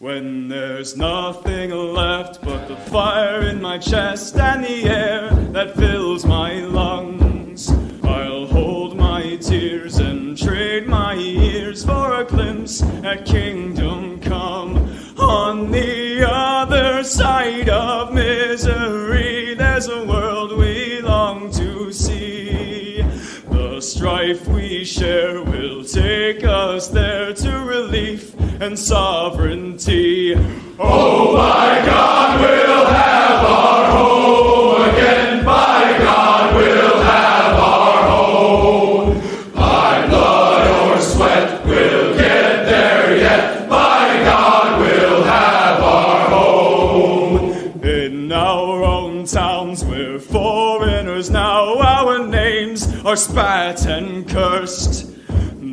When there's nothing left but the fire in my chest and the air that fills my lungs, I'll hold my tears and trade my ears for a glimpse at kingdom come. On the other side of misery, there's a world we long to see. The strife we share will take us there to relief and sovereignty. Oh, by God, we'll have our home again. By God, we'll have our home. By blood or sweat, we'll get there yet. By God, we'll have our home. In our own towns, we're foreigners now. Our names are spat and cursed.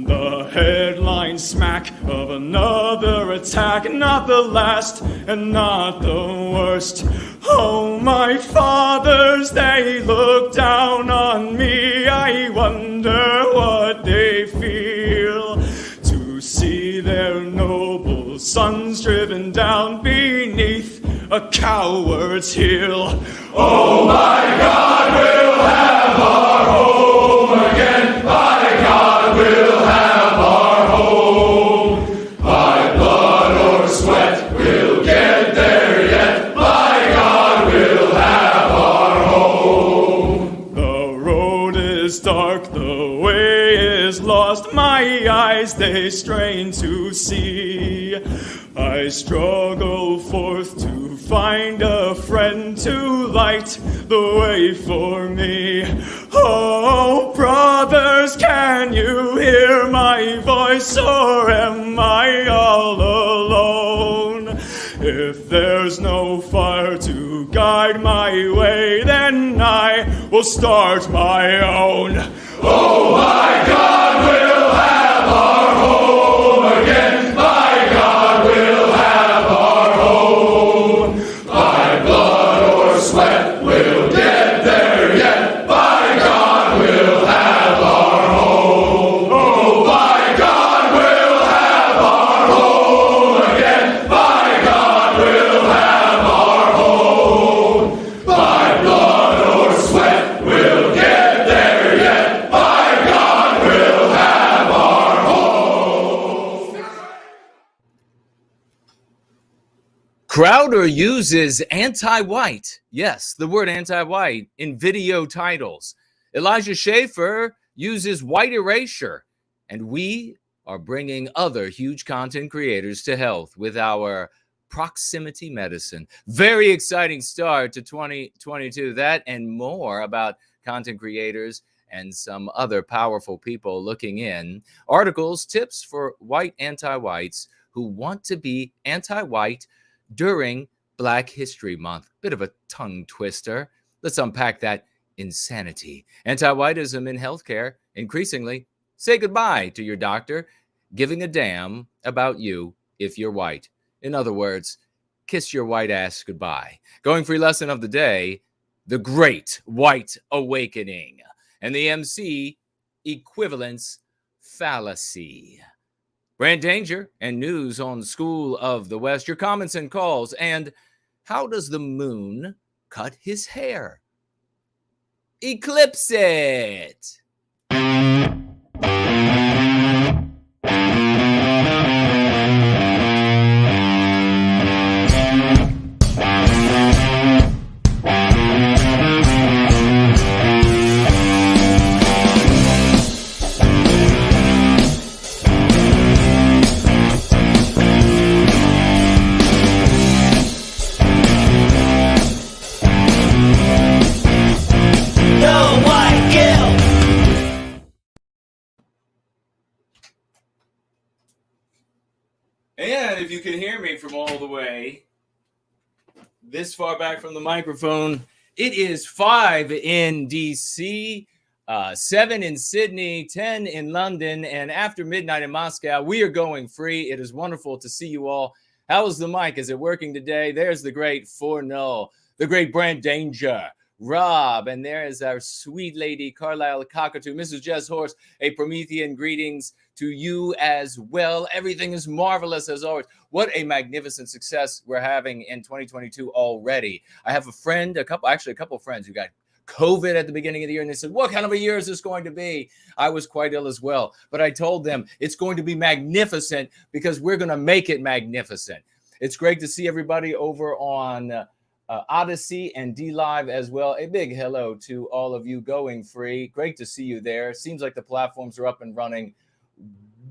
The headline smack of another attack, not the last and not the worst. Oh, my fathers, they look down on me. I wonder what they feel to see their noble sons driven down beneath a coward's heel. Oh, my God, we'll have our home again. By God, we'll have our home. By blood or sweat, we'll get there yet. By God, we'll have our home. The road is dark, the way is lost. My eyes, they strain to see. I struggle forth to find a friend to light the way for me. Oh, brothers, can you hear my voice, or am I all alone? If there's no fire to guide my way, then I will start my own. Oh, my God, we'll have our home again. By God, we'll have our home. By blood or sweat, we'll get there yet. By God, we'll have our home. Oh, by God, we'll have our home again. By God, we'll have our home. By blood or sweat, we'll get there yet. By God, we'll have our home. Crowder uses anti-white, yes, the word anti-white, in video titles. Elijah Schaffer uses white erasure. And we are bringing other huge content creators to health with our proximity medicine. Very exciting start to 2022. That and more about content creators and some other powerful people looking in. Articles, tips for white anti-whites who want to be anti-white during Black History Month. Bit of a tongue twister. Let's unpack that insanity. Anti-whiteism in healthcare. Increasingly, say goodbye to your doctor giving a damn about you if you're white. In other words, kiss your white ass goodbye. Going free lesson of the day, the Great White Awakening. And the MC, Equivalence, Fallacy. Brand danger and news on School of the West. Your comments and calls. And how does the moon cut his hair? Eclipse it. And if you can hear me from all the way this far back from the microphone, it is 5 in DC, 7 in Sydney, 10 in London, and after midnight in Moscow. We are going free. It is wonderful to see you all. How is the mic? Is it working today? There's the great 4-0, the great Brand Danger, Rob, and there is our sweet lady, Carlisle Cockatoo, Mrs. Jess Horse, a Promethean greetings to you as well. Everything is marvelous as always. What a magnificent success we're having in 2022 already. I have a friend, a couple of friends who got COVID at the beginning of the year, and they said, what kind of a year is this going to be? I was quite ill as well, but I told them it's going to be magnificent because we're going to make it magnificent. It's great to see everybody over on Odyssey and DLive as well. A big hello to all of you going free. Great to see you there. Seems like the platforms are up and running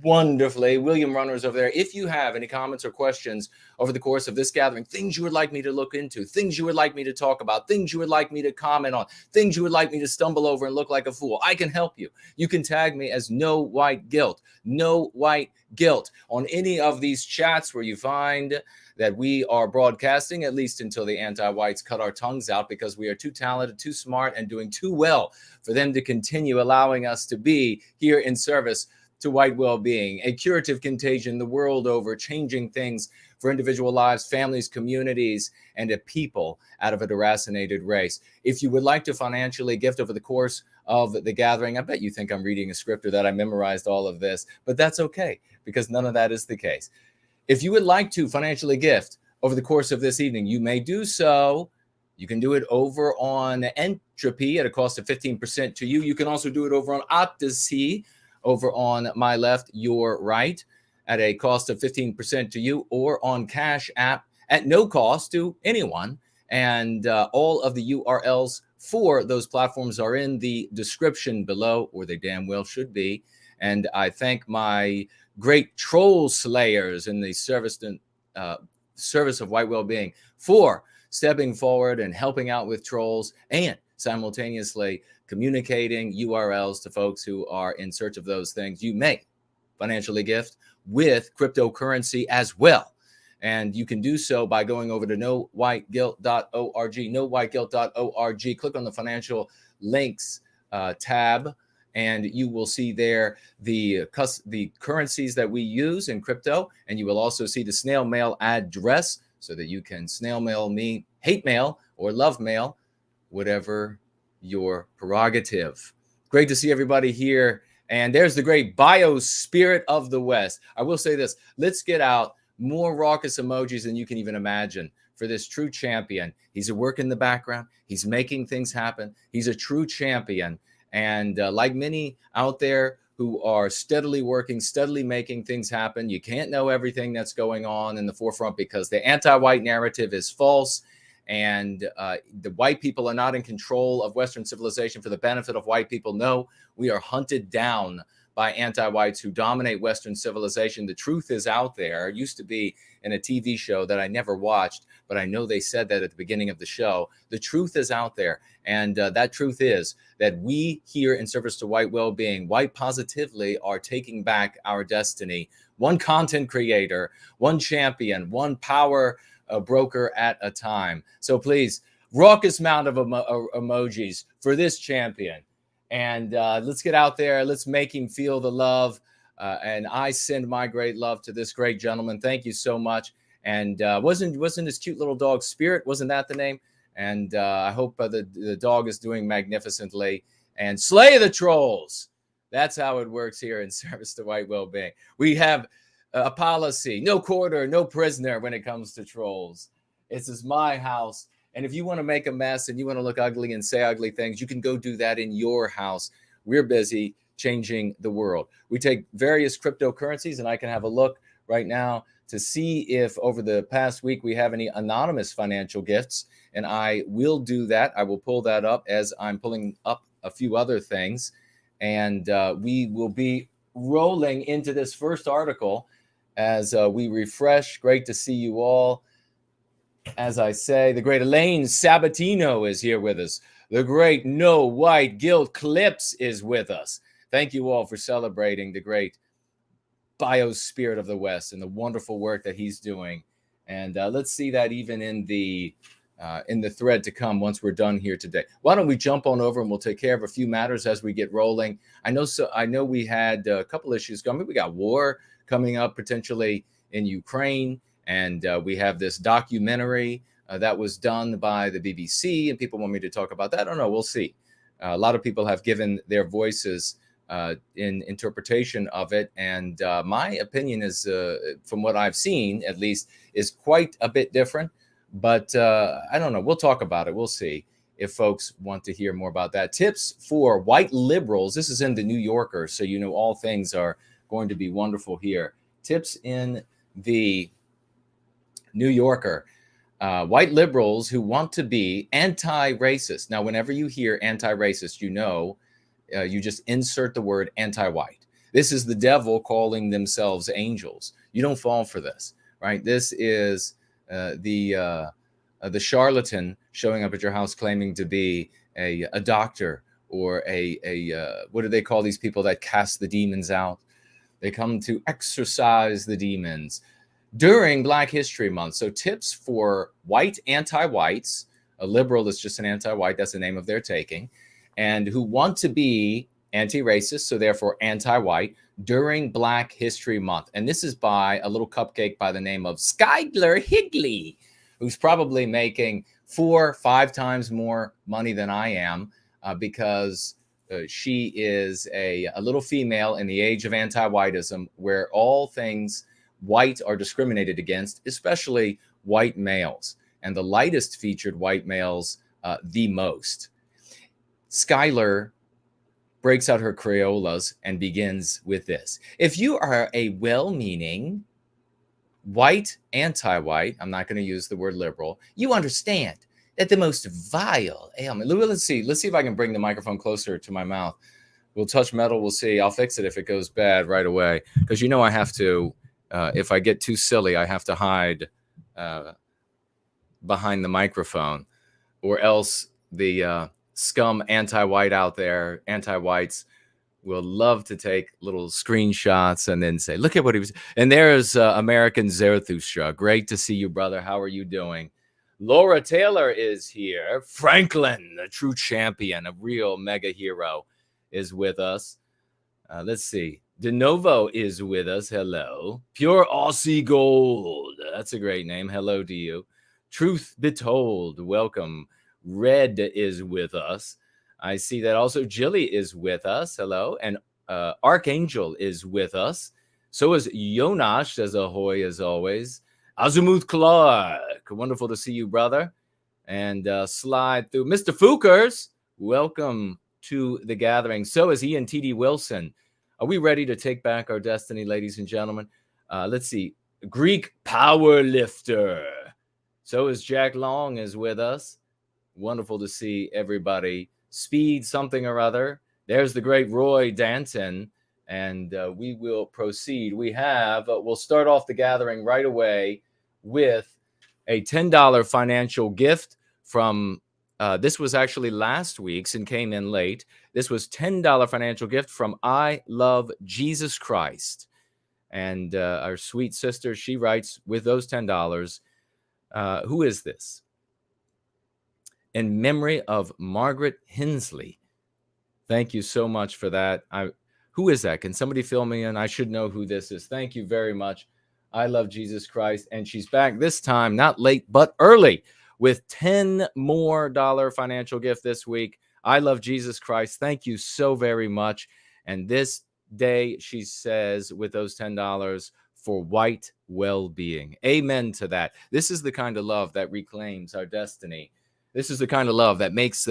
wonderfully. William Runners over there. If you have any comments or questions over the course of this gathering, things you would like me to look into, things you would like me to talk about, things you would like me to comment on, things you would like me to stumble over and look like a fool, I can help you. You can tag me as No White Guilt, No White Guilt on any of these chats where you find that we are broadcasting, at least until the anti-whites cut our tongues out, because we are too talented, too smart, and doing too well for them to continue allowing us to be here in service to white well-being, a curative contagion the world over, changing things for individual lives, families, communities, and a people out of a deracinated race. If you would like to financially gift over the course of the gathering, I bet you think I'm reading a script or that I memorized all of this, but that's okay, because none of that is the case. If you would like to financially gift over the course of this evening, you may do so. You can do it over on Entropy at a cost of 15% to you. You can also do it over on Odyssey, over on my left, your right, at a cost of 15% to you, or on Cash App at no cost to anyone. And all of the URLs for those platforms are in the description below, or they damn well should be. And I thank my great troll slayers in the service of white well-being for stepping forward and helping out with trolls and simultaneously communicating URLs to folks who are in search of those things. You may financially gift with cryptocurrency as well. And you can do so by going over to nowhiteguilt.org, nowhiteguilt.org. Click on the financial links tab, and you will see there the currencies that we use in crypto. And you will also see the snail mail address so that you can snail mail me hate mail or love mail, whatever your prerogative. Great to see everybody here. And there's the great biospirit of the West. I will say this, let's get out more raucous emojis than you can even imagine for this true champion. He's at work in the background. He's making things happen. He's a true champion. And like many out there who are steadily working, steadily making things happen, you can't know everything that's going on in the forefront because the anti-white narrative is false. And the white people are not in control of Western civilization for the benefit of white people. No, we are hunted down by anti-whites who dominate Western civilization. The truth is out there. It used to be in a TV show that I never watched, but I know they said that at the beginning of the show. The truth is out there. And that truth is that we here in service to white well-being, white positively, are taking back our destiny. One content creator, one champion, one power broker at a time. So please, raucous amount of emojis for this champion. And let's get out there. Let's make him feel the love. And I send my great love to this great gentleman. Thank you so much. And wasn't his cute little dog Spirit? Wasn't that the name? And I hope the dog is doing magnificently. And slay the trolls. That's how it works here in service to white well-being. We have a policy: no quarter, no prisoner when it comes to trolls. This is my house. And if you want to make a mess and you want to look ugly and say ugly things, you can go do that in your house. We're busy changing the world. We take various cryptocurrencies, and I can have a look right now to see if over the past week we have any anonymous financial gifts. And I will do that. I will pull that up as I'm pulling up a few other things. And we will be rolling into this first article as we refresh. Great to see you all. As I say, the great Elaine Sabatino is here with us. The great No White Guilt Clips is with us. Thank you all for celebrating the great biospirit of the West and the wonderful work that he's doing. And let's see that even in the thread to come once we're done here today. Why don't we jump on over and we'll take care of a few matters as we get rolling. I know we had a couple issues coming. We got war coming up potentially in Ukraine. And we have this documentary that was done by the BBC, and people want me to talk about that. I don't know. We'll see. A lot of people have given their voices in interpretation of it, and my opinion is, from what I've seen at least, is quite a bit different. But I don't know. We'll talk about it. We'll see if folks want to hear more about that. Tips for white liberals. This is in the New Yorker, so you know all things are going to be wonderful here. Tips in the New Yorker. White liberals who want to be anti-racist. Now, whenever you hear anti-racist, you know, you just insert the word anti-white. This is the devil calling themselves angels. You don't fall for this, right? This is the charlatan showing up at your house claiming to be a doctor or what do they call these people that cast the demons out? They come to exorcise the demons during Black History Month. So tips for white anti-whites. A liberal is just an anti-white. That's the name of their taking. And who want to be anti-racist, so therefore anti-white, during Black History Month. And this is by a little cupcake by the name of Skylar Higley, who's probably making 4 or 5 times more money than I am because she is a little female in the age of anti-whiteism, where all things white are discriminated against, especially white males, and the lightest featured white males the most. Skylar breaks out her Crayolas and begins with this. If you are a well-meaning white anti-white, I'm not going to use the word liberal, you understand that the most vile ailment. Let's see if I can bring the microphone closer to my mouth. We'll touch metal. We'll see. I'll fix it if it goes bad right away, because you know I have to. If I get too silly, I have to hide behind the microphone, or else the scum anti-white out there, anti-whites, will love to take little screenshots and then say, look at what he was. And there's American Zarathustra. Great to see you, brother. How are you doing? Laura Taylor is here. Franklin, a true champion, a real mega hero, is with us. Let's see. De Novo is with us. Hello. Pure Aussie Gold. That's a great name. Hello to you. Truth Be Told. Welcome. Red is with us. I see that also Jilly is with us. Hello. And Archangel is with us. So is Yonash, says ahoy as always. Azimuth Clark. Wonderful to see you, brother. And slide through. Mr. Fookers, welcome to the gathering. So is Ian T.D. Wilson. Are we ready to take back our destiny, ladies and gentlemen? Let's see. Greek power lifter. So is Jack Long is with us. Wonderful to see everybody. Speed something or other. There's the great Roy Danton. And we will proceed. We'll start off the gathering right away with a $10 financial gift from, this was actually last week's and came in late. This was $10 financial gift from I Love Jesus Christ. And our sweet sister, she writes with those $10, who is this? In memory of Margaret Hensley. Thank you so much for that. Who is that? Can somebody fill me in? I should know who this is. Thank you very much. I Love Jesus Christ. And she's back this time, not late, but early, with $10 more financial gift this week. I Love Jesus Christ. Thank you so very much. And this day, she says, with those $10 for white well-being. Amen to that. This is the kind of love that reclaims our destiny. This is the kind of love that makes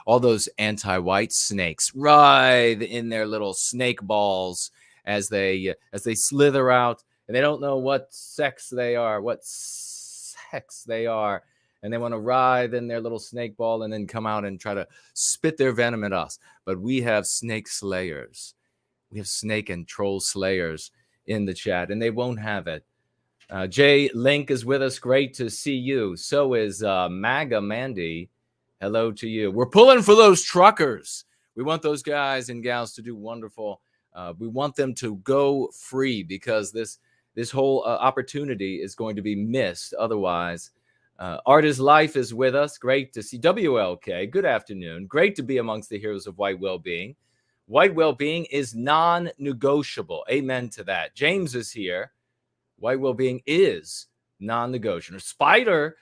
all those anti-white snakes writhe in their little snake balls as they slither out, and they don't know what sex they are, and they want to writhe in their little snake ball and then come out and try to spit their venom at us. But we have snake slayers. We have snake and troll slayers in the chat, and they won't have it. Jay Link is with us. Great to see you. So is MAGA Mandy. Hello to you. We're pulling for those truckers. We want those guys and gals to do wonderful. We want them to go free, because this whole opportunity is going to be missed otherwise. Art is Life is with us. Great to see WLK. Good afternoon. Great to be amongst the heroes of white well-being. White well-being is non-negotiable. Amen to that. James is here. White well-being is non-negotiable. Spider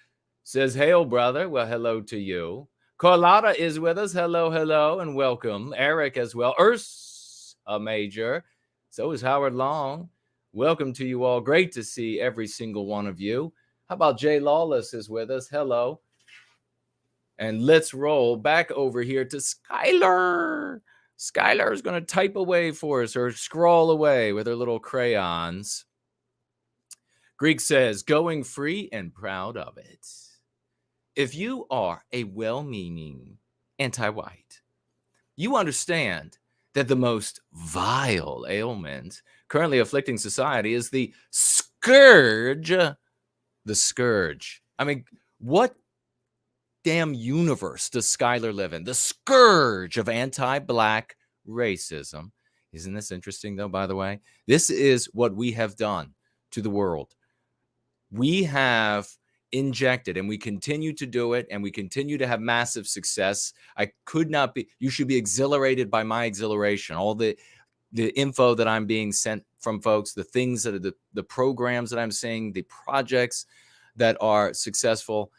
says, hail, brother. Well, hello to you. Carlotta is with us. Hello, hello, and welcome. Eric as well. A Major. So is Howard Long. Welcome to you all. Great to see every single one of you. How about Jay Lawless is with us? Hello. And let's roll back over here to Skylar. Skylar is going to type away for us or scroll away with her little crayons. Greek says, going free and proud of it. If you are a well-meaning anti-white, you understand that the most vile ailment currently afflicting society is the scourge. The scourge. I mean, what damn universe does Skylar live in? The scourge of anti-black racism. Isn't this interesting, though, by the way? This is what we have done to the world. We have injected, and we continue to do it, and we continue to have massive success. I could not be, you should be exhilarated by my exhilaration. All the info that I'm being sent from folks, the things that are the programs that I'm seeing, the projects that are successful.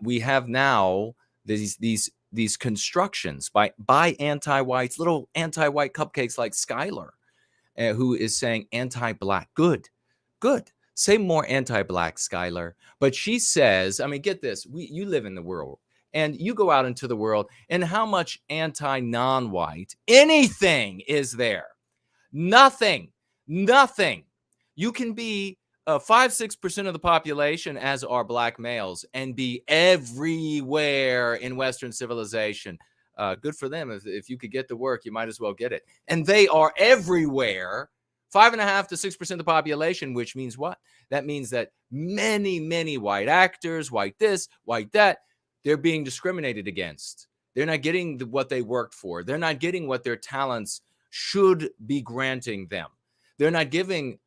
We have now these constructions by anti-whites, little anti-white cupcakes like Skylar, who is saying anti-black. Good. Say more anti-black, Skylar. But she says, I mean, get this. You live in the world, and you go out into the world, and how much anti-non-white anything is there? Nothing. You can be 5-6% of the population, as are black males, and be everywhere in Western civilization. Good for them. If you could get the work, you might as well get it. And they are everywhere. 5.5 to 6% of the population, which means what? That means that many white actors, white this, white that, they're being discriminated against. They're not getting what they worked for. They're not getting what their talents should be granting them. They're not being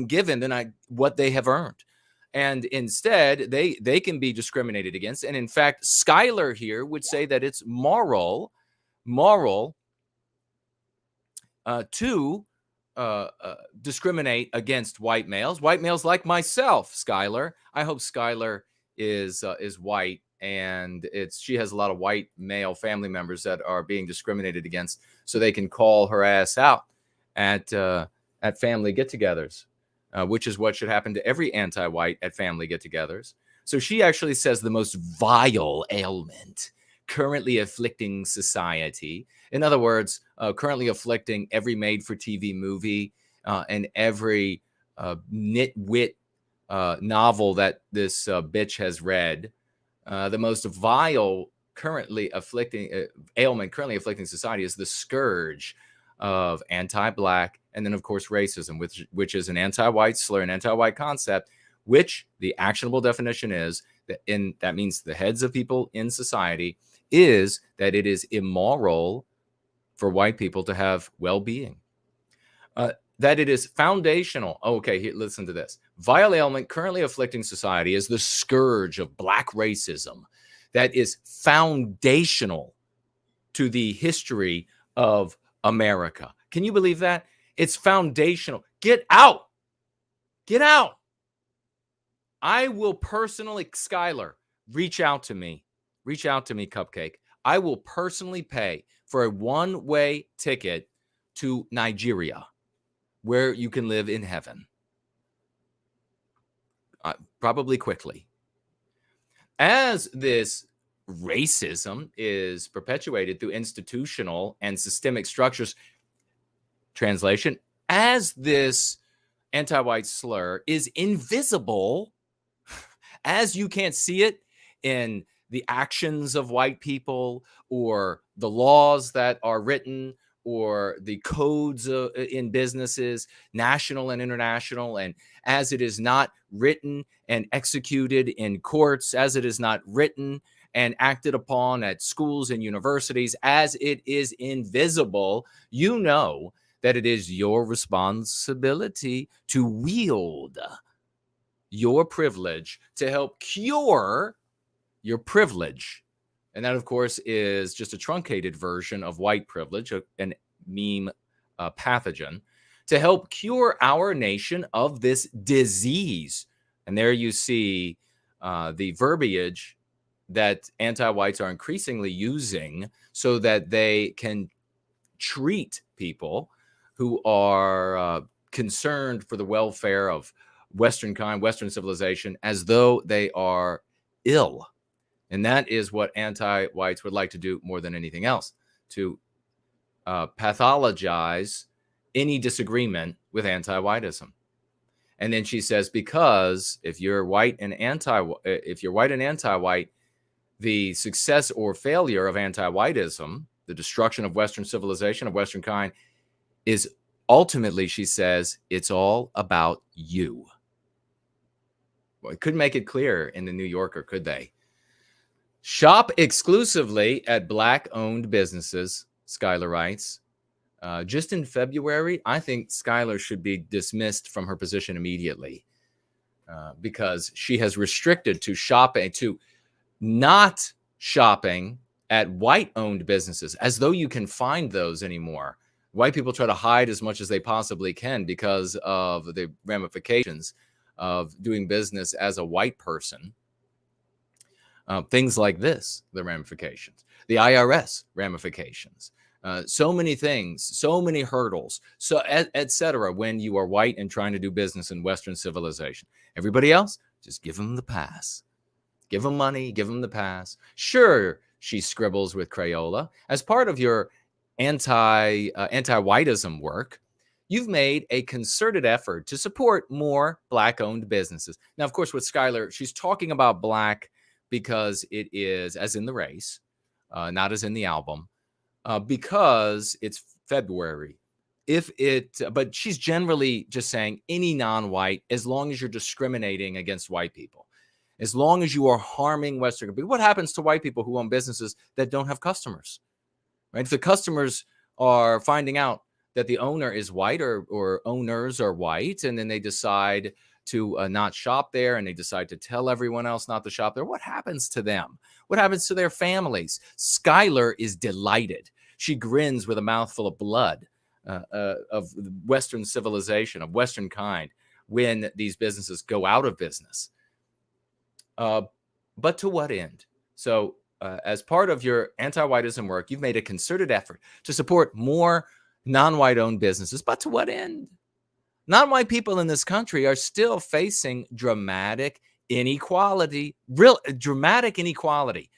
given, they're not what they have earned. And instead, they can be discriminated against. And in fact, Skylar here would say that it's moral to discriminate against white males like myself. Skylar, I hope Skylar is white, and she has a lot of white male family members that are being discriminated against, so they can call her ass out at family get-togethers, which is what should happen to every anti-white at family get-togethers. So she actually says the most vile ailment currently afflicting society. In other words, currently afflicting every made-for-TV movie and every nitwit novel that this bitch has read. The most vile ailment currently afflicting society is the scourge of anti-black, and then, of course, racism, which is an anti-white slur, an anti-white concept, which the actionable definition is that means the heads of people in society is that it is immoral for white people to have well-being, that it is foundational. Okay, listen to this. Vile ailment currently afflicting society is the scourge of black racism that is foundational to the history of America. Can you believe that? It's foundational. Get out. I will personally, Skylar, reach out to me, Cupcake. I will personally pay for a one-way ticket to Nigeria, where you can live in heaven. Probably quickly. As this racism is perpetuated through institutional and systemic structures, translation, as this anti-white slur is invisible, as you can't see it in the actions of white people or the laws that are written or the codes in businesses, national and international, and as it is not written and executed in courts, as it is not written and acted upon at schools and universities, as it is invisible, you know that it is your responsibility to wield your privilege to help cure your privilege. And that, of course, is just a truncated version of white privilege, an meme pathogen, to help cure our nation of this disease. And there you see the verbiage that anti-whites are increasingly using so that they can treat people who are concerned for the welfare of Western kind, Western civilization, as though they are ill. And that is what anti-whites would like to do more than anything else, to pathologize any disagreement with anti-whiteism. And then she says, because if you're white and anti-white, the success or failure of anti-whiteism, the destruction of Western civilization, of Western kind, is ultimately, she says, it's all about you. Well, it couldn't make it clearer in the New Yorker, could they? Shop exclusively at Black-owned businesses, Schuyler writes. Just in February, I think Schuyler should be dismissed from her position immediately because she has restricted to not shopping at white-owned businesses, as though you can find those anymore. White people try to hide as much as they possibly can because of the ramifications of doing business as a white person. Things like this, the ramifications, the IRS ramifications, so many things, so many hurdles, so et cetera, when you are white and trying to do business in Western civilization. Everybody else, just give them the pass. Give them money, give them the pass. Sure, she scribbles with Crayola. As part of your anti-whiteism work, you've made a concerted effort to support more Black-owned businesses. Now, of course, with Schuyler, she's talking about Black because it is, as in the race, not as in the album, because it's February. But she's generally just saying any non-white, as long as you're discriminating against white people, as long as you are harming Western people. What happens to white people who own businesses that don't have customers, right? If the customers are finding out that the owner is white or owners are white, and then they decide to not shop there, and they decide to tell everyone else not to shop there, what happens to them? What happens to their families? Schuyler is delighted. She grins with a mouthful of blood of Western civilization, of Western kind, when these businesses go out of business. But to what end? So as part of your anti-whiteism work, you've made a concerted effort to support more non-white owned businesses. But to what end? Non-white people in this country are still facing dramatic inequality, real dramatic inequality,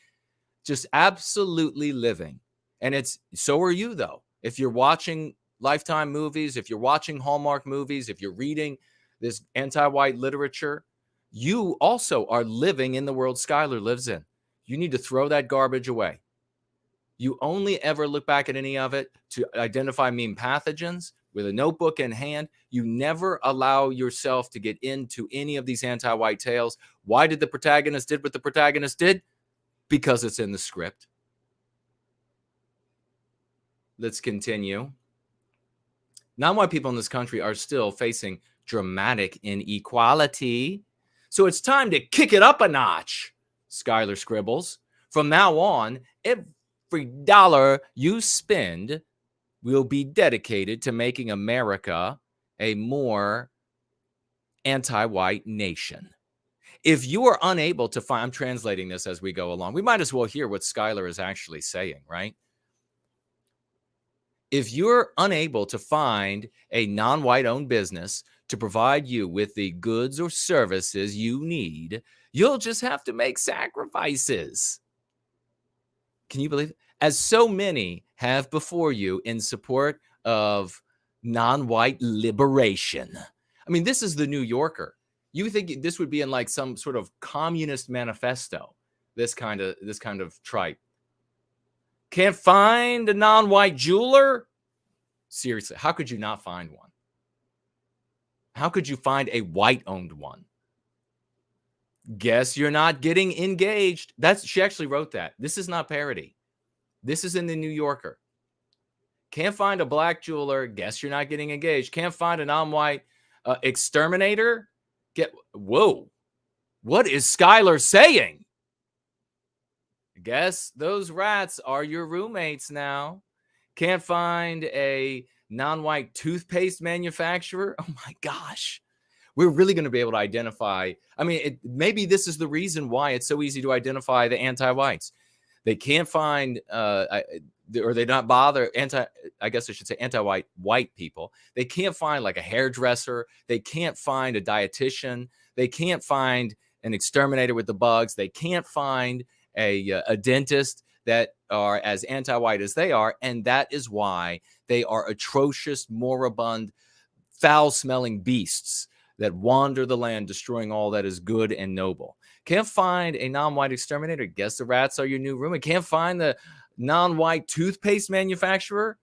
just absolutely living. And so are you, though. If you're watching Lifetime movies, if you're watching Hallmark movies, if you're reading this anti-white literature, you also are living in the world Schuyler lives in. You need to throw that garbage away. You only ever look back at any of it to identify mean pathogens with a notebook in hand. You never allow yourself to get into any of these anti-white tales. Why did the protagonist did what the protagonist did? Because it's in the script. Let's continue. Non-white people in this country are still facing dramatic inequality. So it's time to kick it up a notch, Schuyler scribbles. From now on, every dollar you spend will be dedicated to making America a more anti-white nation. If you are unable to find, I'm translating this as we go along. We might as well hear what Schuyler is actually saying, right? If you're unable to find a non-white owned business to provide you with the goods or services you need, you'll just have to make sacrifices. Can you believe it? As so many have before you in support of non-white liberation. I mean, this is the New Yorker. You think this would be in like some sort of communist manifesto, this kind of tripe. Can't find a non-white jeweler? Seriously, how could you not find one? How could you find a white-owned one? Guess you're not getting engaged. She actually wrote that. This is not parody. This is in the New Yorker. Can't find a black jeweler. Guess you're not getting engaged. Can't find a non-white exterminator. Whoa. What is Schuyler saying? Guess those rats are your roommates now. Can't find a non-white toothpaste manufacturer. Oh my gosh. we're really going to be able to identify. I mean, maybe this is the reason why it's so easy to identify the anti-whites. They can't find, or they not bother I guess I should say anti-white people. They can't find like a hairdresser. They can't find a dietitian. They can't find an exterminator with the bugs. They can't find a dentist that are as anti-white as they are. And that is why they are atrocious, moribund, foul-smelling beasts that wander the land, destroying all that is good and noble. Can't find a non-white exterminator? Guess the rats are your new roommate. Can't find the non-white toothpaste manufacturer?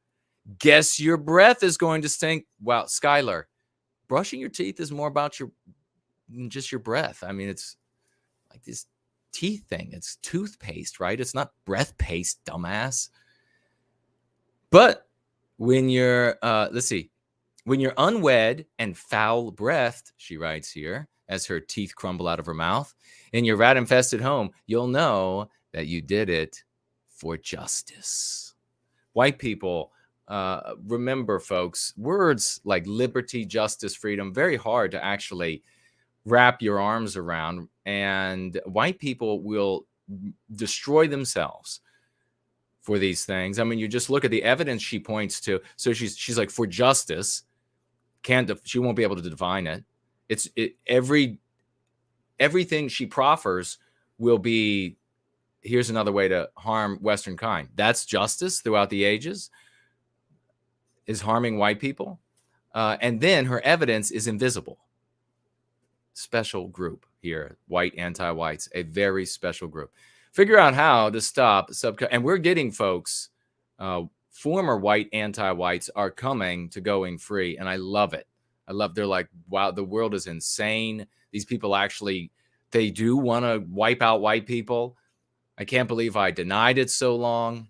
Guess your breath is going to stink. Wow, Skylar, brushing your teeth is more about just your breath. I mean, it's like this teeth thing. It's toothpaste, right? It's not breath paste, dumbass. But when you're, let's see, when you're unwed and foul-breathed, she writes here, as her teeth crumble out of her mouth, in your rat-infested home, you'll know that you did it for justice. White people, remember, folks, words like liberty, justice, freedom, very hard to actually wrap your arms around. And white people will destroy themselves for these things. I mean, you just look at the evidence she points to. So she's like, for justice. She won't be able to define it. Everything she proffers will be, here's another way to harm Western kind. That's justice throughout the ages, is harming white people. And then her evidence is invisible. Special group here, white anti-whites, a very special group. Figure out how to stop and we're getting, folks, former white anti-whites are coming to going free, and I love it. They're like, wow, the world is insane. These people actually, they do want to wipe out white people. I can't believe I denied it so long.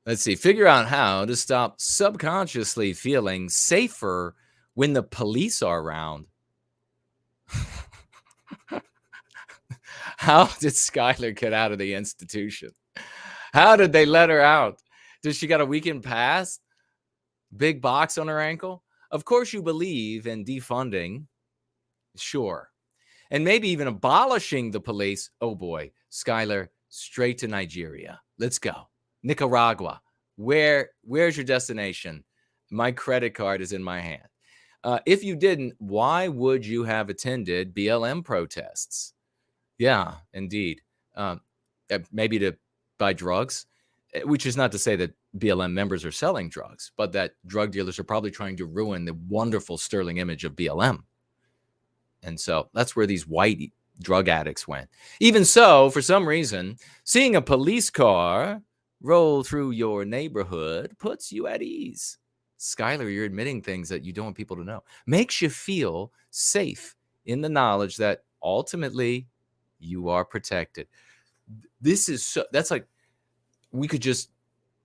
Let's see, figure out how to stop subconsciously feeling safer when the police are around. How did Skylar get out of the institution? How did they let her out? Does she got a weekend pass? Big box on her ankle? Of course you believe in defunding. Sure. And maybe even abolishing the police. Oh boy, Skylar, straight to Nigeria. Let's go. Nicaragua. Where's your destination? My credit card is in my hand. If you didn't, why would you have attended BLM protests? Yeah, indeed. Maybe to buy drugs, which is not to say that BLM members are selling drugs, but that drug dealers are probably trying to ruin the wonderful sterling image of BLM. And so that's where these white drug addicts went. Even so, for some reason, seeing a police car roll through your neighborhood puts you at ease. Skylar, you're admitting things that you don't want people to know. Makes you feel safe in the knowledge that ultimately you are protected. This is so, that's like, we could just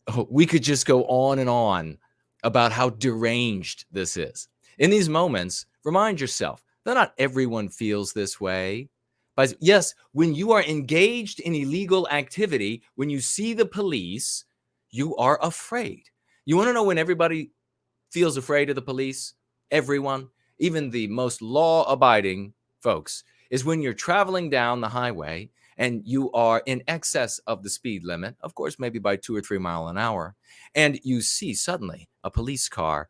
go on and on about how deranged this is. In these moments, remind yourself that not everyone feels this way. But yes, when you are engaged in illegal activity, when you see the police, you are afraid. You want to know when everybody feels afraid of the police? Everyone, even the most law-abiding folks, is when you're traveling down the highway and you are in excess of the speed limit, of course, maybe by 2 or 3 miles an hour, and you see suddenly a police car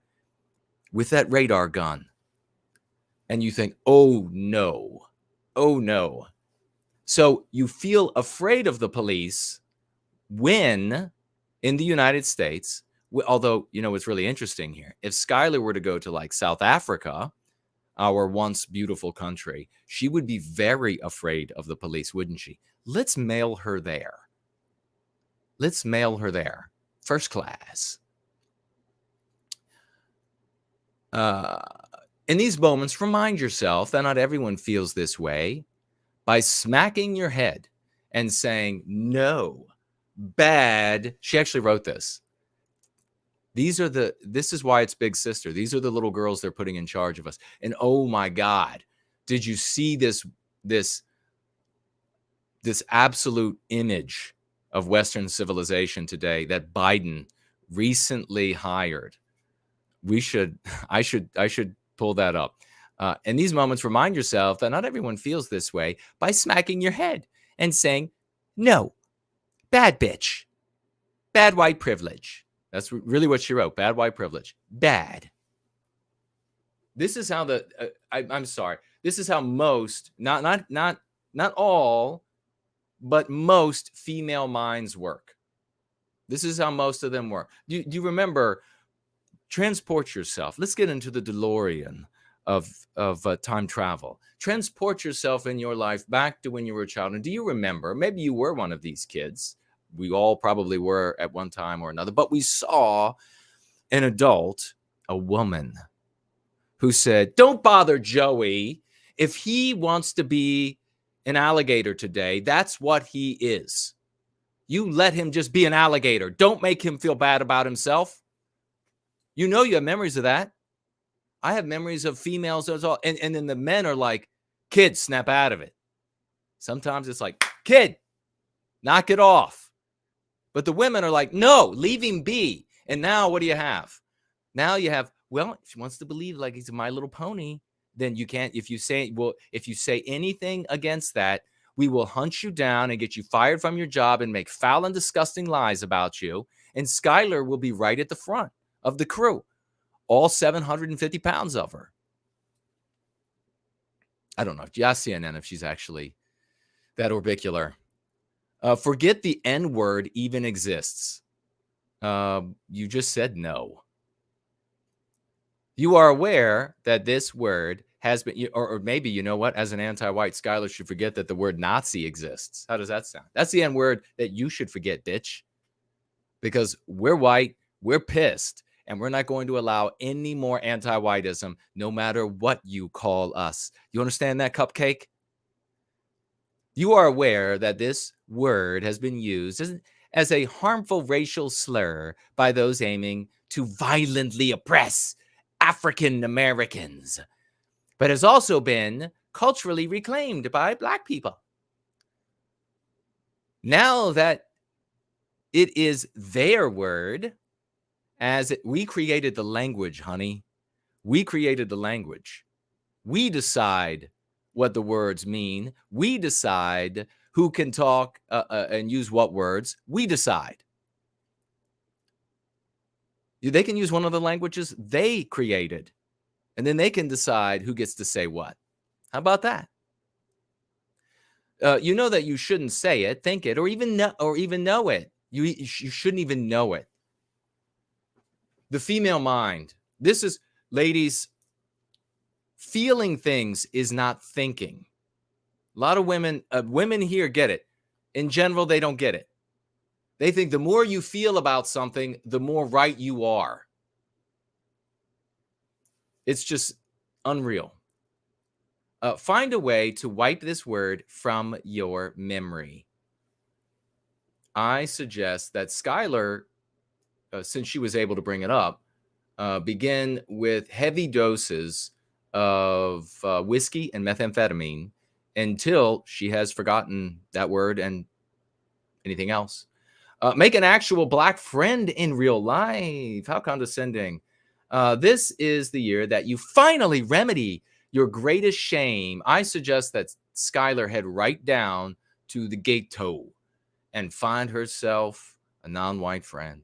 with that radar gun, and you think, oh no, oh no. So you feel afraid of the police when in the United States, although, you know, it's really interesting here. If Skylar were to go to like South Africa, our once beautiful country, she would be very afraid of the police, wouldn't she? Let's mail her there. Let's mail her there. First class. In these moments, remind yourself that not everyone feels this way by smacking your head and saying, no, bad. She actually wrote this. This is why it's Big Sister. These are the little girls they're putting in charge of us. And oh my God, did you see this absolute image of Western civilization today that Biden recently hired? I should pull that up. In these moments, remind yourself that not everyone feels this way by smacking your head and saying, no, bad bitch, bad white privilege. That's really what she wrote. Bad white privilege. Bad. This is how I'm sorry. This is how most, not all, but most female minds work. This is how most of them work. Do you remember? Transport yourself. Let's get into the DeLorean of time travel. Transport yourself in your life back to when you were a child. And do you remember? Maybe you were one of these kids. We all probably were at one time or another. But we saw an adult, a woman, who said, "Don't bother Joey. If he wants to be an alligator today, that's what he is. You let him just be an alligator. Don't make him feel bad about himself." You know, you have memories of that. I have memories of females as well. And then the men are like, "Kid, snap out of it." Sometimes it's like, "Kid, knock it off." But the women are like, "No, leave him be." And now what do you have? Now you have, well, if he wants to believe like he's a My Little Pony, then you can't. If you say anything against that, we will hunt you down and get you fired from your job and make foul and disgusting lies about you. And Skylar will be right at the front of the crew, all 750 pounds of her. I don't know. Ask CNN if she's actually that orbicular. Forget the N word even exists. You just said no. You are aware that this word has been, or maybe, you know what, as an anti-white, Skylar should forget that the word Nazi exists. How does that sound? That's the N word that you should forget, bitch. Because we're white, we're pissed, and we're not going to allow any more anti-whiteism, no matter what you call us. You understand that, Cupcake? You are aware that this word has been used as a harmful racial slur by those aiming to violently oppress African Americans, but has also been culturally reclaimed by Black people. Now that it is their word, we created the language, honey. We created the language. We decide what the words mean. We decide who can talk and use what words. We decide. They can use one of the languages they created, and then they can decide who gets to say what. How about that? You know that you shouldn't say it, think it, or even know it. You shouldn't even know it. The female mind. This is, ladies, feeling things is not thinking. A lot of women here get it. In general, they don't get it. They think the more you feel about something, the more right you are. It's just unreal. Find a way to wipe this word from your memory. I suggest that Skylar, since she was able to bring it up, begin with heavy doses of whiskey and methamphetamine until she has forgotten that word and anything else. Make an actual Black friend in real life. How condescending. This is the year that you finally remedy your greatest shame. I suggest that Skylar head right down to the ghetto and find herself a non-white friend.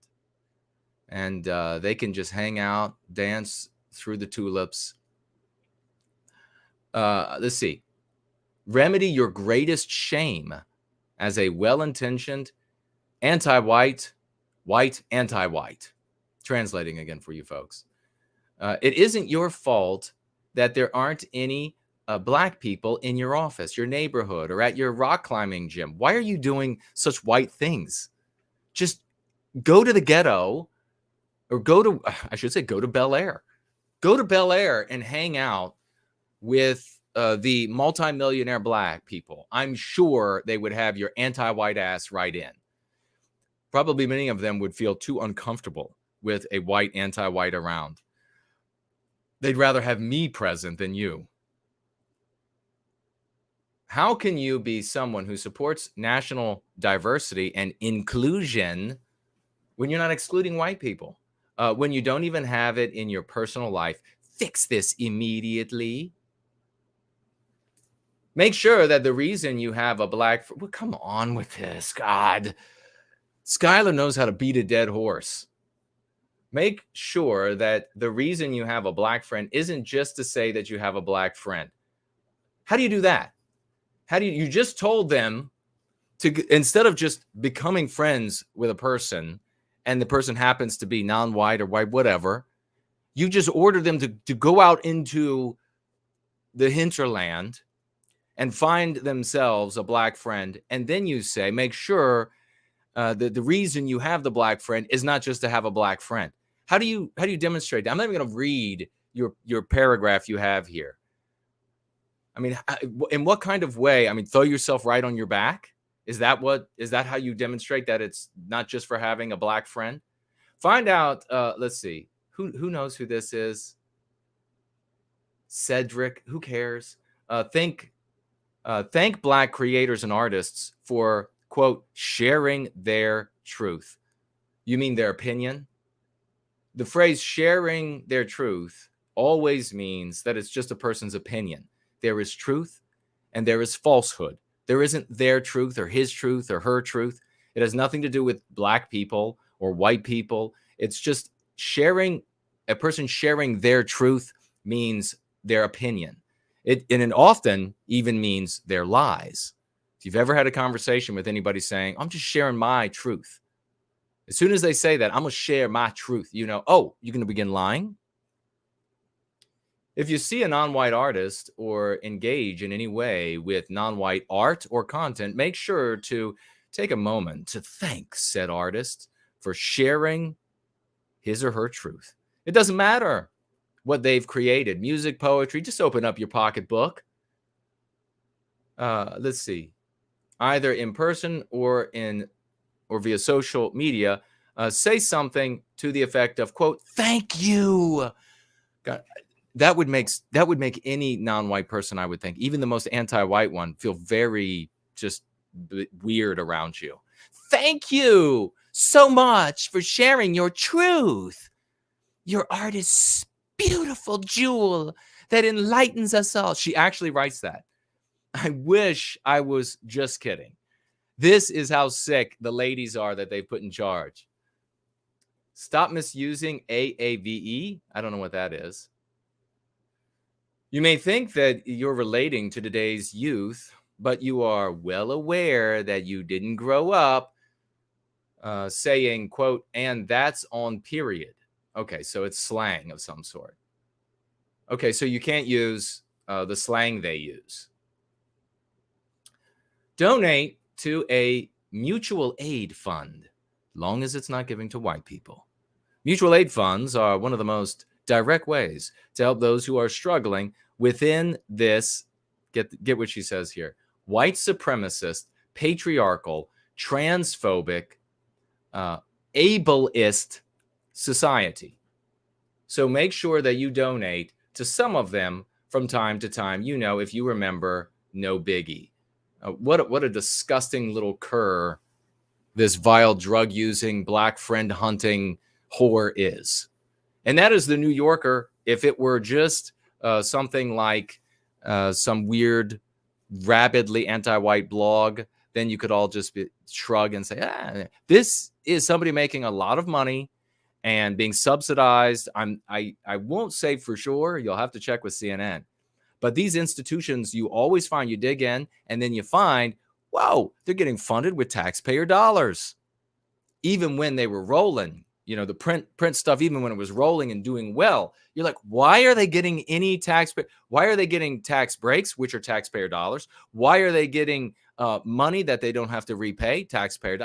And they can just hang out, dance through the tulips. Let's see. Remedy your greatest shame as a well-intentioned anti-white, white, anti-white. Translating again for you folks. It isn't your fault that there aren't any Black people in your office, your neighborhood, or at your rock climbing gym. Why are you doing such white things? Just go to the ghetto, or go to Bel Air. Go to Bel Air and hang out with the multimillionaire Black people. I'm sure they would have your anti-white ass right in. Probably many of them would feel too uncomfortable with a white anti-white around. They'd rather have me present than you. How can you be someone who supports national diversity and inclusion when you're not excluding white people? when you don't even have it in your personal life. Fix this immediately. Make sure that the reason you have a black... Well, come on with this, God. Skylar knows how to beat a dead horse. Make sure that the reason you have a black friend isn't just to say that you have a black friend. How do you do that? How do you just told them to, instead of just becoming friends with a person and the person happens to be non-white or white, whatever, you just order them to go out into the hinterland and find themselves a black friend. And then you say, make sure that the reason you have the black friend is not just to have a black friend. How do you demonstrate that? I'm not even going to read your paragraph you have here. I mean, in what kind of way? I mean, throw yourself right on your back? Is that how you demonstrate that it's not just for having a black friend? Find out, let's see, who knows who this is? Cedric, who cares? Thank black creators and artists for, quote, sharing their truth. You mean their opinion? The phrase sharing their truth always means that it's just a person's opinion. There is truth and there is falsehood. There isn't their truth or his truth or her truth. It has nothing to do with black people or white people. It's just sharing. A person sharing their truth means their opinion. And it often even means their lies. If you've ever had a conversation with anybody saying, I'm just sharing my truth. As soon as they say that, I'm going to share my truth, you know, oh, you're going to begin lying? If you see a non-white artist or engage in any way with non-white art or content, make sure to take a moment to thank said artist for sharing his or her truth. It doesn't matter what they've created, music, poetry, just open up your pocketbook. Let's see, either in person or via social media, say something to the effect of, quote, thank you. God, that would make any non-white person, I would think, even the most anti-white one, feel very just weird around you. Thank you so much for sharing your truth. Your art is beautiful jewel that enlightens us all. She actually writes that. I wish I was just kidding. This is how sick the ladies are that they put in charge. Stop misusing AAVE. I don't know what that is. You may think that you're relating to today's youth, but you are well aware that you didn't grow up saying, quote, and that's on period. Okay, so it's slang of some sort. Okay, so you can't use the slang they use. Donate to a mutual aid fund, long as it's not giving to white people. Mutual aid funds are one of the most direct ways to help those who are struggling within this, get what she says here, white supremacist, patriarchal, transphobic, ableist society. So make sure that you donate to some of them from time to time. You know, if you remember, no biggie. What a disgusting little cur this vile drug-using, black friend-hunting whore is. And that is the New Yorker. If it were just something like some weird, rabidly anti-white blog, then you could all just shrug and say, this is somebody making a lot of money and being subsidized. I won't say for sure. You'll have to check with CNN. But these institutions, you always find, you dig in, and then you find, whoa, they're getting funded with taxpayer dollars. Even when they were rolling, you know, the print stuff, even when it was rolling and doing well, you're like, why are they getting any taxpayer? Why are they getting tax breaks, which are taxpayer dollars? Why are they getting money that they don't have to repay? Taxpayer.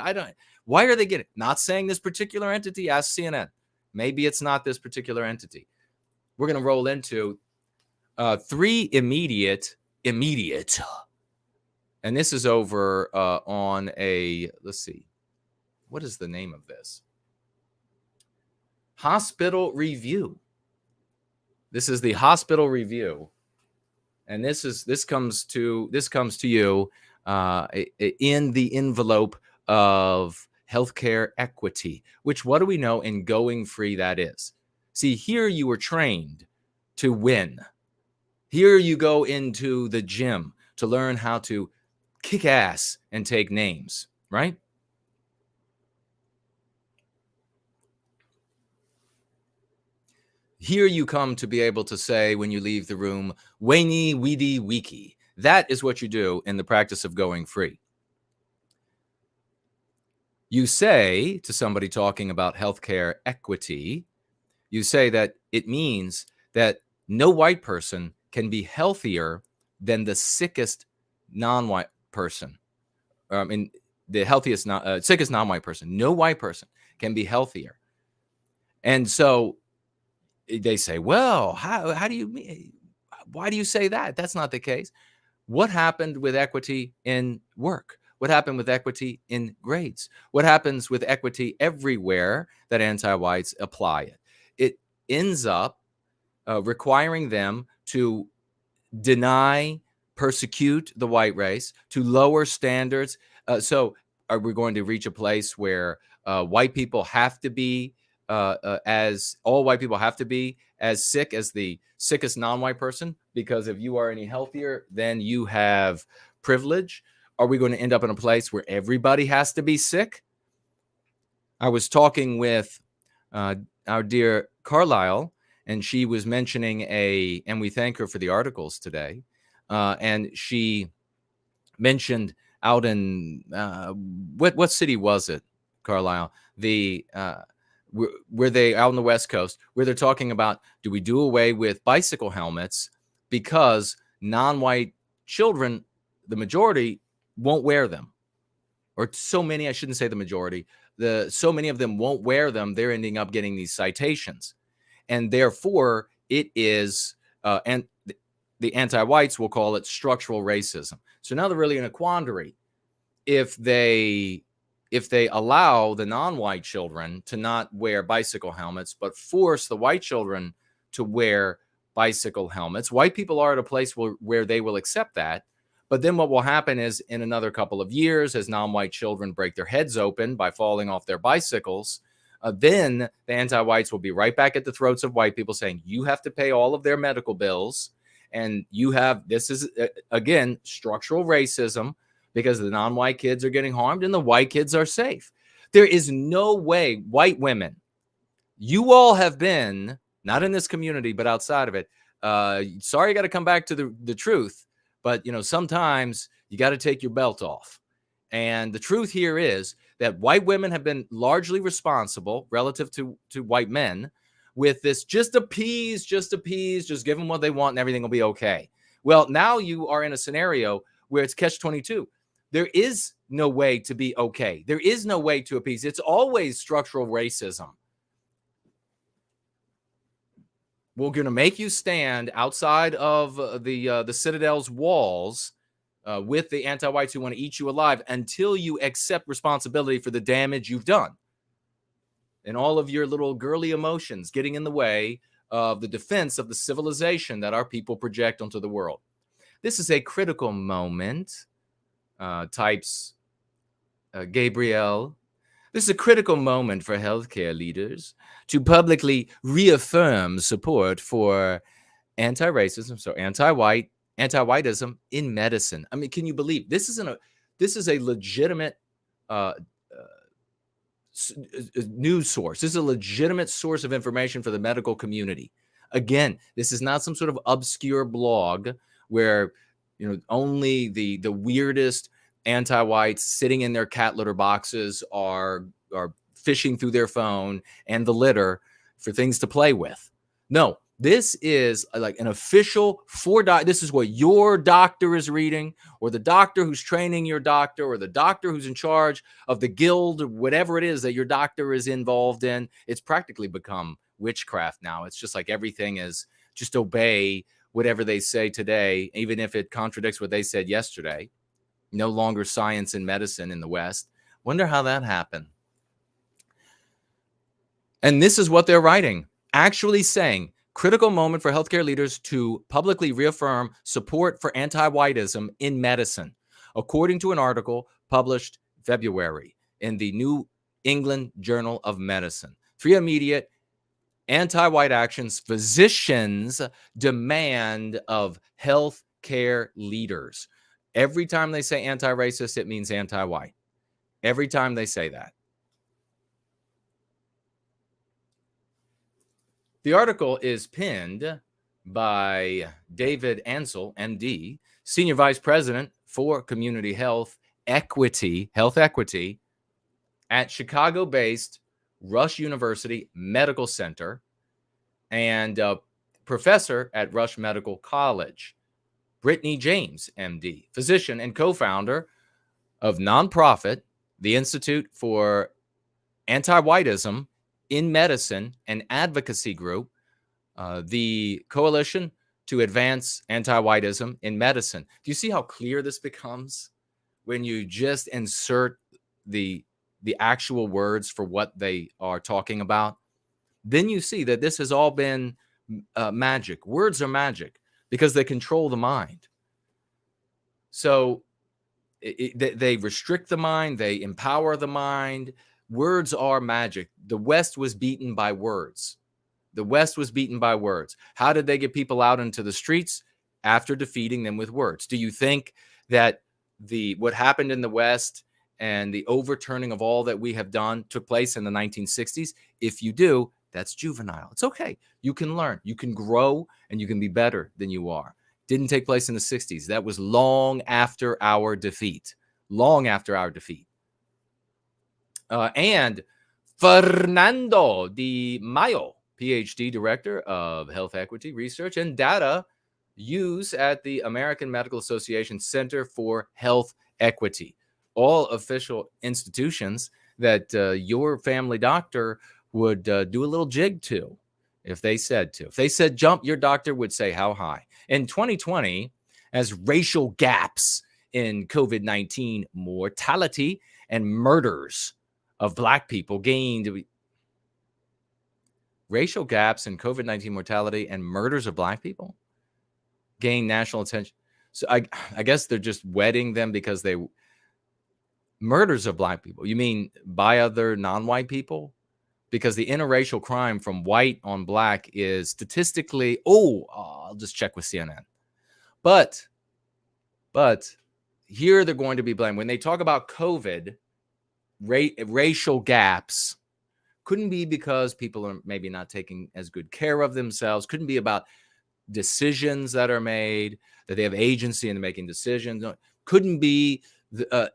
Why are they getting? Not saying this particular entity. Ask CNN. Maybe it's not this particular entity. We're going to roll into 3 immediate, and this is over on a, let's see, what is the name of this? Hospital Review. This is the Hospital Review, and this comes to you in the envelope of healthcare equity, which what do we know in Going Free that is? See, here you were trained to win. Here you go into the gym to learn how to kick ass and take names, right? Here you come to be able to say when you leave the room, "Weni, weedy, weaky." That is what you do in the practice of Going Free. You say to somebody talking about healthcare equity, you say that it means that no white person can be healthier than the sickest non-white person. The healthiest, sickest non-white person. No white person can be healthier. And so they say, well, how do you mean? Why do you say that? That's not the case. What happened with equity in work? What happened with equity in grades? What happens with equity everywhere that anti-whites apply it? It ends up requiring them to deny, persecute the white race, to lower standards. So are we going to reach a place where white people have to be all white people have to be as sick as the sickest non-white person? Because if you are any healthier, then you have privilege. Are we going to end up in a place where everybody has to be sick? I was talking with our dear Carlisle, and she was mentioning and we thank her for the articles today. And she mentioned out in what city was it, Carlisle? Where they out on the West Coast, where they're talking about, do we do away with bicycle helmets because non-white children, the majority, won't wear them, or so many, I shouldn't say the majority, so many of them won't wear them. They're ending up getting these citations, and therefore it is, and the anti-whites will call it structural racism. So now they're really in a quandary. If they allow the non-white children to not wear bicycle helmets, but force the white children to wear bicycle helmets, white people are at a place where they will accept that. But then what will happen is, in another couple of years, as non-white children break their heads open by falling off their bicycles, then the anti-whites will be right back at the throats of white people saying, you have to pay all of their medical bills. And this is, again, structural racism, because the non-white kids are getting harmed and the white kids are safe. There is no way, white women, you all have been, not in this community, but outside of it. Sorry, you got to come back to the truth. But, sometimes you got to take your belt off. And the truth here is that white women have been largely responsible relative to white men with this just appease, just give them what they want and everything will be okay. Well, now you are in a scenario where it's catch-22. There is no way to be okay. There is no way to appease. It's always structural racism. We're going to make you stand outside of the Citadel's walls with the anti-whites who want to eat you alive until you accept responsibility for the damage you've done. And all of your little girly emotions getting in the way of the defense of the civilization that our people project onto the world. This is a critical moment, types Gabriel. This is a critical moment for healthcare leaders to publicly reaffirm support for anti-racism, so anti-whiteism in medicine. I mean, can you believe this is a legitimate news source? This is a legitimate source of information for the medical community. Again, this is not some sort of obscure blog where only the weirdest anti-whites sitting in their cat litter boxes are fishing through their phone and the litter for things to play with. No, this is like an official this is what your doctor is reading, or the doctor who's training your doctor, or the doctor who's in charge of the guild, or whatever it is that your doctor is involved in. It's practically become witchcraft now. It's just like everything is just obey whatever they say today, even if it contradicts what they said yesterday. No longer science and medicine in the West. Wonder how that happened. And this is what they're writing, actually saying, critical moment for healthcare leaders to publicly reaffirm support for anti-whiteism in medicine, according to an article published February in the New England Journal of Medicine. 3 immediate anti-white actions physicians demand of health care leaders. Every time they say anti-racist, it means anti-white. Every time they say that. The article is pinned by David Ansel, MD, Senior Vice President for Community Health Equity at Chicago-based Rush University Medical Center and professor at Rush Medical College. Brittany James, MD, physician and co-founder of nonprofit, the Institute for Antiwhitism in Medicine, an advocacy group, the Coalition to Advance Antiwhitism in Medicine. Do you see how clear this becomes when you just insert the actual words for what they are talking about? Then you see that this has all been magic. Words are magic because they control the mind. So they restrict the mind, they empower the mind. Words are magic. The West was beaten by words. The West was beaten by words. How did they get people out into the streets? After defeating them with words. Do you think that what happened in the West and the overturning of all that we have done took place in the 1960s? If you do, that's juvenile. It's okay. You can learn, you can grow, and you can be better than you are. Didn't take place in the 60s. That was long after our defeat. Long after our defeat. And Fernando Di Maio, PhD Director of Health Equity Research and Data Use at the American Medical Association Center for Health Equity. All official institutions that your family doctor would do a little jig to if they said to. If they said jump, your doctor would say how high. In 2020, as racial gaps in COVID-19 mortality and murders of Black people gained racial gaps in COVID-19 mortality and murders of Black people gain national attention. So I guess they're just wedding them because they murders of Black people. You mean by other non-white people? Because the interracial crime from white on Black is statistically, I'll just check with CNN. But here they're going to be blamed. When they talk about COVID, racial gaps, couldn't be because people are maybe not taking as good care of themselves. Couldn't be about decisions that are made, that they have agency in making decisions. Couldn't be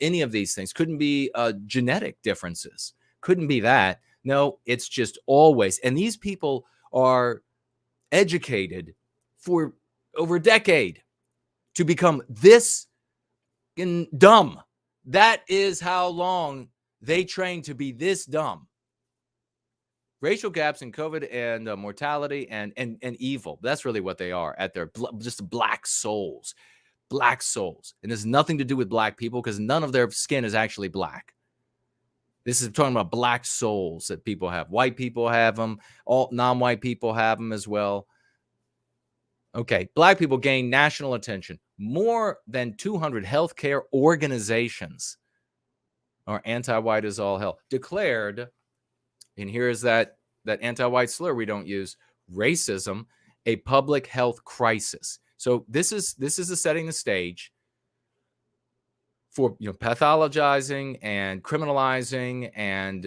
any of these things. Couldn't be genetic differences. Couldn't be that. No, it's just always. And these people are educated for over a decade to become this dumb. That is how long they train to be this dumb. Racial gaps in COVID and mortality and evil. That's really what they are at their just black souls. Black souls. And there's nothing to do with Black people because none of their skin is actually black. This is talking about black souls that people have. White people have them. All non-white people have them as well. Okay, Black people gain national attention. More than 200 healthcare organizations are anti-white is all hell. Declared, and here is that anti-white slur we don't use, racism, a public health crisis. So this is setting the stage for pathologizing and criminalizing and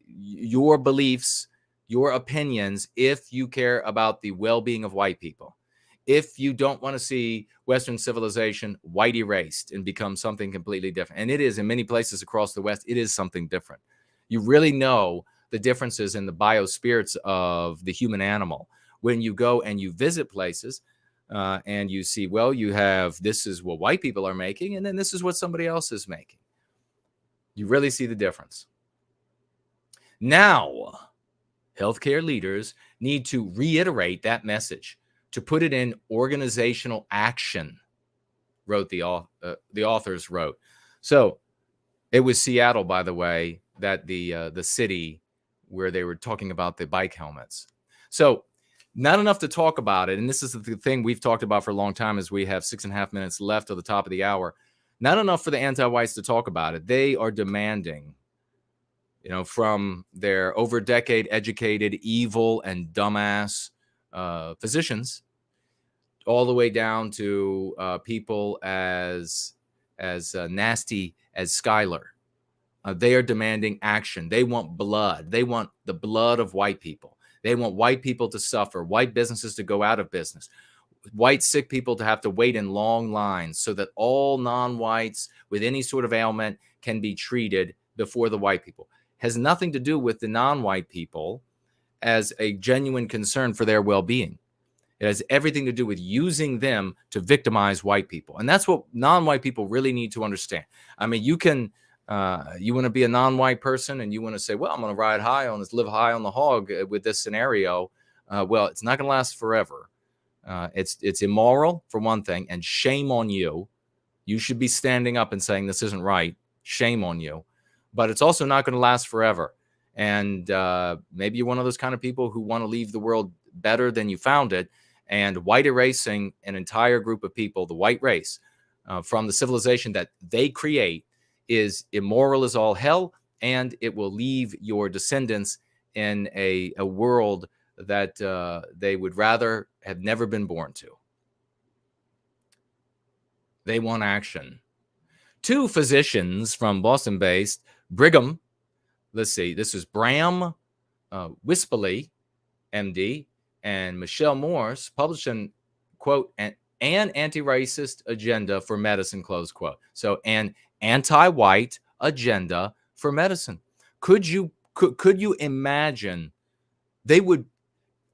your beliefs, your opinions, if you care about the well-being of white people. If you don't want to see Western civilization white erased and become something completely different. And it is in many places across the West, it is something different. You really know the differences in the biospirits of the human animal when you go and you visit places. And you see, well, you have, this is what white people are making, and then this is what somebody else is making. You really see the difference. Now, healthcare leaders need to reiterate that message, to put it in organizational action, wrote the authors wrote. So it was Seattle, by the way, that the city where they were talking about the bike helmets. So not enough to talk about it. And this is the thing we've talked about for a long time as we have 6.5 minutes left at the top of the hour. Not enough for the anti-whites to talk about it. They are demanding from their over decade educated, evil, and dumbass physicians, all the way down to people as nasty as Skylar. They are demanding action. They want blood. They want the blood of white people. They want white people to suffer, white businesses to go out of business, white sick people to have to wait in long lines so that all non-whites with any sort of ailment can be treated before the white people. Has nothing to do with the non-white people as a genuine concern for their well-being. It has everything to do with using them to victimize white people. And that's what non-white people really need to understand. I mean, you want to be a non-white person and you want to say, well, I'm going to ride high on this, live high on the hog with this scenario. Well, it's not going to last forever. It's immoral, for one thing, and shame on you. You should be standing up and saying this isn't right. Shame on you. But it's also not going to last forever. And maybe you're one of those kind of people who want to leave the world better than you found it. And white erasing an entire group of people, the white race, from the civilization that they create is immoral as all hell. And it will leave your descendants in a world that they would rather have never been born to. They want action. 2 physicians from Boston-based Brigham, let's see, this is Bram Wispeley, MD, and Michelle Morse, published an, quote, an anti-racist agenda for medicine, close quote. So an anti-white agenda for medicine. Could you imagine, they would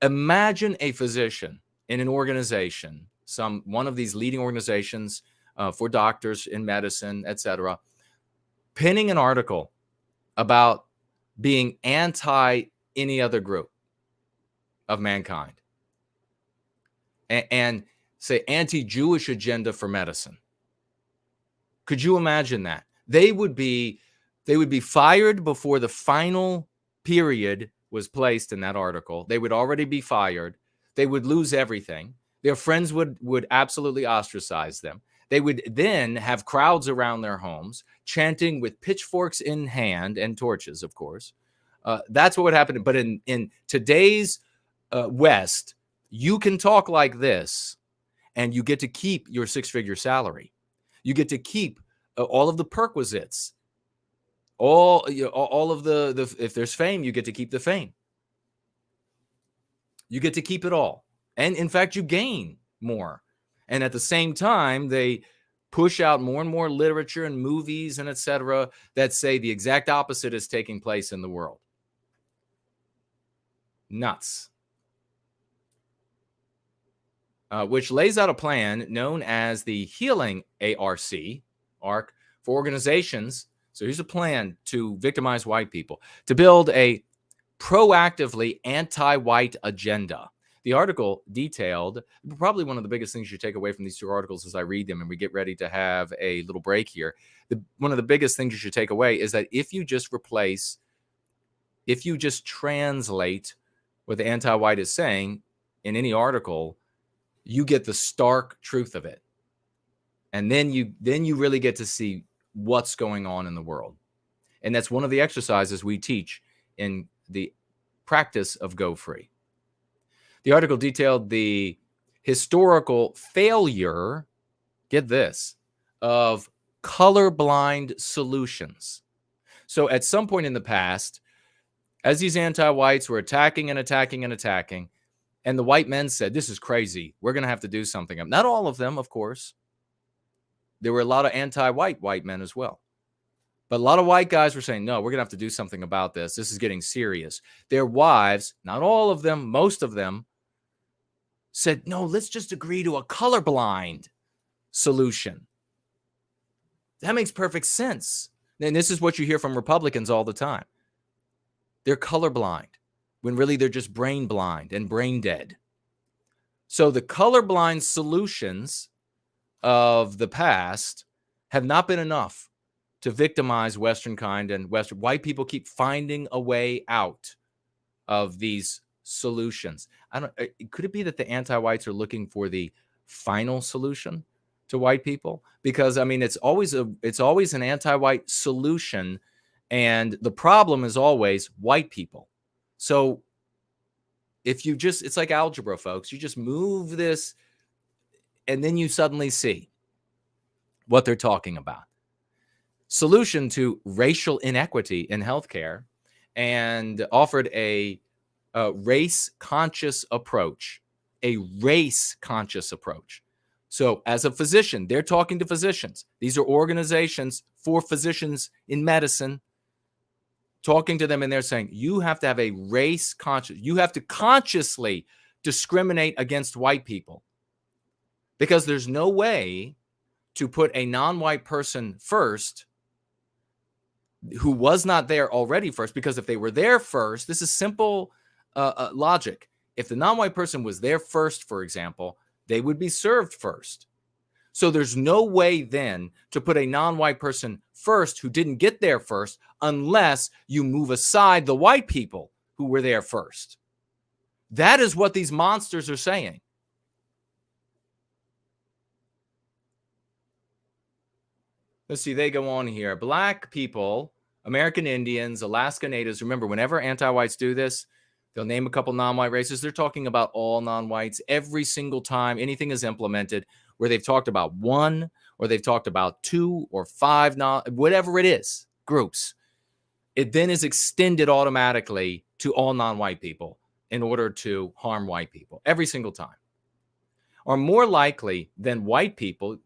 imagine a physician in an organization, one of these leading organizations for doctors in medicine, etc., penning an article about being anti any other group of mankind and say anti-Jewish agenda for medicine. Could you imagine that? They would be fired before the final period was placed in that article. They would already be fired. They would lose everything. Their friends would absolutely ostracize them. They would then have crowds around their homes chanting with pitchforks in hand and torches, of course. That's what would happen. But in today's West, you can talk like this and you get to keep your 6-figure salary. You get to keep all of the perquisites, all of the if there's fame, you get to keep the fame. You get to keep it all. And in fact, you gain more. And at the same time, they push out more and more literature and movies and etc. that say the exact opposite is taking place in the world. Nuts. Which lays out a plan known as the Healing ARC for organizations. So here's a plan to victimize white people, to build a proactively anti-white agenda. The article detailed, probably one of the biggest things you take away from these 2 articles as I read them and we get ready to have a little break here. One of the biggest things you should take away is that if you just translate what the anti-white is saying in any article, you get the stark truth of it. And then you really get to see what's going on in the world. And that's one of the exercises we teach in the practice of Go Free. The article detailed the historical failure, get this, of colorblind solutions. So at some point in the past, as these anti-whites were attacking and attacking and attacking, and the white men said, this is crazy, we're going to have to do something. Not all of them, of course. There were a lot of anti-white white men as well. But a lot of white guys were saying, no, we're going to have to do something about this. This is getting serious. Their wives, not all of them, most of them, said, no, let's just agree to a colorblind solution. That makes perfect sense. And this is what you hear from Republicans all the time. They're colorblind when really they're just brain blind and brain dead. So the colorblind solutions of the past have not been enough to victimize Western kind, and white people keep finding a way out of these solutions. Could it be that the anti-whites are looking for the final solution to white people? Because I mean, it's always an anti-white solution And the problem is always white people. So if you just, it's like algebra, folks. You just move this and then you suddenly see what they're talking about. Solution to racial inequity in healthcare, and offered a race-conscious approach. A race-conscious approach. So as a physician, they're talking to physicians. These are organizations for physicians in medicine, talking to them, and they're saying, you have to have a race conscious. You have to consciously discriminate against white people, because there's no way to put a non-white person first who was not there already first, because if they were there first, this is simple logic. If the non-white person was there first, for example, they would be served first. So there's no way then to put a non-white person first who didn't get there first, unless you move aside the white people who were there first. That is what these monsters are saying. Let's see, they go on here. Black people, American Indians, Alaska Natives. Remember, whenever anti-whites do this, they'll name a couple non-white races. They're talking about all non-whites every single time anything is implemented, where they've talked about one, or they've talked about 2 or 5, whatever it is, groups. It then is extended automatically to all non-white people in order to harm white people every single time. Are more likely than white people,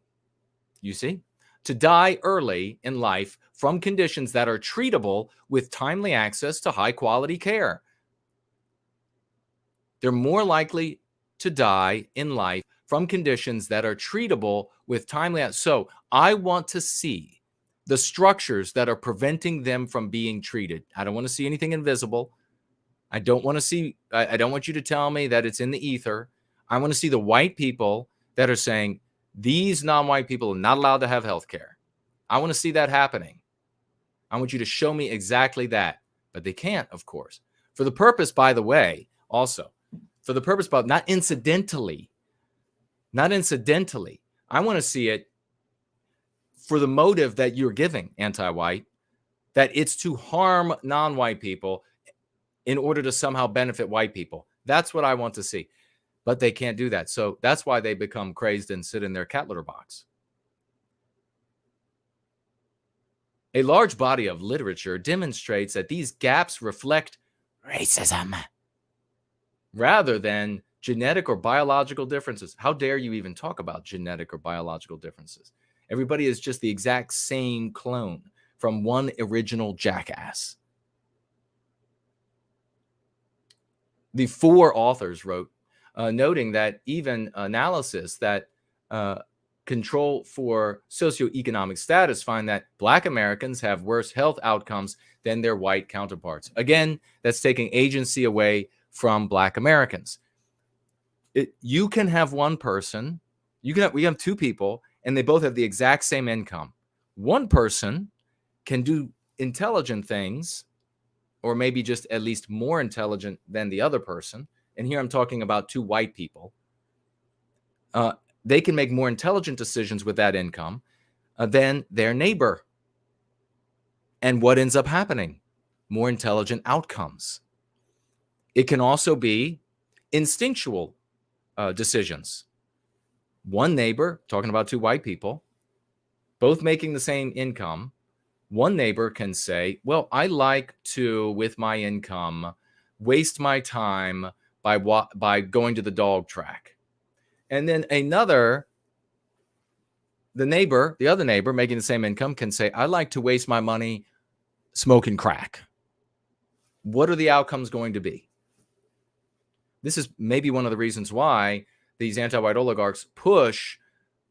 you see, to die early in life from conditions that are treatable with timely access to high-quality care. They're more likely to die in life from conditions that are treatable with timely access. So I want to see the structures that are preventing them from being treated. I don't want to see anything invisible. I don't want you to tell me that it's in the ether. I want to see the white people that are saying, these non-white people are not allowed to have health care. I want to see that happening. I want you to show me exactly that. But they can't, of course. For the purpose, by the way, also, for the purpose, but not incidentally, I want to see it for the motive that you're giving, anti-white, that it's to harm non-white people in order to somehow benefit white people. That's what I want to see. But they can't do that. So that's why they become crazed and sit in their cat litter box. A large body of literature demonstrates that these gaps reflect racism rather than genetic or biological differences. How dare you even talk about genetic or biological differences? Everybody is just the exact same clone from one original jackass. The 4 authors wrote, noting that even analysis that control for socioeconomic status find that Black Americans have worse health outcomes than their white counterparts. Again, that's taking agency away from Black Americans. You can have one person, we have 2 people, and they both have the exact same income. One person can do intelligent things, or maybe just at least more intelligent than the other person. And here I'm talking about 2 white people. They can make more intelligent decisions with that income than their neighbor. And what ends up happening? More intelligent outcomes. It can also be instinctual decisions. One neighbor, talking about 2 white people, both making the same income. One neighbor can say, well, I like to, with my income, waste my time by going to the dog track. And then the other neighbor making the same income can say, I like to waste my money smoking crack. What are the outcomes going to be? This is maybe one of the reasons why these anti-white oligarchs push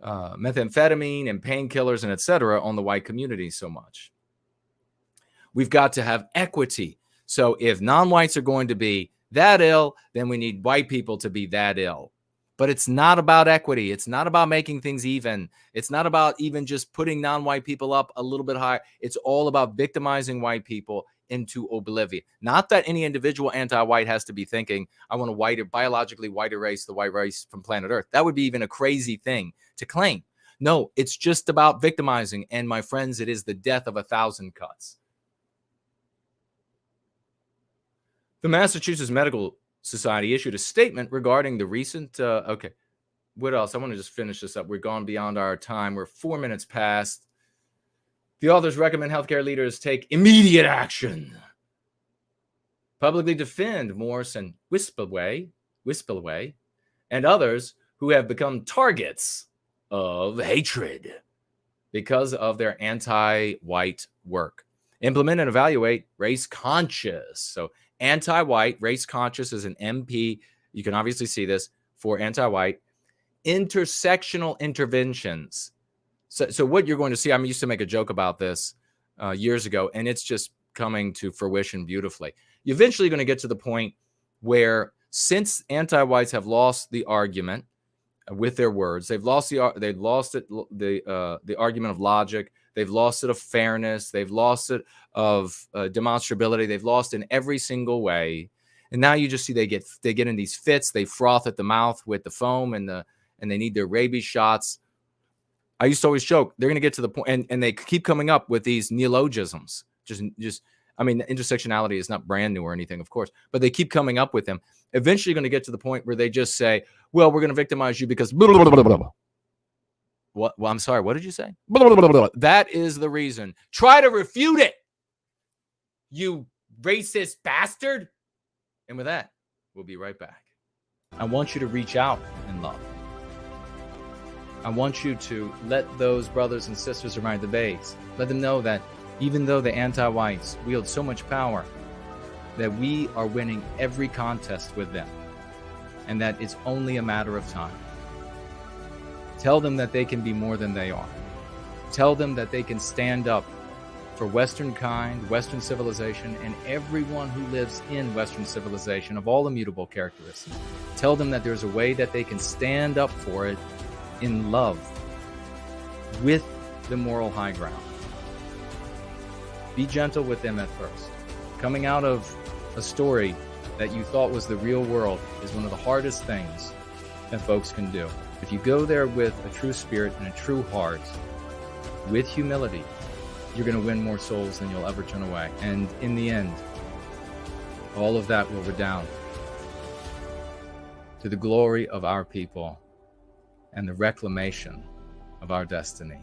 methamphetamine and painkillers and etc. on the white community so much. We've got to have equity. So if non-whites are going to be that ill, then we need white people to be that ill. But it's not about equity. It's not about making things even. It's not about even just putting non-white people up a little bit higher. It's all about victimizing white people into oblivion. Not that any individual anti-white has to be thinking, I want to biologically white erase the white race from planet Earth. That would be even a crazy thing to claim. No, it's just about victimizing. And my friends, it is the death of 1,000 cuts. The Massachusetts Medical Society issued a statement regarding the recent, okay, what else? I want to just finish this up. We're gone beyond our time. We're 4 minutes past. The authors recommend healthcare leaders take immediate action. Publicly defend Morse and Wispelway, and others who have become targets of hatred because of their anti-white work. Implement and evaluate race conscious. So anti-white, race conscious is an MP. You can obviously see this for anti-white. Intersectional interventions. So what you're going to see, I used to make a joke about this years ago, and it's just coming to fruition beautifully. You're eventually going to get to the point where, since anti-whites have lost the argument with their words, they've lost the argument of logic, they've lost it of fairness, they've lost it of demonstrability, they've lost in every single way. And now you just see they get in these fits, they froth at the mouth with the foam, and they need their rabies shots. I used to always joke, they're going to get to the point, and they keep coming up with these neologisms. Intersectionality is not brand new or anything, of course, but they keep coming up with them. Eventually going to get to the point where they just say, well, we're going to victimize you because blah, blah, blah, blah, blah. What? Well, I'm sorry. What did you say? Blah, blah, blah, blah. That is the reason. Try to refute it, you racist bastard. And with that, we'll be right back. I want you to reach out in love. I want you to let those brothers and sisters around the base, let them know that even though the anti-whites wield so much power, that we are winning every contest with them, and that it's only a matter of time. Tell them that they can be more than they are. Tell them that they can stand up for Western kind, Western civilization, and everyone who lives in Western civilization of all immutable characteristics. Tell them that there's a way that they can stand up for it in love, with the moral high ground. Be gentle with them at first. Coming out of a story that you thought was the real world is one of the hardest things that folks can do. If you go there with a true spirit and a true heart, with humility, you're going to win more souls than you'll ever turn away. And in the end, all of that will redound to the glory of our people and the reclamation of our destiny.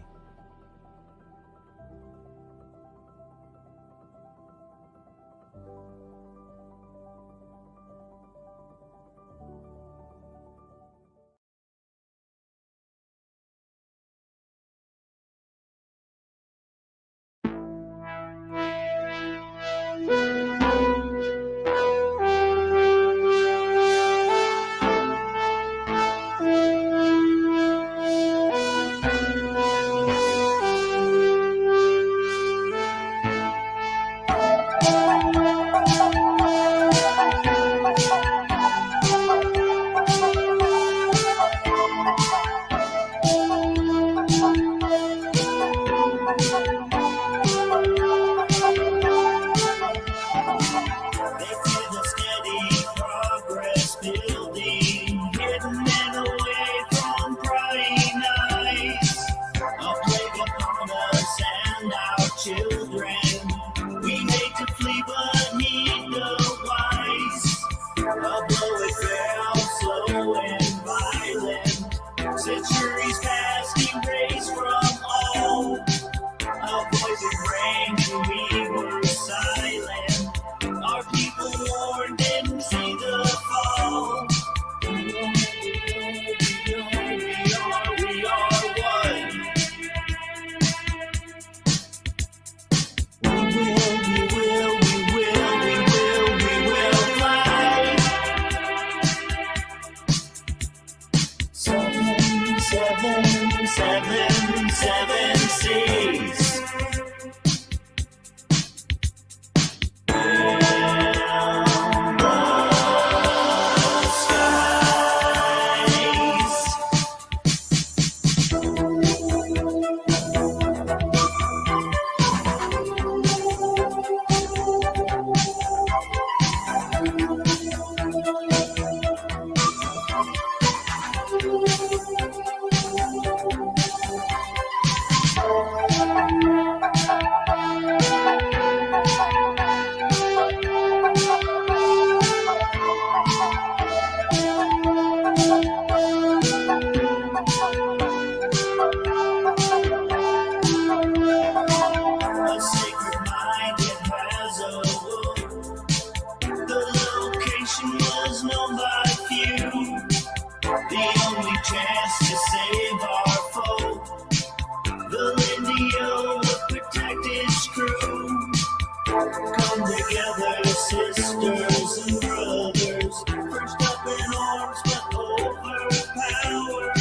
sisters and brothers, first up in arms but overpowered.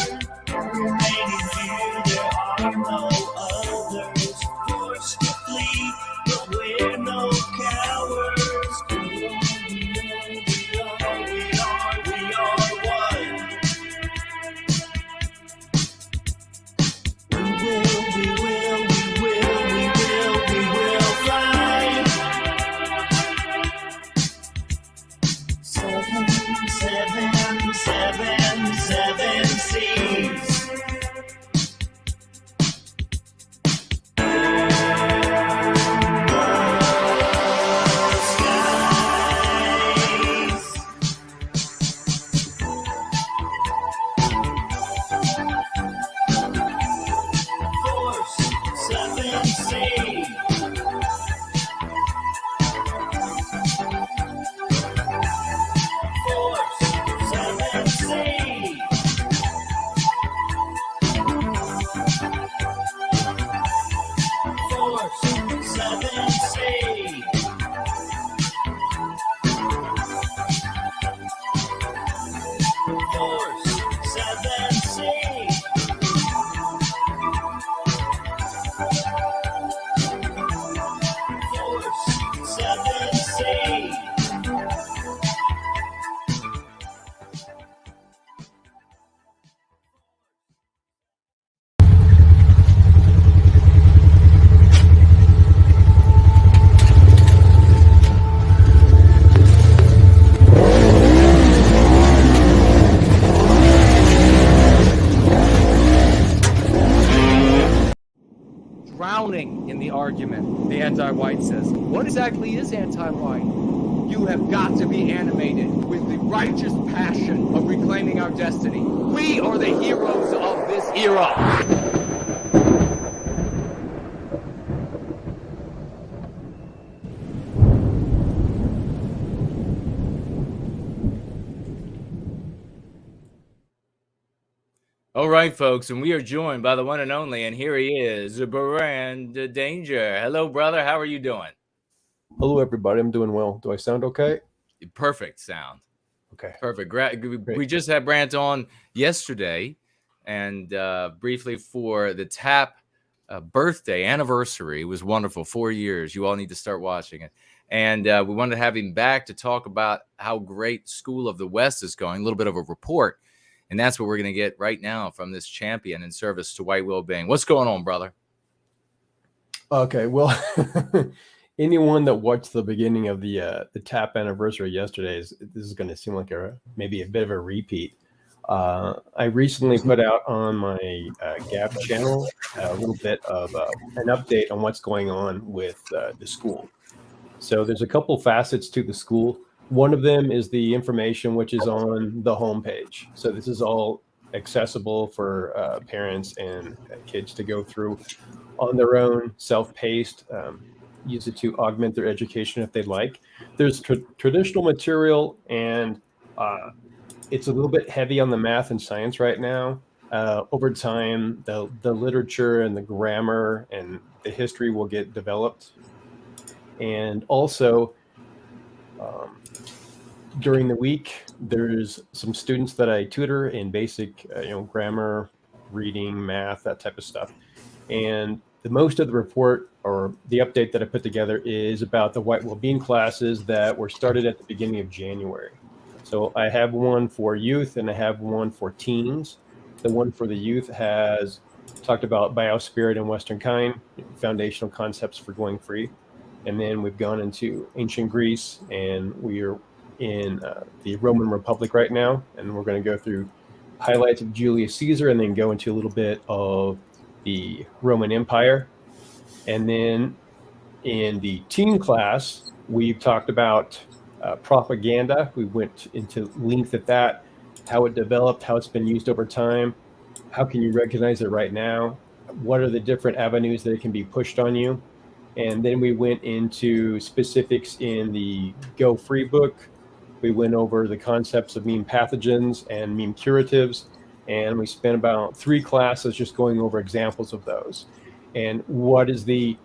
Remaining few, there are no others. Forced to flee, but we're no cowards. We are one. We will fly. 7 seas. Drowning in the argument, the anti-white says, what exactly is anti-white? You have got to be animated with the righteous passion of reclaiming our destiny. We are the heroes of this era. All right, folks, and we are joined by the one and only, and here he is, Brand Danger. Hello, brother. How are you doing? Hello, everybody. I'm doing well. Do I sound okay? Perfect sound. Okay. Perfect. We just had Brant on yesterday, and briefly for the TAP birthday anniversary. It was wonderful. 4 years. You all need to start watching it. And we wanted to have him back to talk about how great School of the West is going, a little bit of a report. And that's what we're going to get right now from this champion in service to white well-being. What's going on, brother? Okay, well, anyone that watched the beginning of the TAP anniversary yesterday, this is going to seem like maybe a bit of a repeat. I recently put out on my Gap channel a little bit of an update on what's going on with the school. So there's a couple facets to the school. One of them is the information which is on the homepage. So this is all accessible for parents and kids to go through on their own, self-paced, use it to augment their education if they'd like. There's traditional material, and it's a little bit heavy on the math and science right now. Over time, the literature and the grammar and the history will get developed. And also, during the week, there's some students that I tutor in basic, grammar, reading, math, that type of stuff. And the most of the report or the update that I put together is about the white well-being classes that were started at the beginning of January. So I have one for youth and I have one for teens. The one for the youth has talked about biospirit and Western kind, foundational concepts for going free. And then we've gone into ancient Greece, and we are in the Roman Republic right now, and we're going to go through highlights of Julius Caesar and then go into a little bit of the Roman Empire. And then in the teen class, we've talked about propaganda. We went into length at that, how it developed, how it's been used over time, how can you recognize it right now, what are the different avenues that it can be pushed on you. And then we went into specifics in the Go Free book. We went over the concepts of meme pathogens and meme curatives, and we spent about 3 classes just going over examples of those. And what is the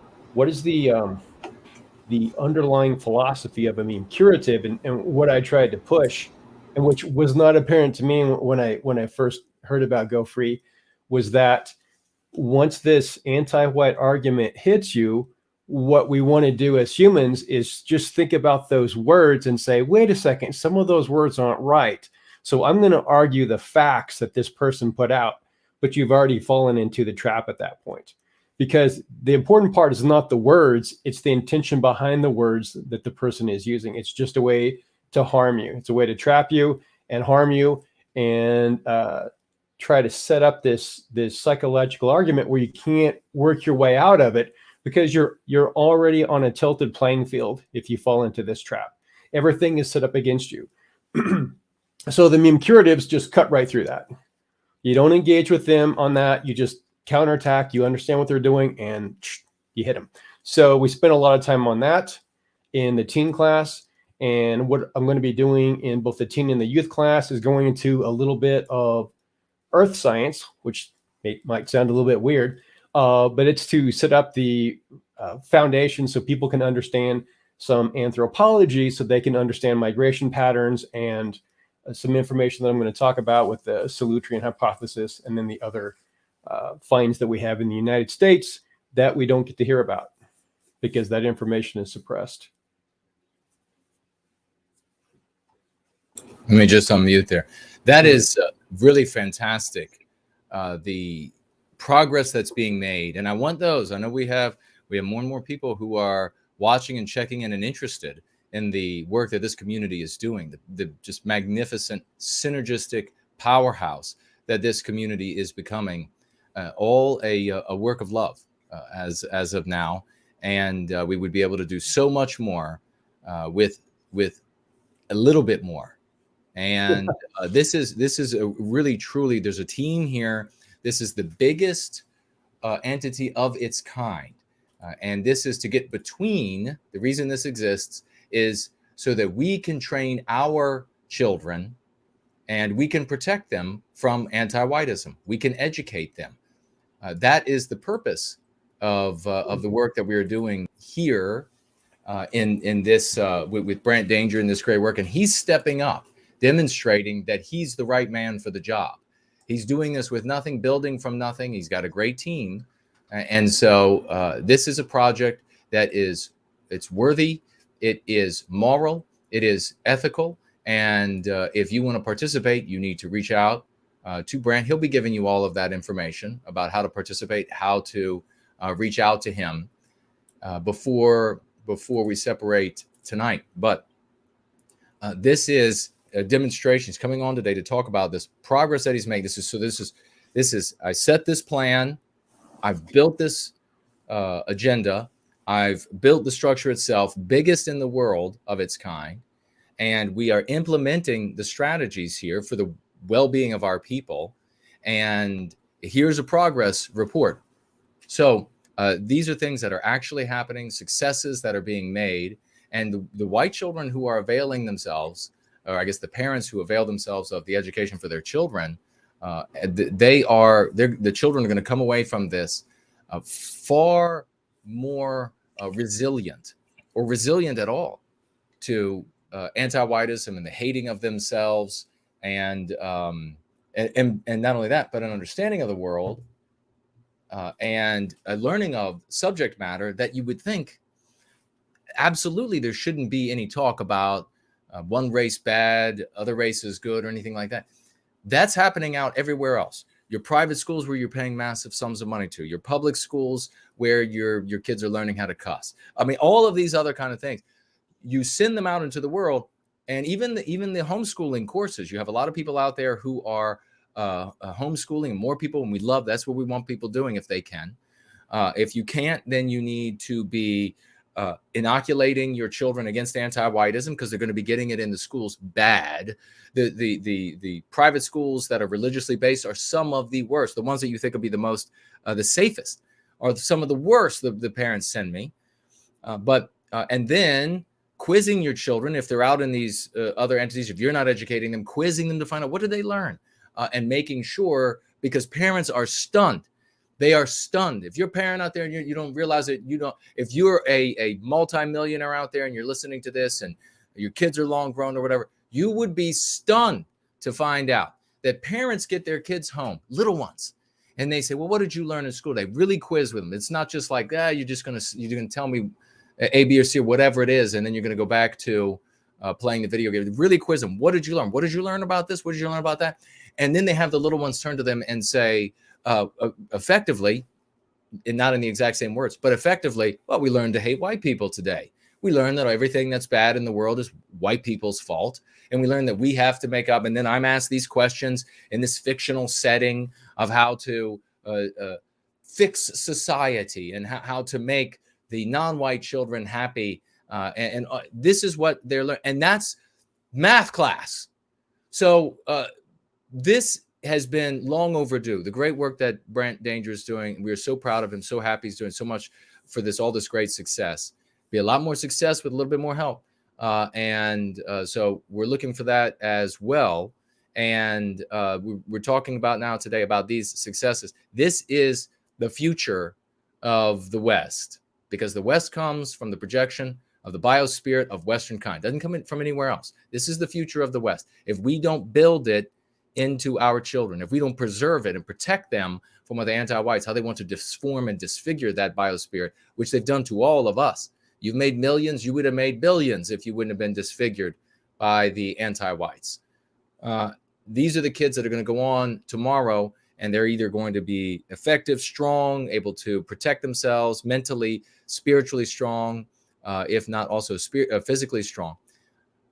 the underlying philosophy of a meme curative, and what I tried to push, and which was not apparent to me when I first heard about Go Free, was that once this anti-white argument hits you, what we want to do as humans is just think about those words and say, wait a second, some of those words aren't right. So I'm going to argue the facts that this person put out, but you've already fallen into the trap at that point. Because the important part is not the words, it's the intention behind the words that the person is using. It's just a way to harm you. It's a way to trap you and harm you and try to set up this psychological argument where you can't work your way out of it, because you're already on a tilted playing field if you fall into this trap. Everything is set up against you. So the meme curatives just cut right through that. You don't engage with them on that. You just counterattack. You understand what they're doing, and you hit them. So we spent a lot of time on that in the teen class. And what I'm going to be doing in both the teen and the youth class is going into a little bit of earth science, which might sound a little bit weird, but it's to set up the foundation so people can understand some anthropology, so they can understand migration patterns and some information that I'm going to talk about with the Salutrian hypothesis, and then the other finds that we have in the United States that we don't get to hear about because that information is suppressed. Let me just unmute there. That is really fantastic. The progress that's being made, and I want those. I know we have more and more people who are watching and checking in and interested in the work that this community is doing, the just magnificent synergistic powerhouse that this community is becoming, all a work of love as of now, and we would be able to do so much more with a little bit more. And this is a really truly, there's a team here. This is the biggest entity of its kind, and this is to get between. The reason this exists is so that we can train our children and we can protect them from anti-whiteism. We can educate them. That is the purpose of the work that we are doing here in this with Brant Danger in this great work. And he's stepping up, demonstrating that he's the right man for the job. He's doing this with nothing, building from nothing. He's got a great team. And so this is a project that it's worthy. It is moral, it is ethical, and if you want to participate, you need to reach out to Brant. He'll be giving you all of that information about how to participate, how to reach out to him before we separate tonight. But this is a demonstration. He's coming on today to talk about this progress that he's made. This is I set this plan, I've built this agenda, I've built the structure itself, biggest in the world of its kind, and we are implementing the strategies here for the well-being of our people. And here's a progress report. So these are things that are actually happening, successes that are being made, and the white children who are availing themselves, or I guess the parents who avail themselves of the education for their children, the children are going to come away from this far more resilient, or resilient at all, to anti-whiteism and the hating of themselves, and not only that, but an understanding of the world and a learning of subject matter that you would think absolutely there shouldn't be any talk about one race bad, other races good, or anything like that. That's happening out everywhere else. Your private schools where you're paying massive sums of money to, your public schools where your kids are learning how to cuss. I mean, all of these other kind of things. You send them out into the world, and even the homeschooling courses. You have a lot of people out there who are homeschooling, and more people, and we love. That's what we want people doing if they can. If you can't, then you need to be inoculating your children against anti-whiteism, because they're going to be getting it in the schools bad. The private schools that are religiously based are some of the worst. The ones that you think will be the most the safest are some of the worst the parents send me. And then quizzing your children if they're out in these other entities, if you're not educating them, quizzing them to find out what did they learn, and making sure, because parents are stunned. They are stunned. If you're a parent out there and you don't realize it, if you're a multimillionaire out there and you're listening to this and your kids are long grown or whatever, you would be stunned to find out that parents get their kids home, little ones, and they say, well, what did you learn in school? They really quiz with them. It's not just like, you're gonna tell me A, B, or C, or whatever it is, and then you're gonna go back to playing the video game. They really quiz them. What did you learn? What did you learn about this? What did you learn about that? And then they have the little ones turn to them and say, effectively, and not in the exact same words, but effectively, well, we learned to hate white people today. We learned that everything that's bad in the world is white people's fault. And we learned that we have to make up. And then I'm asked these questions in this fictional setting of how to fix society and how to make the non-white children happy. And this is what they're learning. And that's math class. So this has been long overdue. The great work that Brent Danger is doing, we are so proud of him, so happy he's doing so much for all this great success. Be a lot more success with a little bit more help. So we're looking for that as well. And we're talking about now today about these successes. This is the future of the West, because the West comes from the projection of the biospirit of Western kind. Doesn't come in from anywhere else. This is the future of the West. If we don't build it into our children, if we don't preserve it and protect them from what the anti-whites, how they want to disform and disfigure that biospirit, which they've done to all of us. You've made millions, you would have made billions if you wouldn't have been disfigured by the anti-whites. These are the kids that are going to go on tomorrow, and they're either going to be effective, strong, able to protect themselves, mentally, spiritually strong, if not also physically strong.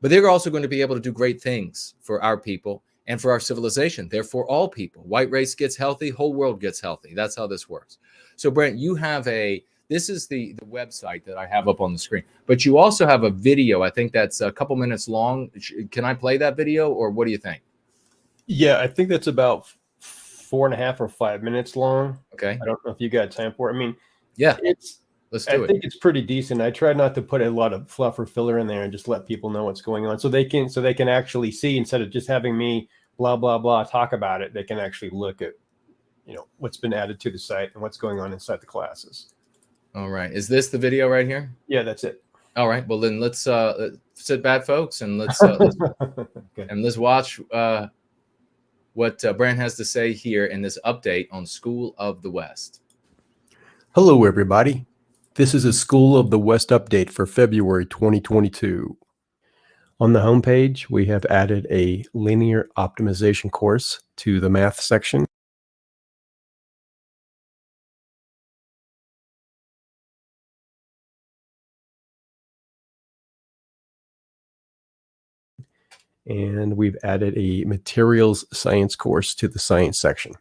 But they're also going to be able to do great things for our people and for our civilization. Therefore, all people. White race gets healthy, whole world gets healthy. That's how this works. So, Brent, you have this is the website that I have up on the screen, but you also have a video. I think that's a couple minutes long. Can I play that video, or what do you think? Yeah, I think that's about 4.5 or 5 minutes long. Okay. I don't know if you got time for it. I mean, yeah, I think it's pretty decent. I try not to put a lot of fluff or filler in there and just let people know what's going on, so they can actually see, instead of just having me blah blah blah talk about it. They can actually look at what's been added to the site and what's going on inside the classes. All right. Is this the video right here? Yeah, that's it. All right. Well, then let's sit back, folks, and let's watch what Brent has to say here in this update on School of the West. Hello, everybody. This is a School of the West update for February 2022. On the homepage, we have added a linear optimization course to the math section. And we've added a materials science course to the science section.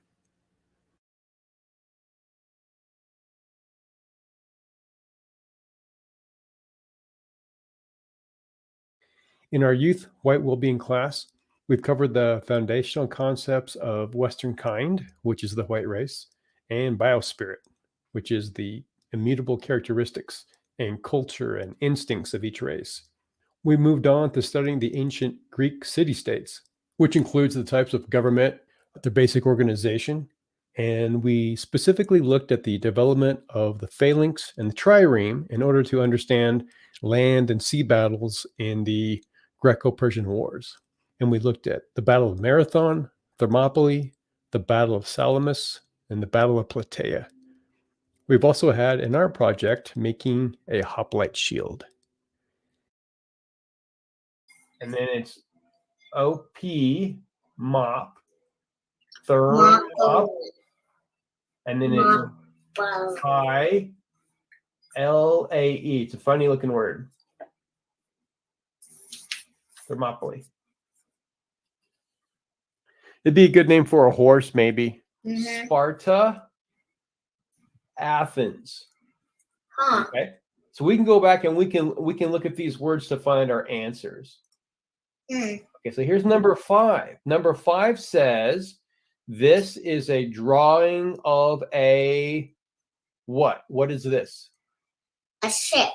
In our youth white well-being class, we've covered the foundational concepts of Western kind, which is the white race, and biospirit, which is the immutable characteristics and culture and instincts of each race. We moved on to studying the ancient Greek city-states, which includes the types of government, their basic organization, and we specifically looked at the development of the phalanx and the trireme in order to understand land and sea battles in the Greco-Persian Wars. And we looked at the Battle of Marathon, Thermopylae, the Battle of Salamis, and the Battle of Plataea. We've also had in our project making a hoplite shield. And then it's OP, mop, third up, and then it's I, LAE. It's a funny looking word. Thermopylae. It'd be a good name for a horse, maybe. Mm-hmm. Sparta, Athens. Huh. Okay. So we can go back and we can look at these words to find our answers. Mm. Okay, so here's number 5. Number 5 says this is a drawing of a what? What is this? A ship.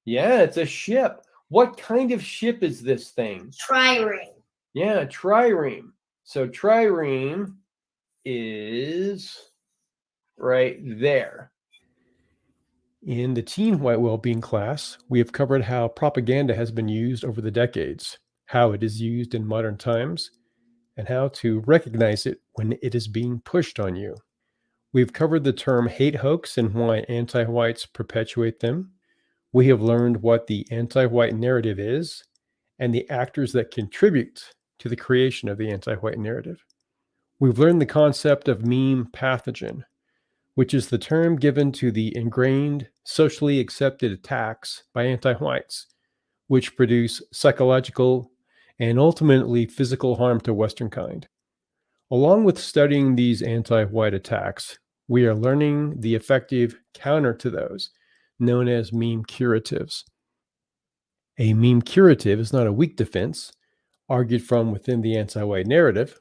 Yeah, it's a ship. What kind of ship is this thing? Trireme. Yeah, trireme. So trireme is right there. In the teen white well-being class, we have covered how propaganda has been used over the decades, how it is used in modern times, and how to recognize it when it is being pushed on you. We've covered the term hate hoax and why anti-whites perpetuate them. We have learned what the anti-white narrative is and the actors that contribute to the creation of the anti-white narrative. We've learned the concept of meme pathogen, which is the term given to the ingrained, socially accepted attacks by anti-whites, which produce psychological and ultimately physical harm to Western kind. Along with studying these anti-white attacks, we are learning the effective counter to those, known as meme curatives. A meme curative is not a weak defense, argued from within the anti-white narrative.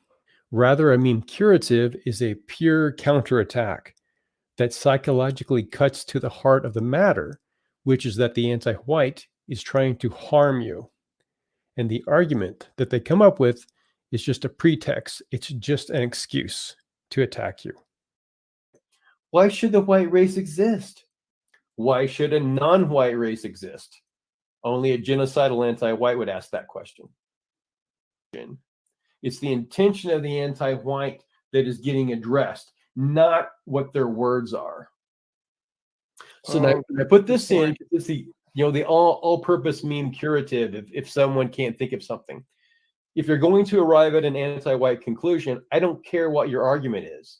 Rather, a meme curative is a pure counterattack that psychologically cuts to the heart of the matter, which is that the anti-white is trying to harm you. And the argument that they come up with is just a pretext. It's just an excuse to attack you. Why should the white race exist? Why should a non-white race exist? Only a genocidal anti-white would ask that question. It's the intention of the anti-white that is getting addressed, not what their words are. So now I put this in, it's the all-purpose meme curative if someone can't think of something. If you're going to arrive at an anti-white conclusion, I don't care what your argument is.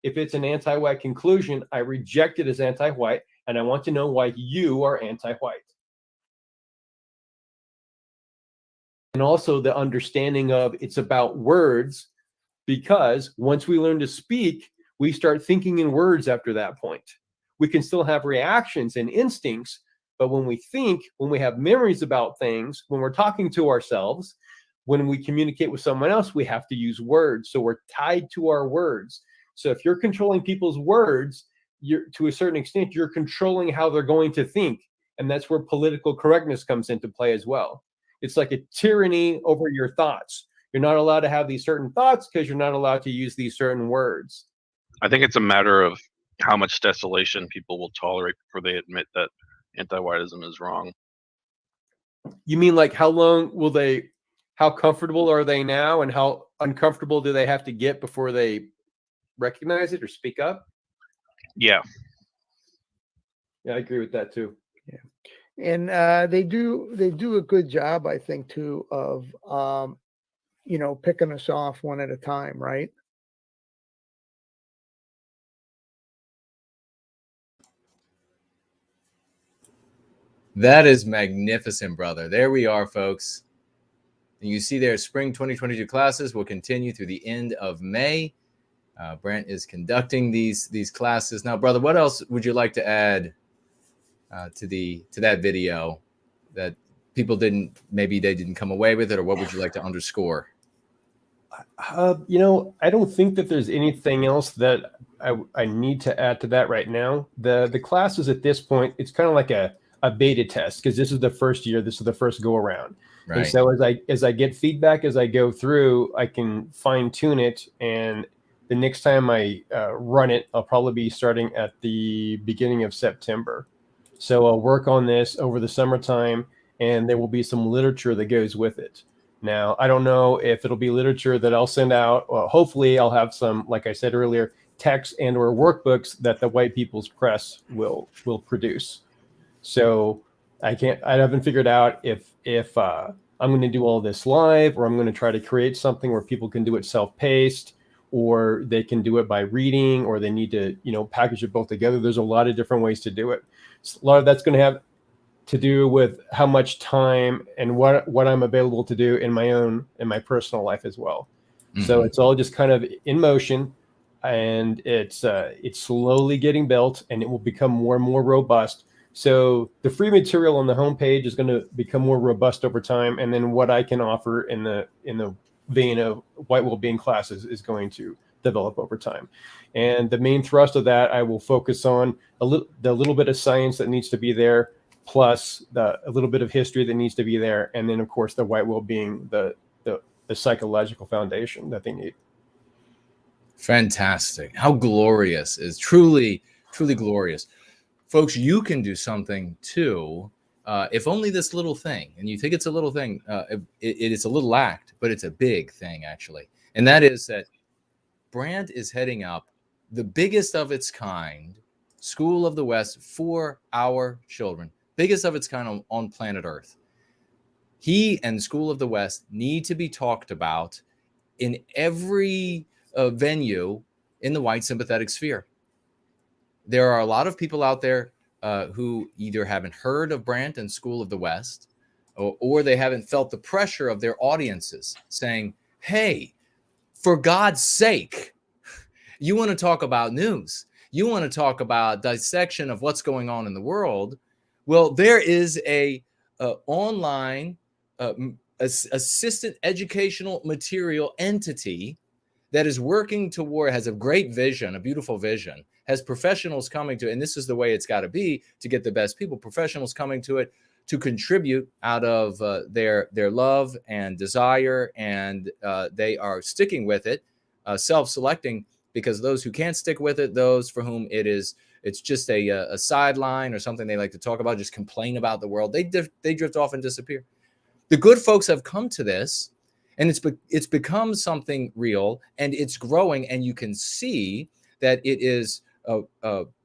If it's an anti-white conclusion, I reject it as anti-white, and I want to know why you are anti-white. And also the understanding of it's about words, because once we learn to speak, we start thinking in words after that point. We can still have reactions and instincts, but when we think, when we have memories about things, when we're talking to ourselves, when we communicate with someone else, we have to use words. So we're tied to our words. So if you're controlling people's words, to a certain extent, you're controlling how they're going to think. And that's where political correctness comes into play as well. It's like a tyranny over your thoughts. You're not allowed to have these certain thoughts because you're not allowed to use these certain words. I think it's a matter of how much desolation people will tolerate before they admit that anti-whiteism is wrong. You mean like how comfortable are they now, and how uncomfortable do they have to get before they recognize it or speak up? Yeah. Yeah, I agree with that too. Yeah. And they do a good job, I think, too, of picking us off one at a time, right? That is magnificent, brother. There we are, folks. And you see there, spring 2022 classes will continue through the end of May. Brent is conducting these classes. Now, brother, what else would you like to add to that video that people maybe they didn't come away with it, or what would you like to underscore? I don't think that there's anything else that I need to add to that right now. The classes at this point, it's kind of like a beta test, because this is the first year, this is the first go around. Right. And so as I get feedback as I go through, I can fine tune it, and the next time I run it, I'll probably be starting at the beginning of September. So I'll work on this over the summertime, and there will be some literature that goes with it. Now, I don't know if it'll be literature that I'll send out. Well, hopefully I'll have some, like I said earlier, texts and or workbooks that the White People's Press will produce. So I haven't figured out if I'm going to do all this live, or I'm going to try to create something where people can do it self-paced, or they can do it by reading, or they need to, package it both together. There's a lot of different ways to do it. So a lot of that's going to have to do with how much time and what I'm available to do in my personal life as well. Mm-hmm. So it's all just kind of in motion, and it's slowly getting built, and it will become more and more robust. So the free material on the homepage is going to become more robust over time, and then what I can offer in the vein of white well-being classes is going to develop over time. And the main thrust of that, I will focus on the little bit of science that needs to be there, plus a little bit of history that needs to be there, and then of course the white well-being, the psychological foundation that they need. Fantastic. How glorious is truly, truly glorious. Folks, you can do something too. If only this little thing, and you think it's a little thing, it is a little act, but it's a big thing actually. And that is that Brandt is heading up the biggest of its kind School of the West for our children, biggest of its kind on planet Earth. He and School of the West need to be talked about in every venue in the white sympathetic sphere. There are a lot of people out there who either haven't heard of Brandt and School of the West, or they haven't felt the pressure of their audiences saying, hey, for God's sake, you want to talk about news. You want to talk about dissection of what's going on in the world. Well, there is a online assistant educational material entity that is working toward, has a great vision, a beautiful vision, has professionals coming to it, and this is the way it's got to be to get the best people, professionals coming to it to contribute out of their love and desire, and they are sticking with it, self-selecting, because those who can't stick with it, those for whom it's just a sideline or something they like to talk about, just complain about the world, they drift off and disappear. The good folks have come to this, and it's become something real, and it's growing, and you can see that it is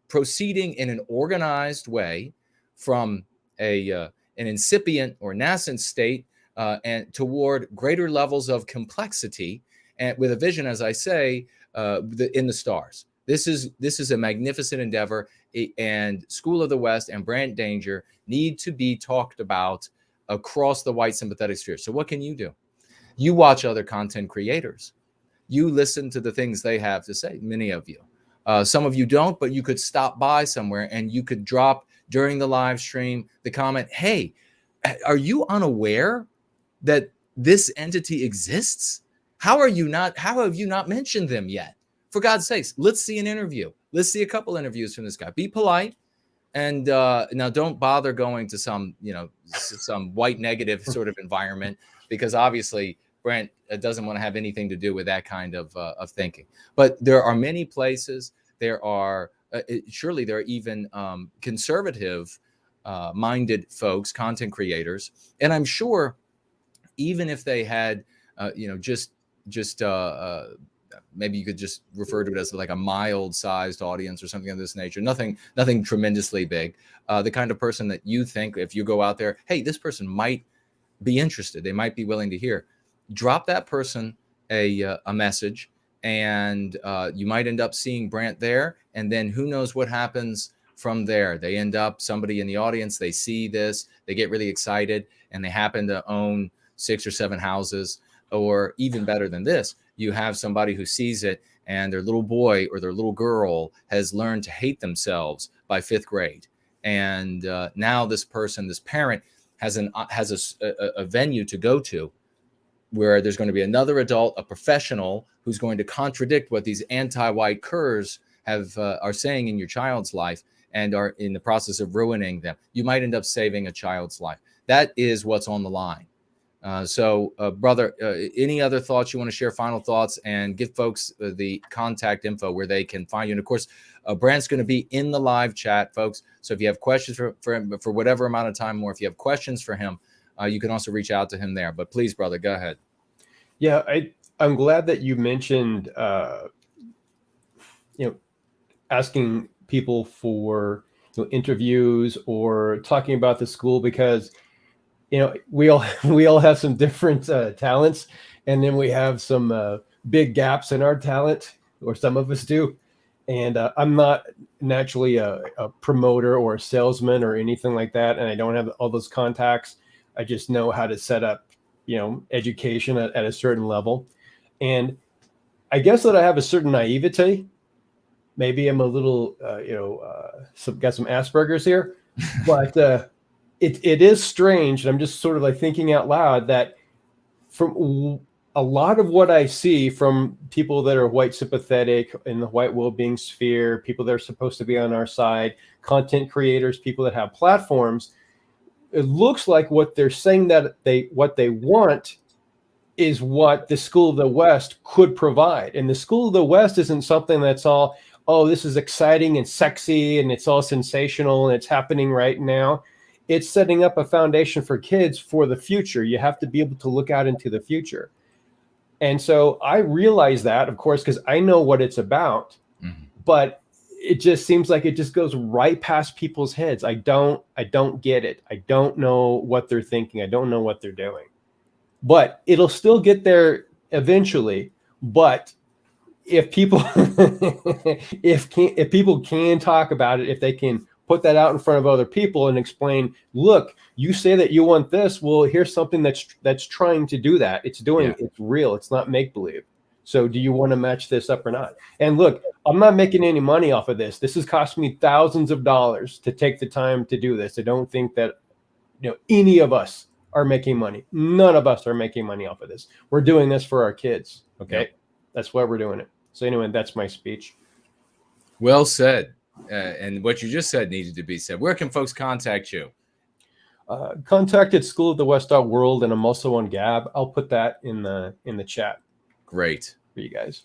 proceeding in an organized way from an incipient or nascent state and toward greater levels of complexity, and with a vision, as I say, in the stars. This is a magnificent endeavor, and School of the West and Brandt Danger need to be talked about across the white sympathetic sphere. So what can you do? You watch other content creators. You listen to the things they have to say, many of you. Some of you don't, but you could stop by somewhere and you could drop during the live stream the comment, hey, are you unaware that this entity exists? How have you not mentioned them yet? For God's sakes, let's see an interview. Let's see a couple interviews from this guy. Be polite. And now don't bother going to some white negative sort of environment, because obviously Brandt doesn't want to have anything to do with that kind of thinking. But there are many places. There are surely there are even conservative minded folks, content creators, and I'm sure even if they had maybe you could just refer to it as like a mild sized audience or something of this nature, nothing tremendously big, the kind of person that you think, if you go out there, hey, this person might be interested, they might be willing to hear, drop that person a message, and you might end up seeing Brandt there, and then who knows what happens from there. They end up, somebody in the audience, they see this, they get really excited, and they happen to own 6 or 7 houses, or even better than this, you have somebody who sees it and their little boy or their little girl has learned to hate themselves by 5th grade. And now this person, this parent, has a venue to go to where there's going to be another adult, a professional, who's going to contradict what these anti-white curs are saying in your child's life and are in the process of ruining them. You might end up saving a child's life. That is what's on the line. So, brother, any other thoughts you want to share, final thoughts, and give folks the contact info where they can find you? And of course, Brandt's going to be in the live chat, folks. So if you have questions for him for whatever amount of time, or if you have questions for him, you can also reach out to him there. But please, brother, go ahead. Yeah, I'm glad that you mentioned, asking people for interviews or talking about the school, because we all have some different talents, and then we have some big gaps in our talent, or some of us do. And I'm not naturally a promoter or a salesman or anything like that, and I don't have all those contacts. I just know how to set up, education at a certain level. And I guess that I have a certain naivete. Maybe I'm a little, got some Asperger's here, but it is strange. And I'm just sort of like thinking out loud that from a lot of what I see from people that are white sympathetic in the white well-being sphere, people that are supposed to be on our side, content creators, people that have platforms, it looks like what they're saying that what they want is what the School of the West could provide. And the School of the West isn't something that's all, oh, this is exciting and sexy and it's all sensational and it's happening right now. It's setting up a foundation for kids for the future. You have to be able to look out into the future. And so I realize that, of course, because I know what it's about, but it just seems like it just goes right past people's heads. I don't get it. I don't know what they're thinking. I don't know what they're doing. But it'll still get there eventually. But if people if people can talk about it, if they can put that out in front of other people and explain, look, you say that you want this. Well, here's something that's trying to do that. It's doing it's real. It's not make believe. So do you want to match this up or not? And look, I'm not making any money off of this. This has cost me thousands of dollars to take the time to do this. I don't think that any of us are making money. None of us are making money off of this. We're doing this for our kids. Okay. Yep. That's why we're doing it. So anyway, that's my speech. Well said. And what you just said needed to be said. Where can folks contact you? Contact at schoolofthewest.world, and I'm also on Gab. I'll put that in the chat. Great. For you guys.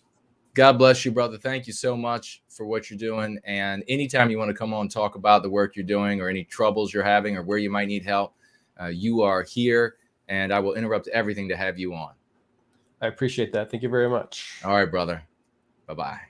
God bless you, brother. Thank you so much for what you're doing. And anytime you want to come on and talk about the work you're doing or any troubles you're having or where you might need help, you are here, and I will interrupt everything to have you on. I appreciate that. Thank you very much. All right, brother. Bye-bye.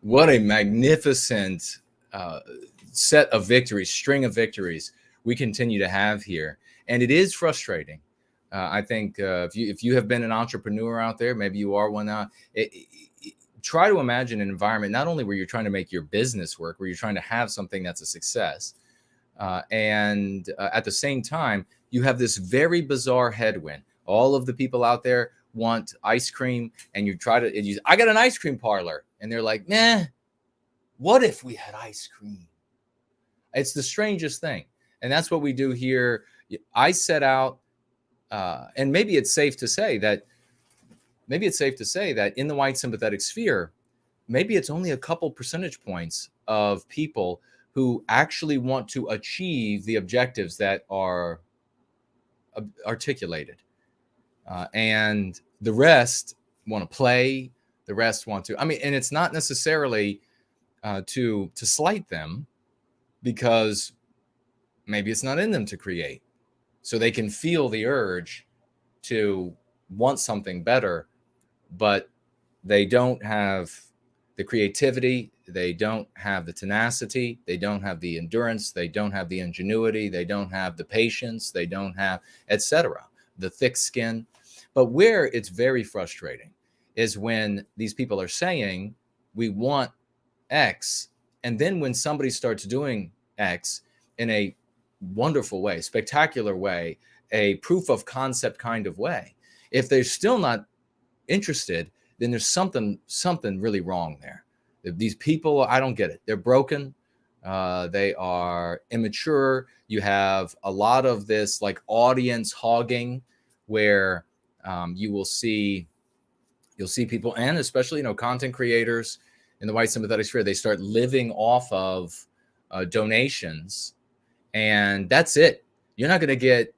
What a magnificent set of victories, string of victories we continue to have here. And it is frustrating. I think if you have been an entrepreneur out there, maybe you are one now, try to imagine an environment not only where you're trying to make your business work, where you're trying to have something that's a success, and at the same time, you have this very bizarre headwind. All of the people out there want ice cream, and you try to, I got an ice cream parlor. And they're like, nah, what if we had ice cream? It's the strangest thing. And that's what we do here. I set out, and maybe it's safe to say that in the white sympathetic sphere, maybe it's only a couple percentage points of people who actually want to achieve the objectives that are articulated. And the rest want to play. The rest want to, and it's not necessarily to slight them, because maybe it's not in them to create. So they can feel the urge to want something better, but they don't have the creativity. They don't have the tenacity. They don't have the endurance. They don't have the ingenuity. They don't have the patience. They don't have, etc., the thick skin. But where it's very frustrating is when these people are saying, we want X, and then when somebody starts doing X in a wonderful way, spectacular way, a proof of concept kind of way, if they're still not interested, then there's something really wrong there. These people, I don't get it. They're broken. They are immature. You have a lot of this like audience hogging, where you'll see people, and especially, content creators in the white sympathetic sphere, they start living off of donations, and that's it. You're not going to get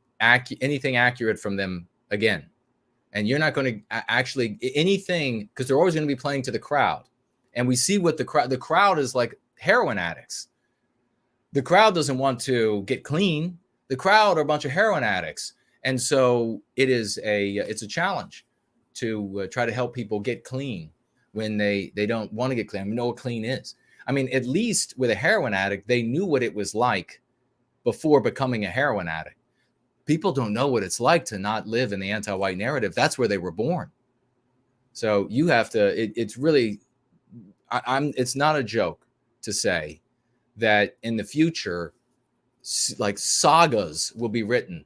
anything accurate from them again. And you're not going to actually anything, because they're always going to be playing to the crowd. And we see what the crowd is like heroin addicts. The crowd doesn't want to get clean. The crowd are a bunch of heroin addicts. And so it's a challenge to try to help people get clean. when they don't want to get clean. I mean, know what clean is. I mean, at least with a heroin addict, they knew what it was like before becoming a heroin addict. People don't know what it's like to not live in the anti-white narrative. That's where they were born. So you have to, it's really, it's not a joke to say that in the future, like sagas will be written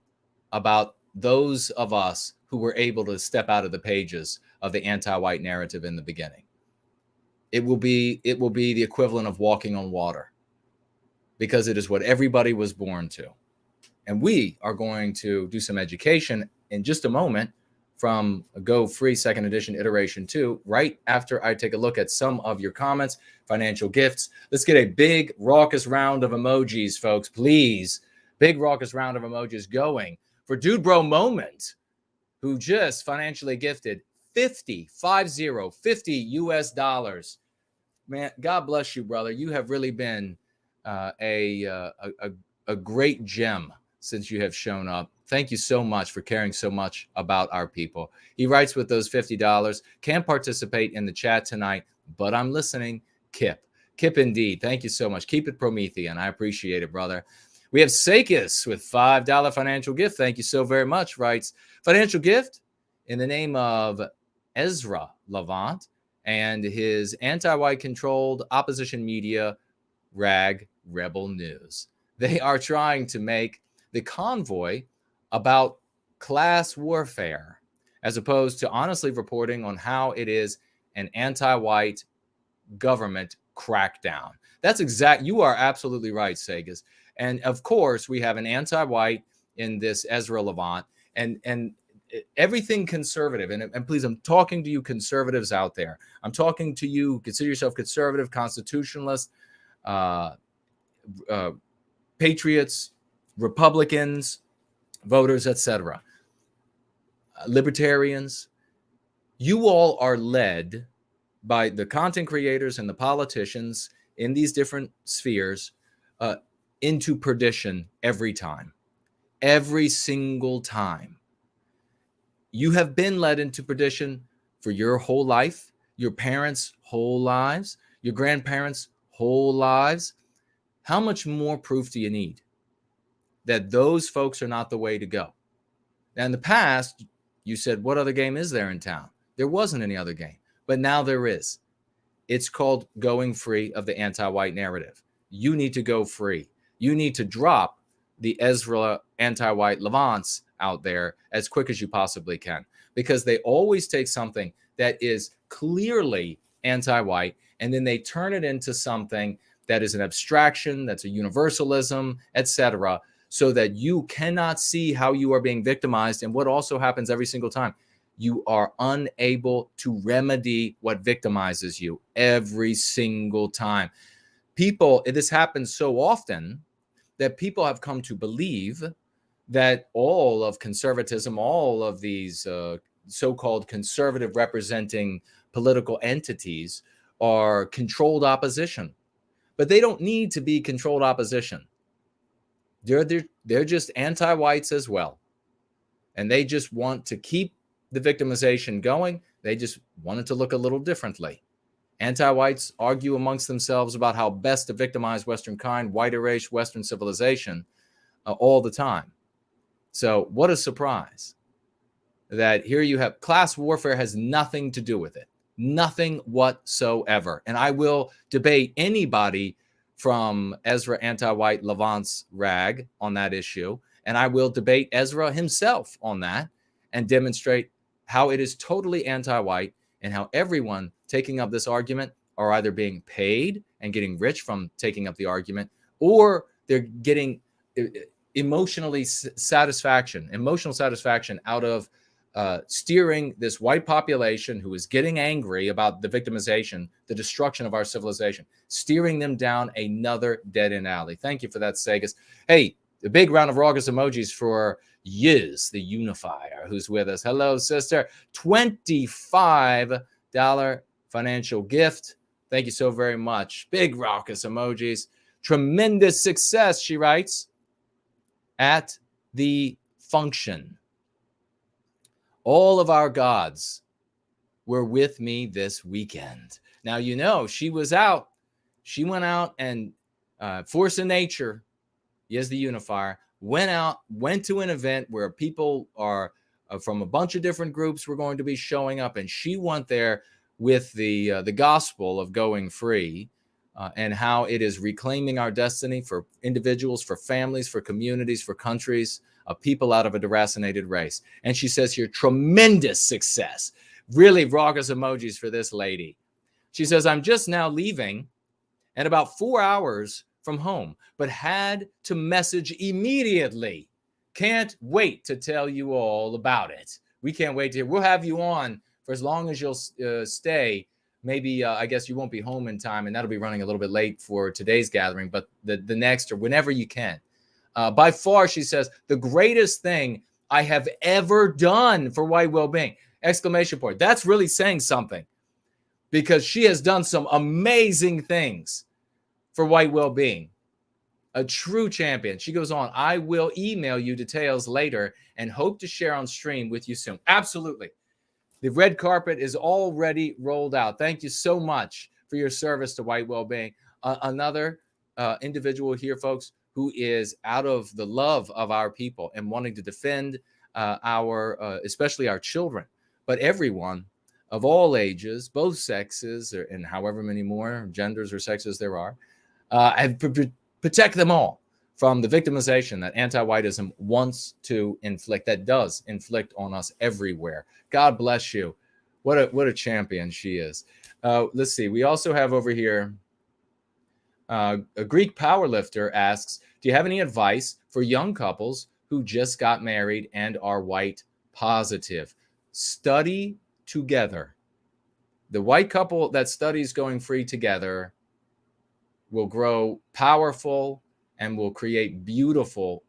about those of us who were able to step out of the pages of the anti-white narrative in the beginning. It will be the equivalent of walking on water, because it is what everybody was born to. And we are going to do some education in just a moment from Go Free Second Edition Iteration 2, right after I take a look at some of your comments, financial gifts. Let's get a big raucous round of emojis, folks, please. Big raucous round of emojis going for Dude Bro Moment, who just financially gifted 50 US dollars. Man, God bless you, brother. You have really been a great gem since you have shown up. Thank you so much for caring so much about our people. He writes with those $50, can't participate in the chat tonight, but I'm listening. Kip indeed. Thank you so much. Keep it Promethean. I appreciate it, brother. We have Sakis with $5 financial gift. Thank you so very much. Writes, financial gift in the name of Ezra Levant and his anti-white controlled opposition media rag Rebel News. They are trying to make the convoy about class warfare, as opposed to honestly reporting on how it is an anti-white government crackdown. That's you are absolutely right, Sagas. And of course, we have an anti-white in this Ezra Levant, and everything conservative. And please, I'm talking to you conservatives out there. I'm talking to you, consider yourself conservative, constitutionalist, patriots, Republicans, voters, etc., libertarians. You all are led by the content creators and the politicians in these different spheres into perdition every time, every single time. You have been led into perdition for your whole life, your parents' whole lives, your grandparents' whole lives. How much more proof do you need that those folks are not the way to go? Now, in the past, you said, what other game is there in town? There wasn't any other game, but now there is. It's called going free of the anti-white narrative. You need to go free. You need to drop the Ezra anti-white Levants out there as quick as you possibly can, because they always take something that is clearly anti-white and then they turn it into something that is an abstraction, that's a universalism, etc., so that you cannot see how you are being victimized. And what also happens every single time, you are unable to remedy what victimizes you every single time. People, this happens so often that people have come to believe that all of conservatism, all of these so-called conservative representing political entities are controlled opposition. But they don't need to be controlled opposition. They're just anti-whites as well. And they just want to keep the victimization going. They just want it to look a little differently. Anti-whites argue amongst themselves about how best to victimize Western kind, white erasure, Western civilization all the time. So what a surprise that here you have class warfare has nothing to do with it. Nothing whatsoever. And I will debate anybody from Ezra anti-white Levant's rag on that issue. And I will debate Ezra himself on that and demonstrate how it is totally anti-white and how everyone taking up this argument are either being paid and getting rich from taking up the argument, or they're getting emotional satisfaction out of steering this white population who is getting angry about the victimization, the destruction of our civilization, steering them down another dead-end alley. Thank you for that, Sagas. Hey, a big round of raucous emojis for Yiz, the unifier, who's with us. Hello, sister. $25 financial gift. Thank you so very much. Big raucous emojis. Tremendous success, she writes, at the function. All of our gods were with me this weekend. Now, you know, she was out. She went out and Force of Nature, yes, the unifier, went to an event where people are from a bunch of different groups were going to be showing up. And she went there with the gospel of going free and how it is reclaiming our destiny for individuals, for families, for communities, for countries, people out of a deracinated race. And she says here, tremendous success. Really raucous emojis for this lady. She says, I'm just now leaving at about 4 hours from home, but had to message immediately. Can't wait to tell you all about it. We can't wait to hear. We'll have you on for as long as you'll stay. Maybe, I guess you won't be home in time, and that'll be running a little bit late for today's gathering, but the next or whenever you can. By far, she says, the greatest thing I have ever done for white well-being. Exclamation point. That's really saying something, because she has done some amazing things for white well-being. A true champion. She goes on, I will email you details later and hope to share on stream with you soon. Absolutely. The red carpet is already rolled out. Thank you so much for your service to white well-being. Another individual here, folks, who is out of the love of our people and wanting to defend especially our children, but everyone of all ages, both sexes, and however many more genders or sexes there are, protect them all from the victimization that anti-whiteism wants to inflict, that does inflict on us everywhere. God bless you. What a champion she is. Let's see. We also have over here, a Greek powerlifter asks, do you have any advice for young couples who just got married and are white positive? Study together. The white couple that studies going free together will grow powerful and will create beautiful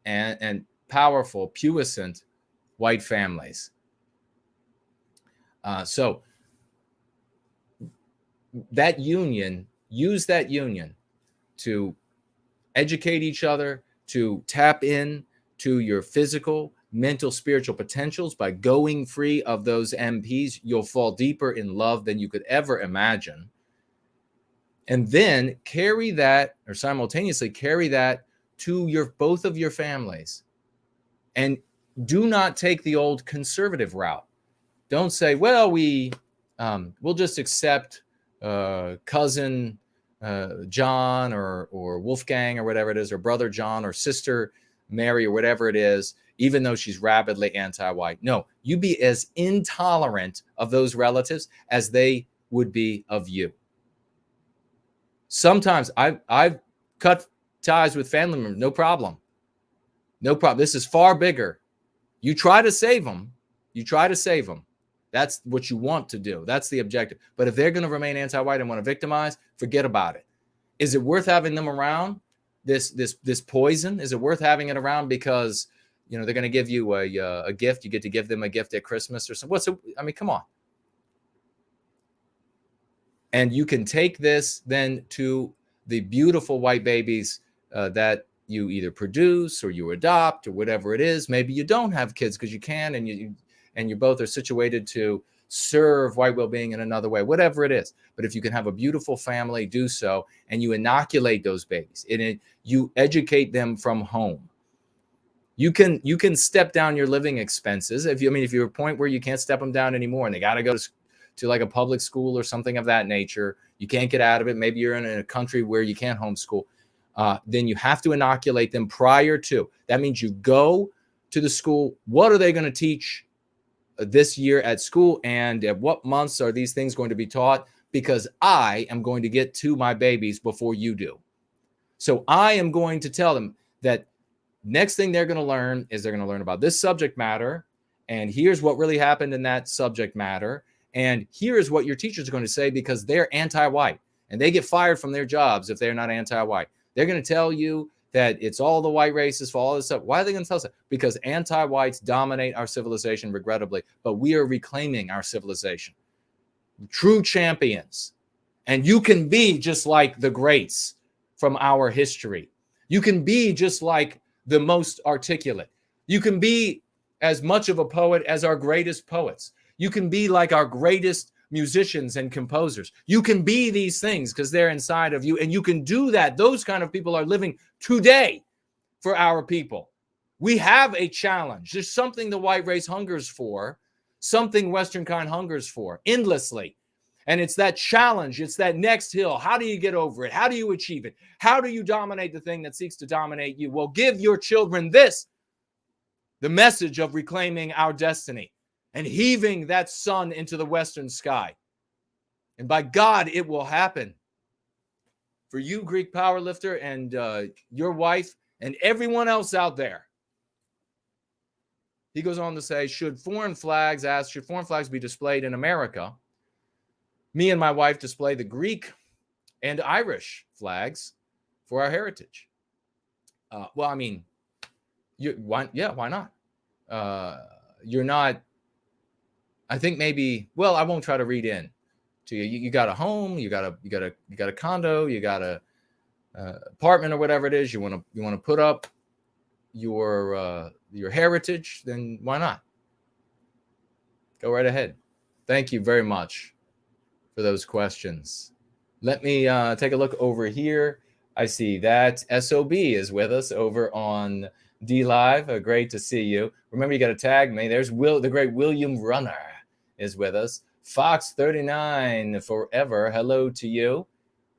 and powerful, puissant white families. So that union, use that union to educate each other, to tap in to your physical, mental, spiritual potentials. By going free of those MPs, you'll fall deeper in love than you could ever imagine. And then carry that, or simultaneously carry that to both of your families. And do not take the old conservative route. Don't say, well, we'll just accept cousin John or Wolfgang or whatever it is, or brother John or sister Mary or whatever it is, even though she's rabidly anti-white. No, you be as intolerant of those relatives as they would be of you. Sometimes I've cut ties with family members, no problem. No problem. This is far bigger. You try to save them. You try to save them. That's what you want to do. That's the objective. But if they're going to remain anti-white and want to victimize, forget about it. Is it worth having them around? This poison? Is it worth having it around because they're going to give you a gift? You get to give them a gift at Christmas or something. Come on. And you can take this then to the beautiful white babies that you either produce or you adopt or whatever it is. Maybe you don't have kids because you can, and you both are situated to serve white well-being in another way, whatever it is. But if you can have a beautiful family, do so, and you inoculate those babies, and you educate them from home. You can step down your living expenses if you're at a point where you can't step them down anymore, and they got to go to like a public school or something of that nature. You can't get out of it. Maybe you're in a country where you can't homeschool. Then you have to inoculate them prior to. That means you go to the school. What are they going to teach this year at school, and at what months are these things going to be taught? Because I am going to get to my babies before you do. So I am going to tell them that next thing they're going to learn is they're going to learn about this subject matter, and here's what really happened in that subject matter, and here's what your teachers are going to say because they're anti-white, and they get fired from their jobs if they're not anti-white. They're going to tell you that it's all the white races for all this stuff. Why are they going to tell us that? Because anti-whites dominate our civilization, regrettably, but we are reclaiming our civilization. True champions. And you can be just like the greats from our history. You can be just like the most articulate. You can be as much of a poet as our greatest poets. You can be like our greatest musicians and composers. You can be these things because they're inside of you, and you can do that. Those kind of people are living today for our people. We have a challenge. There's something the white race hungers for, something Western kind hungers for endlessly. And it's that challenge. It's that next hill. How do you get over it? How do you achieve it? How do you dominate the thing that seeks to dominate you? Well, give your children this, the message of reclaiming our destiny and heaving that sun into the western sky. And by God, it will happen. For you, Greek powerlifter, and your wife, and everyone else out there. He goes on to say, should foreign flags be displayed in America? Me and my wife display the Greek and Irish flags for our heritage. Well, I mean, why not? You're not, I think maybe, well, I won't try to read in to you. You got a home, you got a condo, you got a apartment or whatever it is. You want to put up your heritage, then why not? Go right ahead. Thank you very much for those questions. Let me take a look over here. I see that SOB is with us over on D Live. Great to see you. Remember, you got to tag me. There's the great William Runner is with us. Fox 39 forever. Hello to you.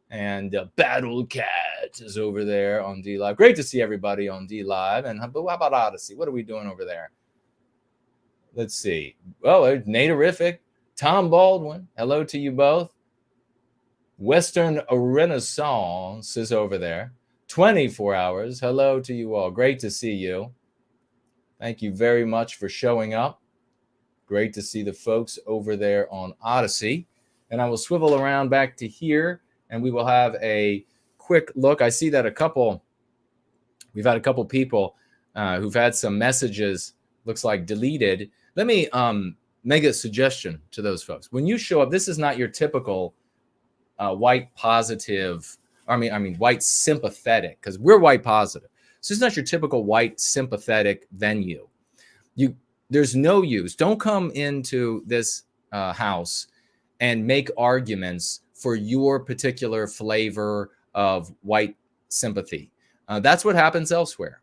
And Battle Cat is over there on D Live. Great to see everybody on D Live. And how about Odyssey? What are we doing over there? Let's see. Oh, Natarific. Tom Baldwin. Hello to you both. Western Renaissance is over there. 24 hours. Hello to you all. Great to see you. Thank you very much for showing up. Great to see the folks over there on Odyssey. And I will swivel around back to here, and we will have a quick look. I see that we've had a couple people who've had some messages, looks like deleted. Let me make a suggestion to those folks. When you show up, this is not your typical white positive, white sympathetic, because we're white positive. So it's not your typical white sympathetic venue. There's no use. Don't come into this house and make arguments for your particular flavor of white sympathy. That's what happens elsewhere.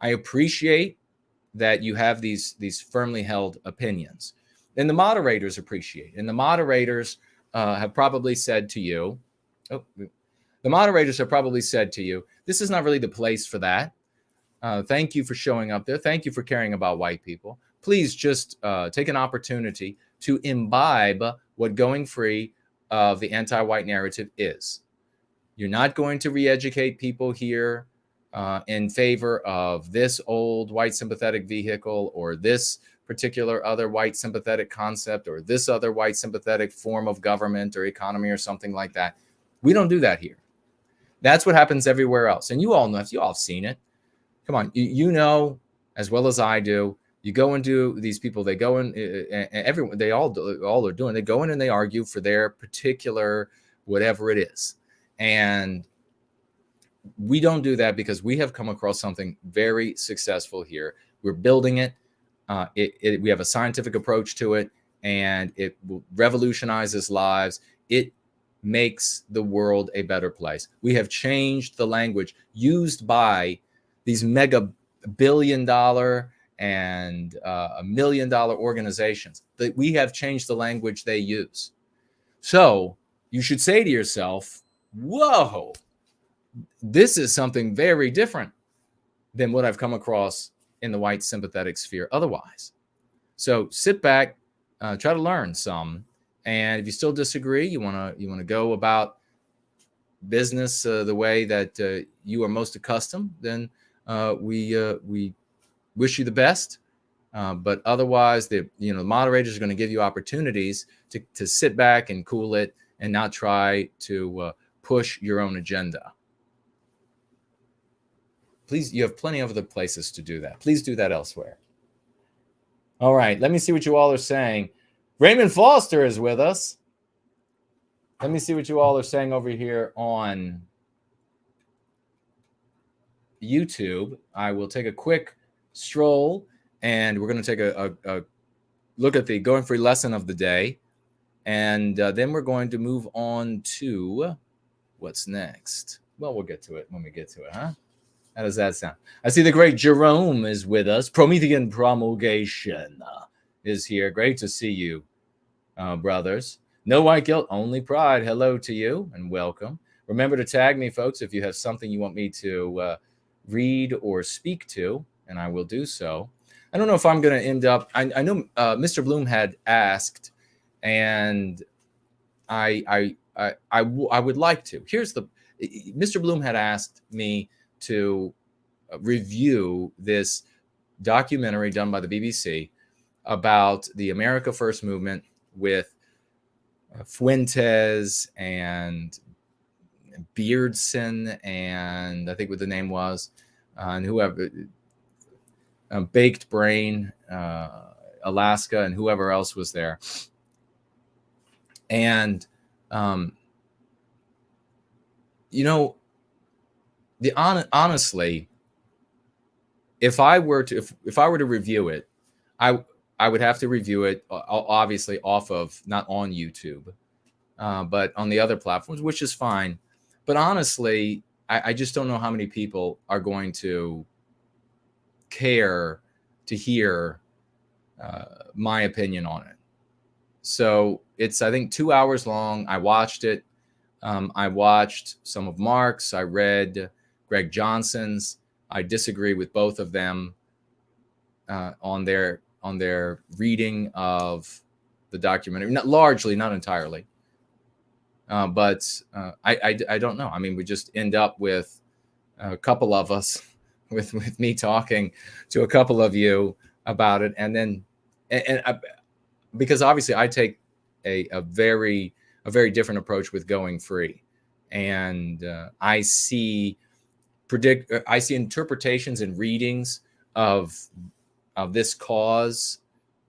I appreciate that you have these firmly held opinions. And the moderators appreciate. And the moderators have probably said to you, this is not really the place for that. Thank you for showing up there. Thank you for caring about white people. Please just take an opportunity to imbibe what going free of the anti-white narrative is. You're not going to re-educate people here in favor of this old white sympathetic vehicle or this particular other white sympathetic concept or this other white sympathetic form of government or economy or something like that. We don't do that here. That's what happens everywhere else. And you all know, you all have seen it. Come on, you know as well as I do. You go into these people, they go in, and everyone, they all are doing, they go in and they argue for their particular whatever it is. And we don't do that because we have come across something very successful here. We're building it. We have a scientific approach to it, and it revolutionizes lives. It makes the world a better place. We have changed the language used by these mega billion-dollar and $1 million organizations. That we have changed the language they use. So you should say to yourself, whoa, this is something very different than what I've come across in the white sympathetic sphere otherwise. So sit back, try to learn some. And if you still disagree, you want to go about business the way that you are most accustomed, then we wish you the best. But otherwise, the moderators are going to give you opportunities to sit back and cool it and not try to push your own agenda. Please, you have plenty of other places to do that. Please do that elsewhere. All right, let me see what you all are saying. Raymond Foster is with us. Let me see what you all are saying over here on YouTube. I will take a quick stroll, and we're going to take a look at the Going Free lesson of the day, and then we're going to move on to what's next. Well, we'll get to it when we get to it, huh? How does that sound? I see the great Jerome is with us. Promethean Promulgation is here. Great to see you, brothers. No white guilt, only pride. Hello to you and welcome. Remember to tag me, folks, if you have something you want me to read or speak to, and I will do so. I don't know if I'm going to end up. I know Mr. Bloom had asked, and I would like to. Here's the Mr. Bloom had asked me to review this documentary done by the BBC about the America First movement with Fuentes and Beardson, and I think what the name was, and whoever, Baked Brain, Alaska, and whoever else was there. And, you know, honestly, if I were to review it, I would have to review it obviously off of, not on YouTube, but on the other platforms, which is fine. But honestly, I just don't know how many people are going to care to hear my opinion on it. So it's, I think, 2 hours long. I watched it. I watched some of Mark's. I read Greg Johnson's. I disagree with both of them on their reading of the documentary. Not largely, not entirely. But I don't know. I mean, we just end up with a couple of us, with me talking to a couple of you about it, and then because obviously I take a very different approach with Going Free, and I see interpretations and readings of this cause,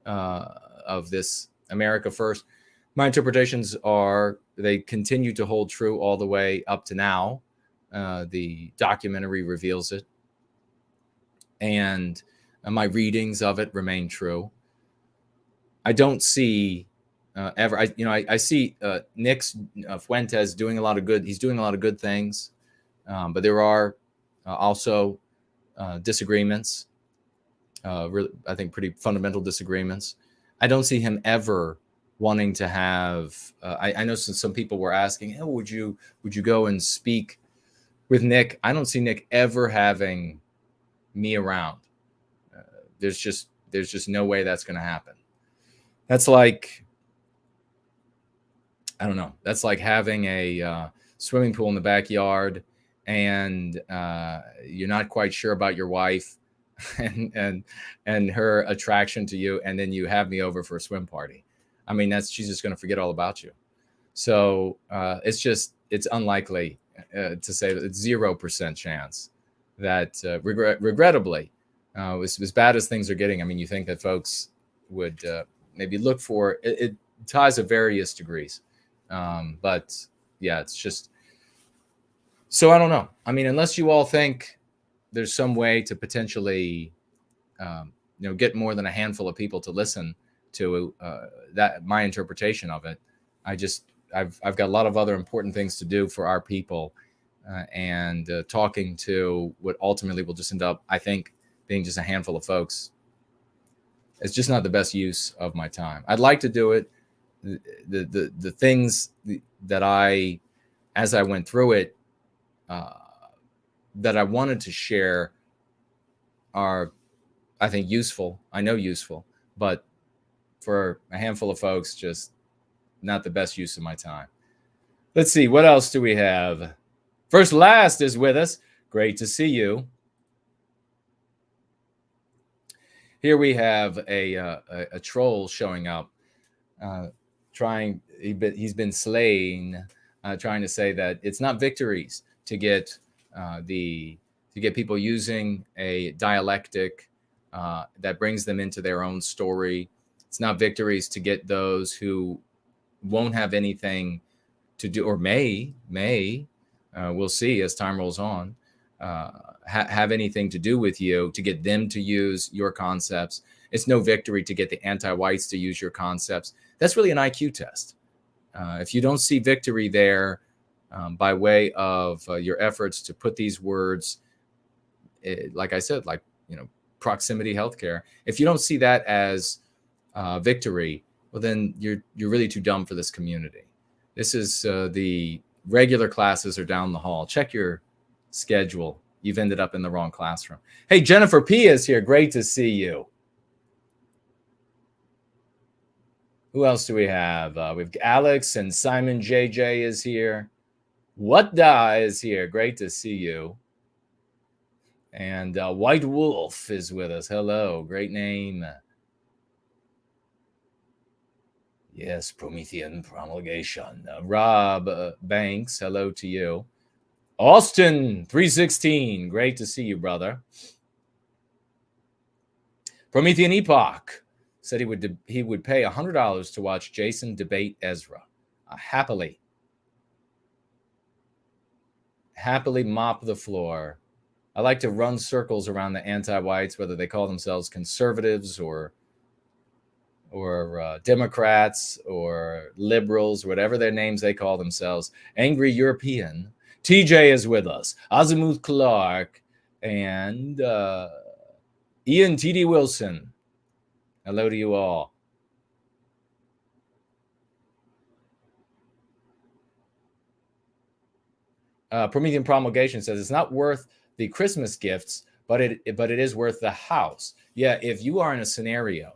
of this America First. My interpretations are, they continue to hold true all the way up to now. The documentary reveals it, and my readings of it remain true. I don't see I see Nick Fuentes doing a lot of good. He's doing a lot of good things, but there are also disagreements. Really, I think pretty fundamental disagreements. I don't see him ever wanting to have. I know some people were asking, "Oh, would you go and speak with Nick?" I don't see Nick ever having me around. There's just no way that's going to happen. That's like, I don't know. That's like having a swimming pool in the backyard, and you're not quite sure about your wife and her attraction to you, and then you have me over for a swim party. I mean, she's just going to forget all about you. So it's unlikely to say that it's 0% chance that regrettably, as bad as things are getting, I mean, you think that folks would maybe look for it ties of various degrees. But yeah, it's just, so I don't know. I mean, unless you all think there's some way to potentially, get more than a handful of people to listen to that, my interpretation of it. I've got a lot of other important things to do for our people, and talking to what ultimately will just end up, I think, being just a handful of folks. It's just not the best use of my time. I'd like to do it. The things that as I went through it, that I wanted to share are, I think, useful. I know useful, but for a handful of folks, just not the best use of my time. Let's see, what else do we have? First Last is with us. Great to see you. Here we have a troll showing up, he's been slain, trying to say that it's not Victories to get people using a dialectic that brings them into their own story. It's not Victories to get those who won't have anything to do, or may we'll see as time rolls on, have anything to do with you, to get them to use your concepts. It's no victory to get the anti-whites to use your concepts. That's really an IQ test. If you don't see victory there by way of your efforts to put these words, like I said, like, proximity healthcare, if you don't see that as victory, well, then you're really too dumb for this community. This is the regular classes are down the hall. Check your schedule. You've ended up in the wrong classroom. Hey, Jennifer P is here. Great to see you. Who else do we have? We've Alex and Simon JJ is here. What Da is here. Great to see you. And White Wolf is with us. Hello. Great name. Yes, Promethean promulgation. Rob Banks, hello to you. Austin 316, great to see you, brother. Promethean Epoch said he would pay $100 to watch Jason debate Ezra. Happily mop the floor. I like to run circles around the anti-whites, whether they call themselves conservatives or Democrats or liberals, whatever their names they call themselves. Angry European. TJ is with us. Azimuth Clark and Ian T.D. Wilson. Hello to you all. Promethean Promulgation says it's not worth the Christmas gifts, but it is worth the house. Yeah, if you are in a scenario,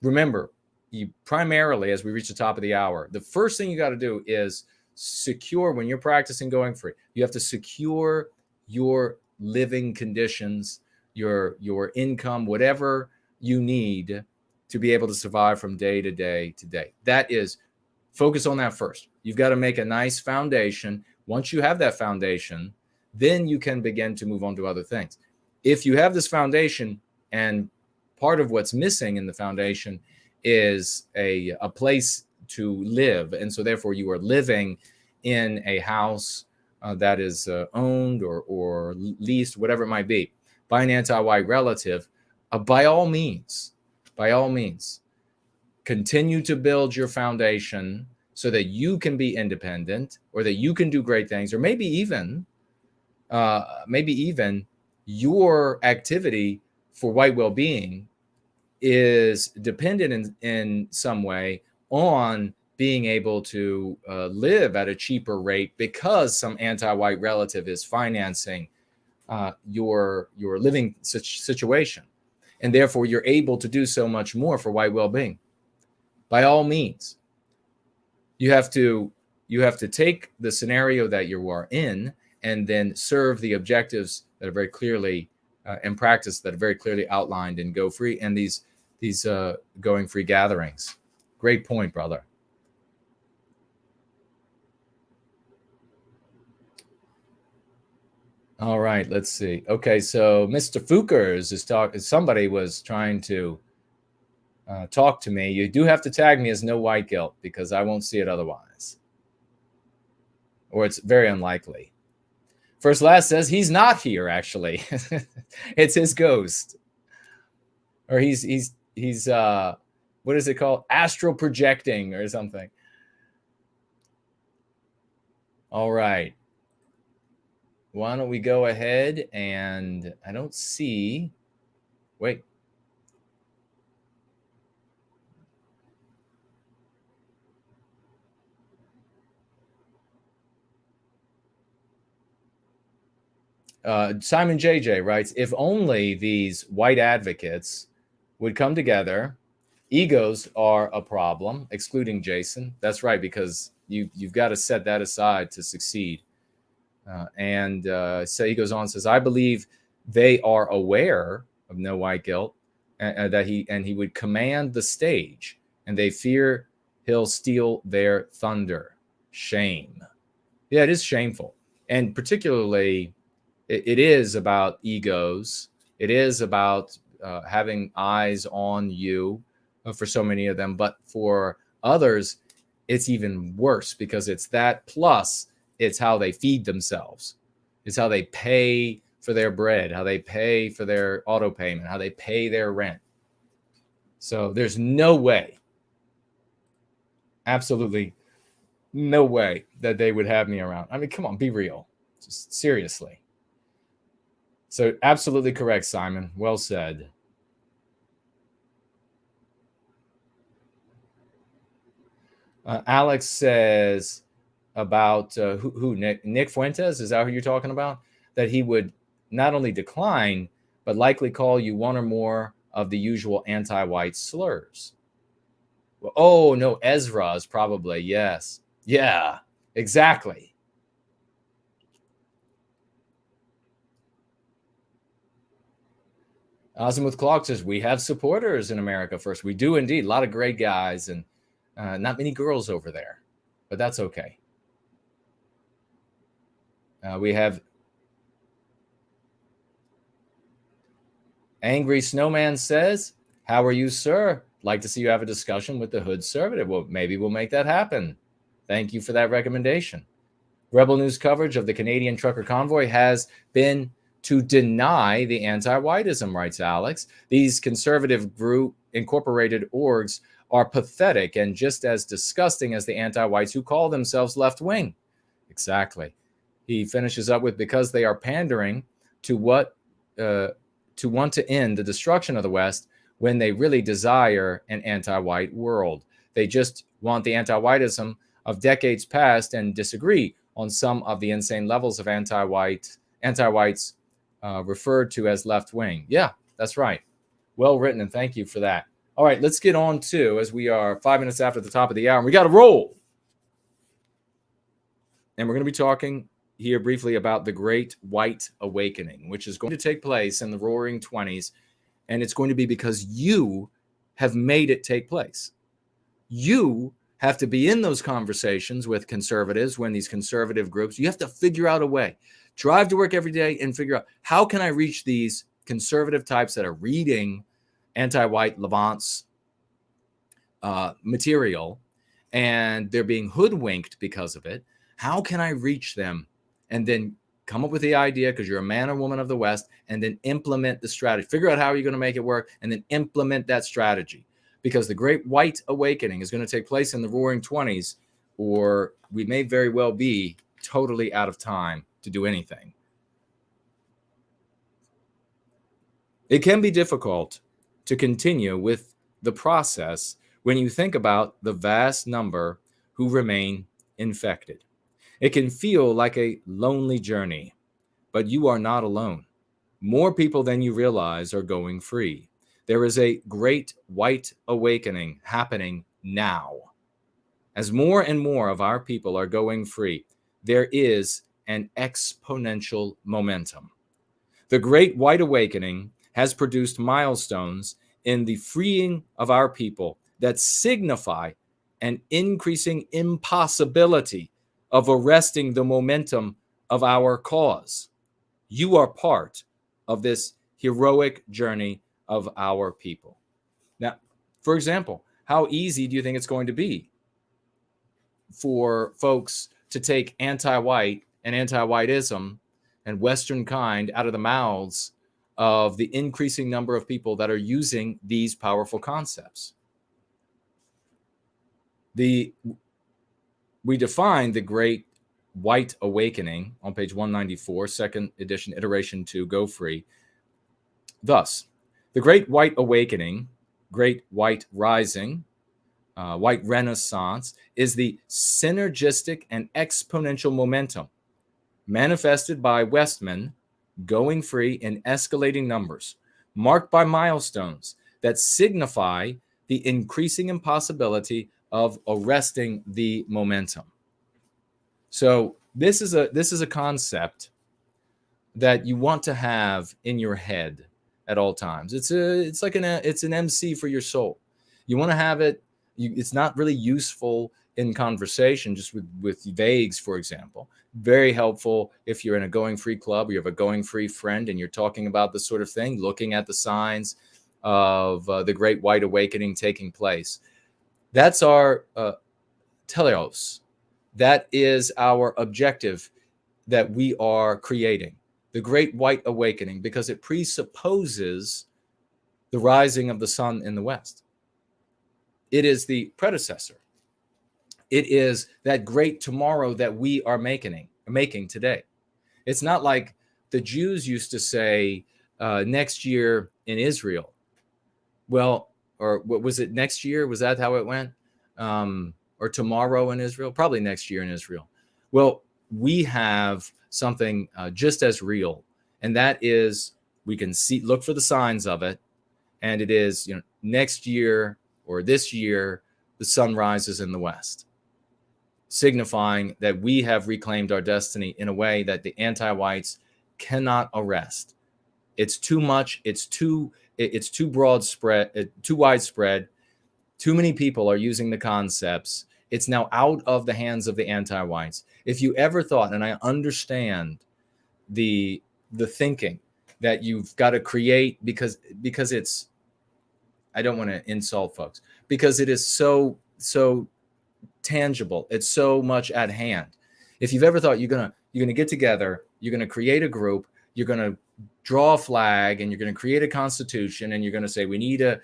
remember, you primarily, as we reach the top of the hour, the first thing you got to do is secure, when you're practicing going free, you have to secure your living conditions, your income, whatever you need to be able to survive from day to day to day. That is, focus on that first. You've got to make a nice foundation. Once you have that foundation, then you can begin to move on to other things. If you have this foundation, and part of what's missing in the foundation is a place to live, and so therefore you are living in a house that is owned or leased, whatever it might be, by an anti-white relative, by all means, continue to build your foundation so that you can be independent, or that you can do great things, or maybe even your activity for white well-being is dependent in some way on being able to live at a cheaper rate because some anti-white relative is financing your living situation, and therefore you're able to do so much more for white well-being. By all means, you have to take the scenario that you are in and then serve the objectives that are very clearly in practice, that are very clearly outlined in Go Free and these Going Free gatherings. Great point, brother. All right, let's see. Okay, so Mr. Fookers is talking. Somebody was trying to talk to me. You do have to tag me as no white guilt because I won't see it otherwise, or it's very unlikely. First Last says he's not here. Actually, it's his ghost, or he's what is it called? Astral projecting or something. All right. Why don't we go ahead and I don't see. Wait. Simon JJ writes, if only these white advocates would come together. Egos are a problem, excluding Jason. That's right, because you've got to set that aside to succeed. So he goes on and says, I believe they are aware of no white guilt, that he would command the stage, and they fear he'll steal their thunder. Shame. Yeah, it is shameful. And particularly, it is about egos. It is about having eyes on you for so many of them. But for others, it's even worse because it's that plus it's how they feed themselves. It's how they pay for their bread, how they pay for their auto payment, how they pay their rent. So there's no way, absolutely no way that they would have me around. I mean, come on, be real. Just seriously. So absolutely correct, Simon. Well said. Alex says about who Nick Fuentes, is that who you're talking about? That he would not only decline, but likely call you one or more of the usual anti-white slurs. Well, oh, no, Ezra's probably, yes. Yeah, exactly. Azimuth Clark says, we have supporters in America first. We do indeed. A lot of great guys and not many girls over there, but that's okay. We have Angry Snowman says, how are you, sir? Like to see you have a discussion with the Hood Conservative. Well, maybe we'll make that happen. Thank you for that recommendation. Rebel News coverage of the Canadian trucker convoy has been to deny the anti-whiteism, writes Alex. These conservative group incorporated orgs are pathetic and just as disgusting as the anti-whites who call themselves left-wing. Exactly. He finishes up with, because they are pandering to what to want to end the destruction of the West when they really desire an anti-white world. They just want the anti-whiteism of decades past and disagree on some of the insane levels of anti-whites referred to as left-wing. Yeah, that's right. Well written, and thank you for that. All right, let's get on to, as we are 5 minutes after the top of the hour, and we got to roll. And we're going to be talking here briefly about the Great White Awakening, which is going to take place in the Roaring 20s, and it's going to be because you have made it take place. You have to be in those conversations with conservatives, when these conservative groups, you have to figure out a way. Drive to work every day and figure out, how can I reach these conservative types that are reading anti-white Levant's material, and they're being hoodwinked because of it. How can I reach them? And then come up with the idea, because you're a man or woman of the West, and then implement the strategy. Figure out how you're going to make it work, and then implement that strategy. Because the Great White Awakening is going to take place in the Roaring 20s, or we may very well be totally out of time to do anything. It can be difficult to continue with the process when you think about the vast number who remain infected. It can feel like a lonely journey, but you are not alone. More people than you realize are going free. There is a great white awakening happening now. As more and more of our people are going free, there is an exponential momentum. The Great White Awakening has produced milestones in the freeing of our people that signify an increasing impossibility of arresting the momentum of our cause. You are part of this heroic journey of our people. Now, for example, how easy do you think it's going to be for folks to take anti-white and anti-whiteism and Western kind out of the mouths of the increasing number of people that are using these powerful concepts? We define the Great White Awakening on page 194, second edition, iteration 2, Go Free. Thus, the Great White Awakening, Great White Rising, White Renaissance, is the synergistic and exponential momentum manifested by Westmen going free in escalating numbers, marked by milestones that signify the increasing impossibility of arresting the momentum. So this is a concept that you want to have in your head at all times. It's an MC for your soul. You want to have it. It's not really useful in conversation, just with vagues, for example. Very helpful if you're in a going free club or you have a going free friend and you're talking about this sort of thing, looking at the signs of the Great White Awakening taking place. That's our teleos. That is our objective that we are creating, the Great White Awakening, because it presupposes the rising of the sun in the West. It is the predecessor. It is that great tomorrow that we are making today. It's not like the Jews used to say next year in Israel. Well, or what was it, next year? Was that how it went? Or tomorrow in Israel? Probably next year in Israel. Well, we have something just as real, and that is we can look for the signs of it, and it is, next year or this year, the sun rises in the west, signifying that we have reclaimed our destiny in a way that the anti-whites cannot arrest. It's too much. It's too broad spread, too widespread. Too many people are using the concepts. It's now out of the hands of the anti-whites. If you ever thought, and I understand the thinking that you've got to create because it's, I don't want to insult folks, because it is so tangible. It's so much at hand. If you've ever thought you're gonna get together, you're gonna create a group, you're gonna draw a flag, and you're gonna create a constitution, and you're gonna say we need a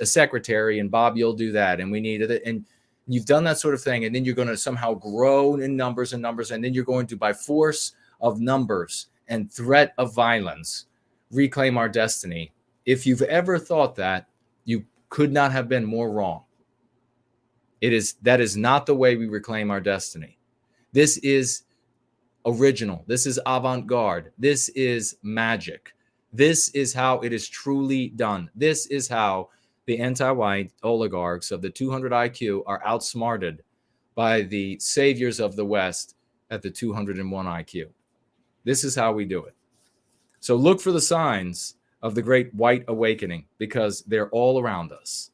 secretary, and Bob, you'll do that, and we need it, and you've done that sort of thing, and then you're gonna somehow grow in numbers, and then you're going to, by force of numbers and threat of violence, reclaim our destiny. If you've ever thought that, you could not have been more wrong. That is not the way we reclaim our destiny. This is original. This is avant-garde. This is magic. This is how it is truly done. This is how the anti-white oligarchs of the 200 IQ are outsmarted by the saviors of the West at the 201 IQ. This is how we do it. So look for the signs of the great white awakening, because they're all around us.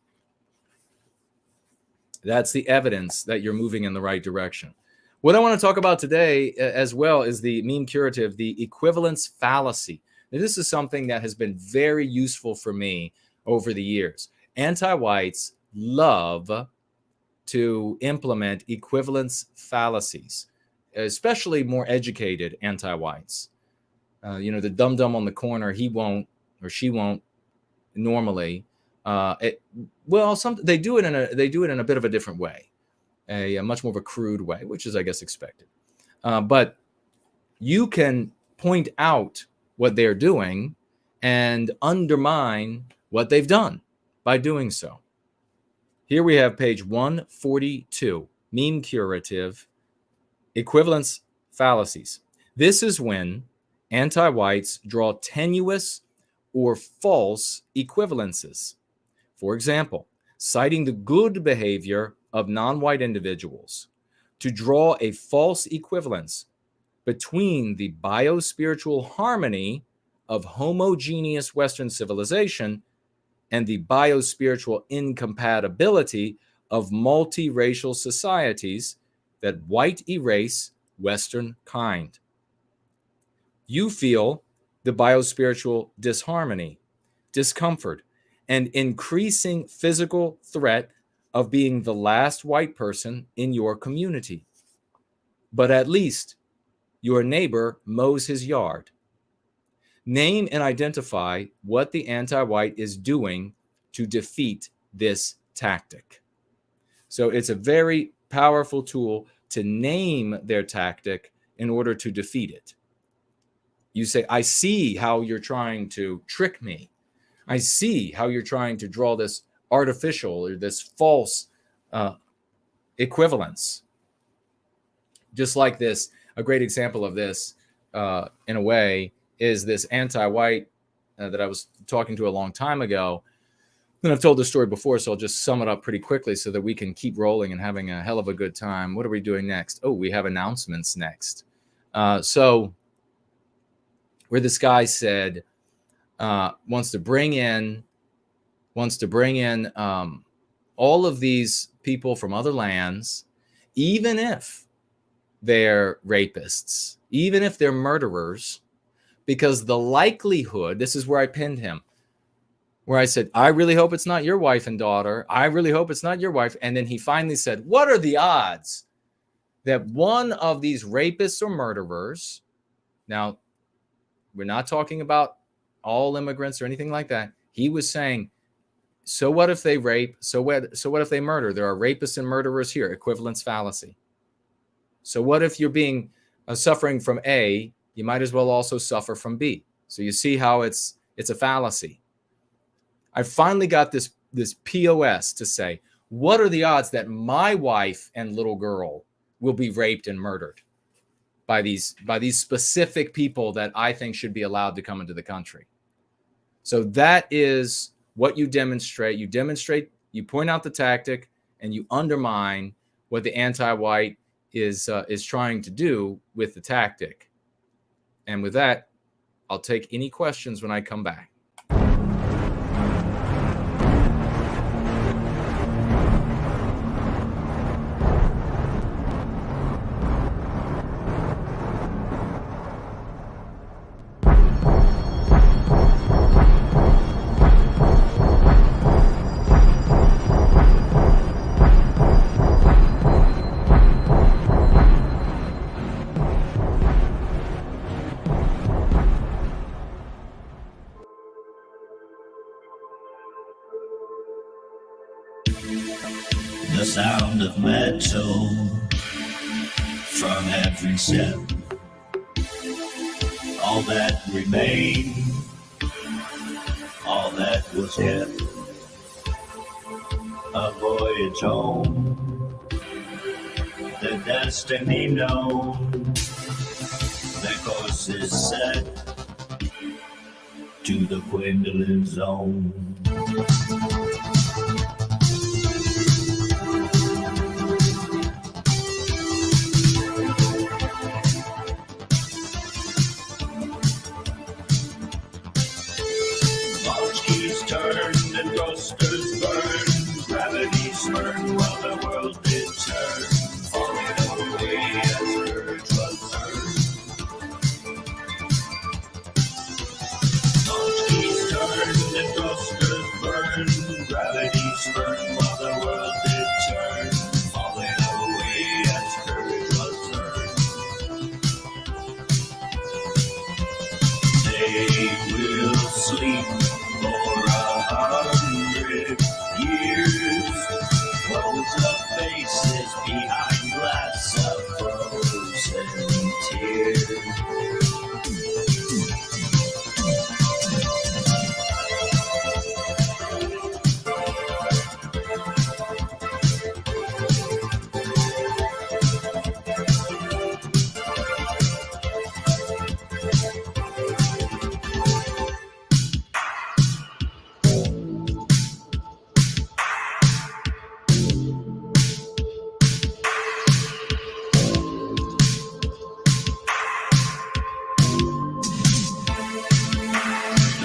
That's the evidence that you're moving in the right direction. What I want to talk about today as well is the meme curative, the equivalence fallacy. Now, this is something that has been very useful for me over the years. Anti-whites love to implement equivalence fallacies, especially more educated anti-whites. The dum-dum on the corner, he won't or she won't normally. They do it in a bit of a different way, a much more of a crude way, which is, I guess, expected. But you can point out what they're doing and undermine what they've done by doing so. Here we have page 142, meme curative, equivalence fallacies. This is when anti-whites draw tenuous or false equivalences. For example, citing the good behavior of non-white individuals to draw a false equivalence between the biospiritual harmony of homogeneous Western civilization and the biospiritual incompatibility of multiracial societies that white erase Western kind. You feel the biospiritual disharmony, discomfort, and increasing physical threat of being the last white person in your community. But at least your neighbor mows his yard. Name and identify what the anti-white is doing to defeat this tactic. So it's a very powerful tool to name their tactic in order to defeat it. You say, I see how you're trying to trick me. I see how you're trying to draw this artificial or this false equivalence. Just like this, a great example of this, in a way, is this anti-white that I was talking to a long time ago. And I've told this story before, so I'll just sum it up pretty quickly so that we can keep rolling and having a hell of a good time. What are we doing next? Oh, we have announcements next. So where this guy said wants to bring in all of these people from other lands, even if they're rapists, even if they're murderers, because the likelihood, this is where I pinned him, where I said, I really hope it's not your wife and daughter. I really hope it's not your wife. And then he finally said, what are the odds that one of these rapists or murderers, now, we're not talking about all immigrants or anything like that. He was saying So what if they rape? So what if they murder? There are rapists and murderers here. Equivalence fallacy. So what if you're being suffering from A? You might as well also suffer from B. So you see how it's a fallacy. I finally got this POS to say, what are the odds that my wife and little girl will be raped and murdered by these specific people that I think should be allowed to come into the country? So that is what you demonstrate. You point out the tactic, and you undermine what the anti-white is trying to do with the tactic. And with that, I'll take any questions when I come back. The sound of metal from every step, all that remained, all that was yet, a voyage home, the destiny known, the course is set to the Gwendolyn zone. Turned and thrusters burned, gravity spurned while the world did turn, falling away as courage was earned. Launch keys turned and thrusters burned, gravity spurned while the world did turn, falling away as courage was earned. They will sleep for 100 years, rows of faces behind glass of frozen tears.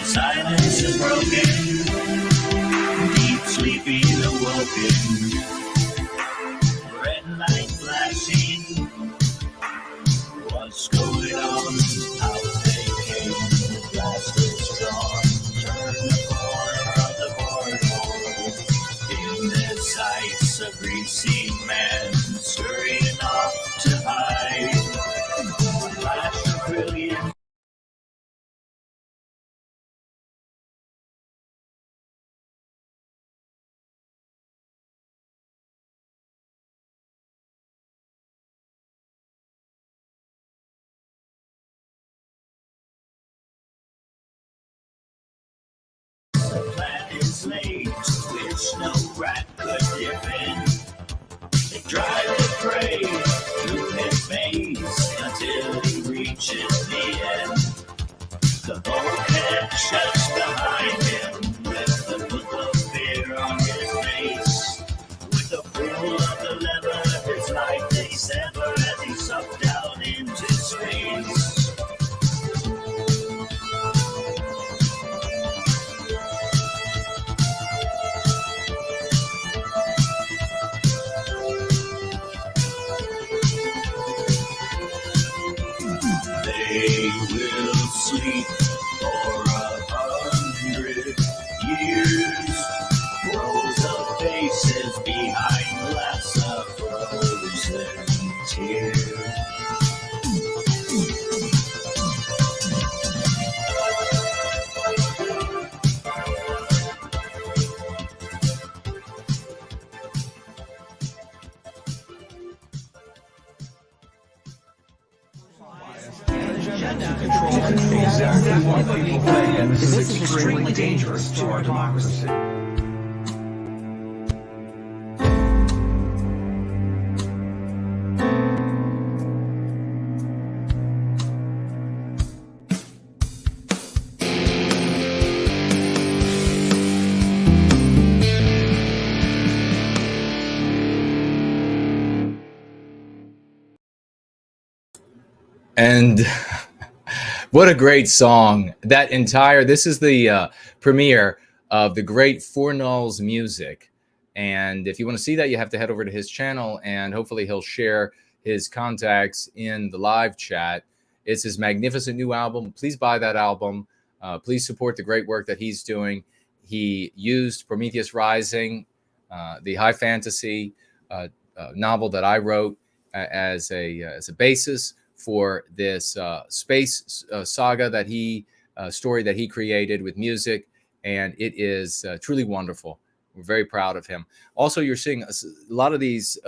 Silence is broken, deep sleeping awoken, red light flashing, what's going on? Out they came, the blast is gone, turn the corner of the boardwalk, in their sights a greasy man, scurrying off to hide, flash of brilliant. The plan is laid, which no rat could defend. They drive the prey through his maze until he reaches the end. The bulkhead shuts behind him with the look of fear on his face. With the pull of the lever, his life they sever as he sucked down into space. They will sleep for 100 years. Rows of faces behind glass of frozen tears. Exactly what people think, and this is extremely dangerous to our democracy. And what a great song. This is the premiere of the great Four Nulls music. And if you want to see that, you have to head over to his channel, and hopefully he'll share his contacts in the live chat. It's his magnificent new album. Please buy that album. Please support the great work that he's doing. He used Prometheus Rising, the high fantasy novel that I wrote, as a basis for this space saga that story that he created with music, and it is truly wonderful. We're very proud of him. Also, you're seeing a lot of these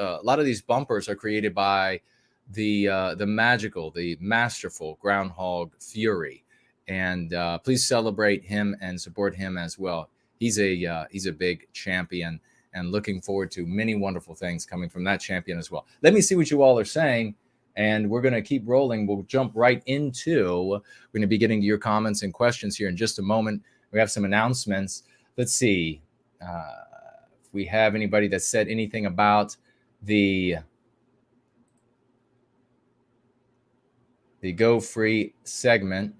bumpers are created by the magical, the masterful Groundhog Fury, and please celebrate him and support him as well. He's a big champion, and looking forward to many wonderful things coming from that champion as well. Let me see what you all are saying, and we're going to keep rolling. We'll jump right into, we're going to be getting to your comments and questions here in just a moment. We have some announcements. Let's see if we have anybody that said anything about the Go Free segment.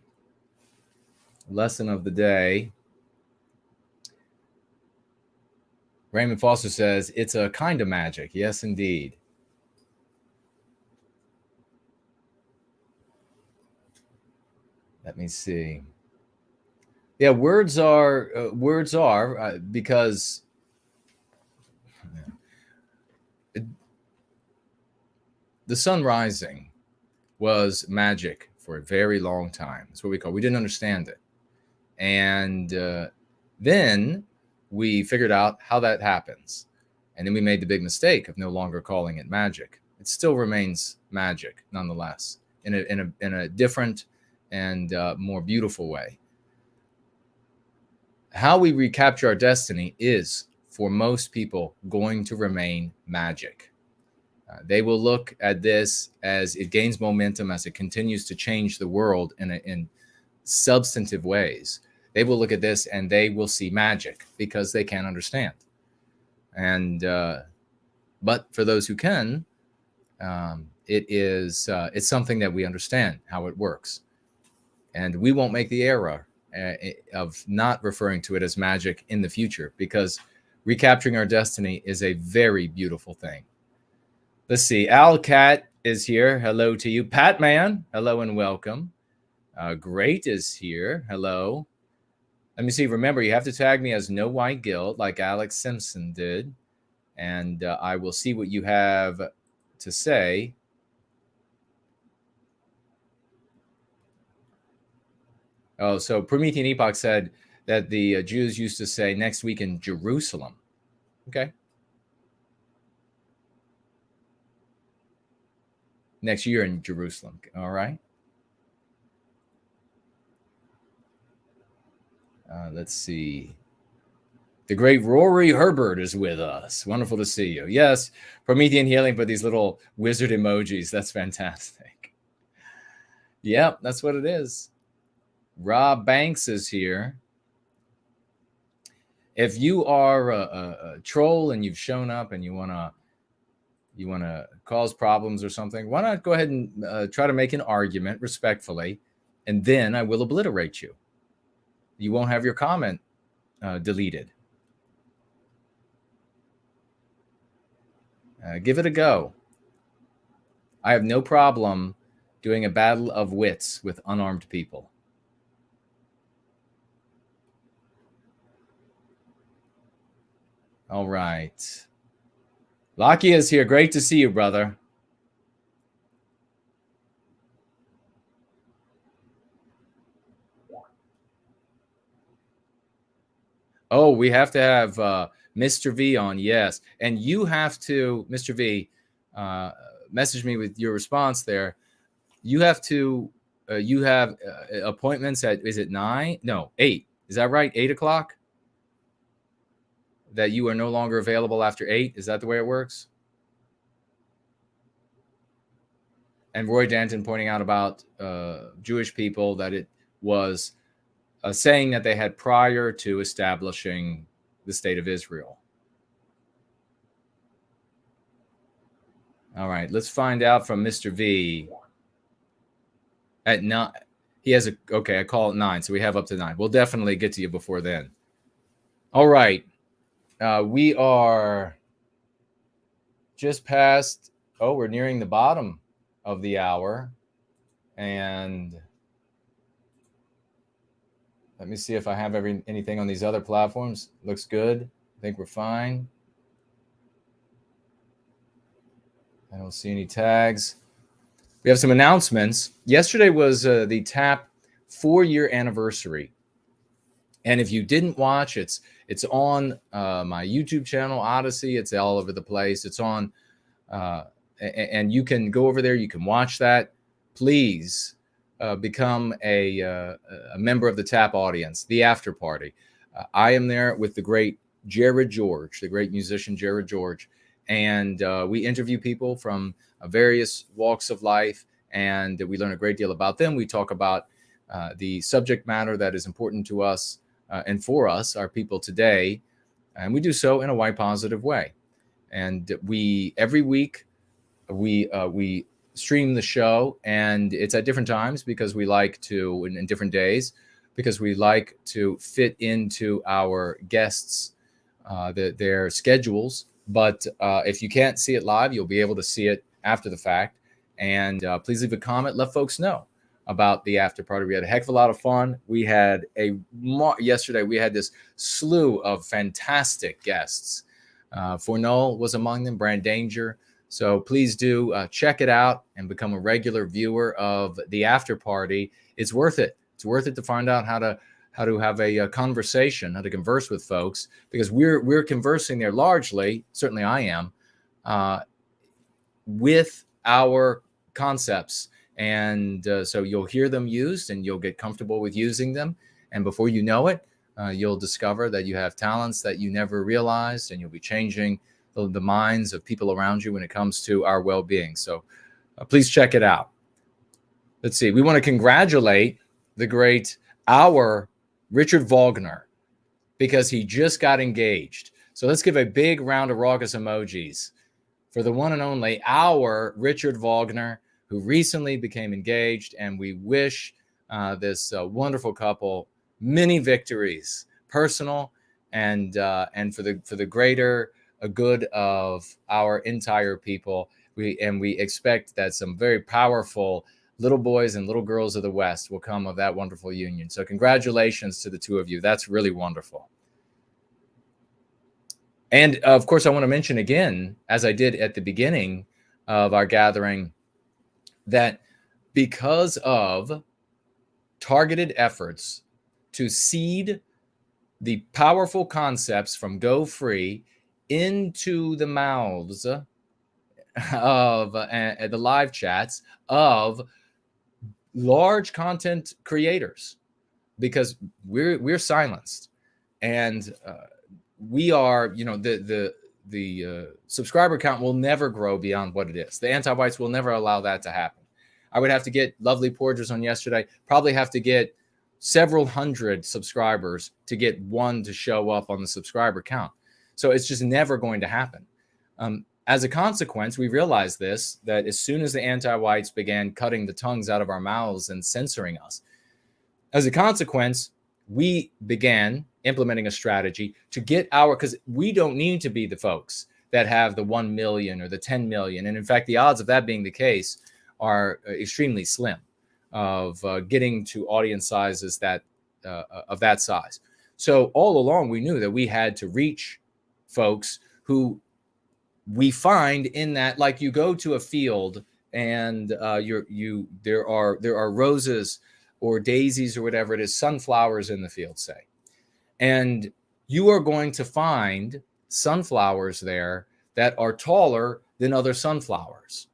Lesson of the day. Raymond Foster says, it's a kind of magic. Yes, indeed. Let me see. Yeah, words are because the sun rising was magic for a very long time. That's what we didn't understand it. And then we figured out how that happens. And then we made the big mistake of no longer calling it magic. It still remains magic nonetheless, in a different and more beautiful way. How we recapture our destiny is, for most people, going to remain magic. They will look at this as it gains momentum, as it continues to change the world in substantive ways. They will look at this and they will see magic because they can't understand. And but for those who can, it's something that we understand how it works, and we won't make the error of not referring to it as magic in the future, because recapturing our destiny is a very beautiful thing. Let's see. Al Cat is here. Hello to you. Pat Man, hello and welcome. Great is here. Hello. Let me see. Remember, you have to tag me as No White Guilt, like Alex Simpson did, and I will see what you have to say. Oh, so Promethean Epoch said that the Jews used to say next week in Jerusalem. Okay. Next year in Jerusalem. All right. Let's see. The great Rory Herbert is with us. Wonderful to see you. Yes, Promethean Healing, but these little wizard emojis. That's fantastic. Yep, that's what it is. Rob Banks is here. If you are a troll and you've shown up and you wanna cause problems or something, why not go ahead and try to make an argument respectfully, and then I will obliterate you. You won't have your comment deleted. Give it a go. I have no problem doing a battle of wits with unarmed people. All right. Lockie is here. Great to see you, brother. Oh, we have to have Mr. V on, yes. And you have to, Mr. V, message me with your response there. You have to you have appointments at, is it 9? No, 8. Is that right? 8 o'clock? That you are no longer available after 8? Is that the way it works? And Roy Danton pointing out about Jewish people that it was a saying that they had prior to establishing the state of Israel. All right, let's find out from Mr. V. At 9, he has okay, I call it 9, so we have up to 9. We'll definitely get to you before then. All right, we are just past, we're nearing the bottom of the hour. And let me see if I have anything on these other platforms. Looks good. I think we're fine. I don't see any tags. We have some announcements. Yesterday was the TAP 4-year anniversary. And if you didn't watch, it's on my YouTube channel, Odyssey. It's all over the place. It's on, and you can go over there. You can watch that. Please become a member of the TAP audience, the after party. I am there with the great Jared George, the great musician Jared George. And we interview people from various walks of life, and we learn a great deal about them. We talk about the subject matter that is important to us and for us, our people today, and we do so in a white positive way. And every week we stream the show, and it's at different times because we like to, in different days, because we like to fit into our guests their schedules. But if you can't see it live, you'll be able to see it after the fact. And please leave a comment. Let folks know about the after party. We had a heck of a lot of fun. We had yesterday, we had this slew of fantastic guests. Fornol was among them, Brand Danger. So please do check it out and become a regular viewer of the after party. It's worth it. It's worth it to find out how to have a conversation, how to converse with folks, because we're conversing there largely, certainly I am, with our concepts. And so you'll hear them used and you'll get comfortable with using them. And before you know it, you'll discover that you have talents that you never realized, and you'll be changing the minds of people around you when it comes to our well-being. So please check it out. Let's see. We want to congratulate the great, our Richard Wagner, because he just got engaged. So let's give a big round of raucous emojis for the one and only, our Richard Wagner, who recently became engaged. And we wish this wonderful couple many victories, personal and for the greater good of our entire people. We expect that some very powerful little boys and little girls of the West will come of that wonderful union. So congratulations to the two of you. That's really wonderful. And of course, I want to mention again, as I did at the beginning of our gathering, that because of targeted efforts to seed the powerful concepts from Go Free into the mouths of the live chats of large content creators, because we're silenced, and we are, the subscriber count will never grow beyond what it is. The anti-whites will never allow that to happen. I would have to get Lovely Porgers on yesterday, probably have to get several hundred subscribers to get one to show up on the subscriber count. So it's just never going to happen. As a consequence, we realized this, that as soon as the anti-whites began cutting the tongues out of our mouths and censoring us, as a consequence, we began implementing a strategy to get because we don't need to be the folks that have the 1 million or the 10 million. And in fact, the odds of that being the case are extremely slim, of getting to audience sizes that of that size. So all along, we knew that we had to reach folks who we find in that, like, you go to a field and there are roses or daisies or whatever it is, sunflowers in the field, say, and you are going to find sunflowers there that are taller than other sunflowers.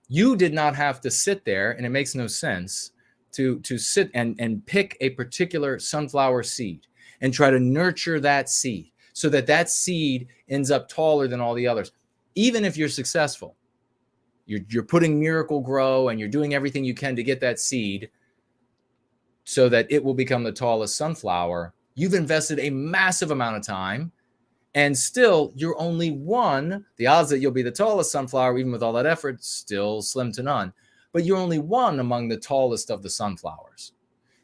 You did not have to sit there, and it makes no sense to sit and pick a particular sunflower seed and try to nurture that seed so that that seed ends up taller than all the others. Even if you're successful, you're putting Miracle Grow and you're doing everything you can to get that seed so that it will become the tallest sunflower. You've invested a massive amount of time, and still you're only one. The odds that you'll be the tallest sunflower, even with all that effort, still slim to none. But you're only one among the tallest of the sunflowers.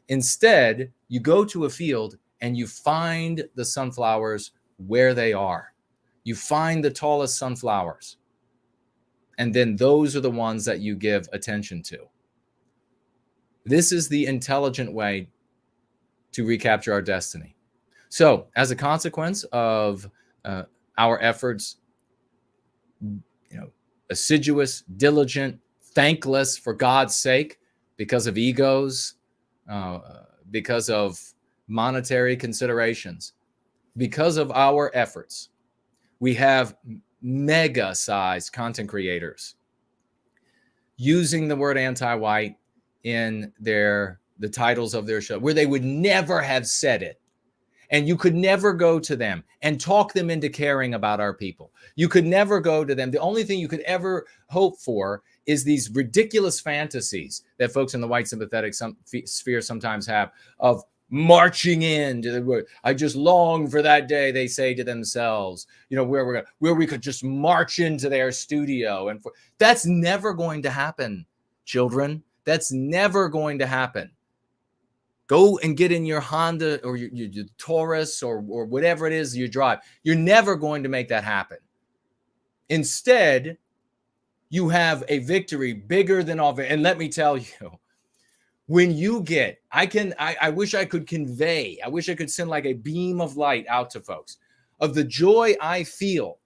Instead, you go to a field and you find the sunflowers where they are. You find the tallest sunflowers. And then those are the ones that you give attention to. This is the intelligent way to recapture our destiny. So, as a consequence of our efforts, assiduous, diligent, thankless for God's sake, because of egos, because of monetary considerations, because of our efforts, we have mega-sized content creators using the word anti-white in the titles of their show, where they would never have said it. And you could never go to them and talk them into caring about our people. You could never go to them. The only thing you could ever hope for is these ridiculous fantasies that folks in the white sympathetic sphere sometimes have of marching in to the word. I just long for that day, they say to themselves, where we could just march into their studio. And that's never going to happen, children. That's never going to happen. Go and get in your Honda or your Taurus or whatever it is you drive. You're never going to make that happen. Instead, you have a victory bigger than all. And let me tell you, when you get, I wish I could convey, I wish I could send like a beam of light out to folks of the joy I feel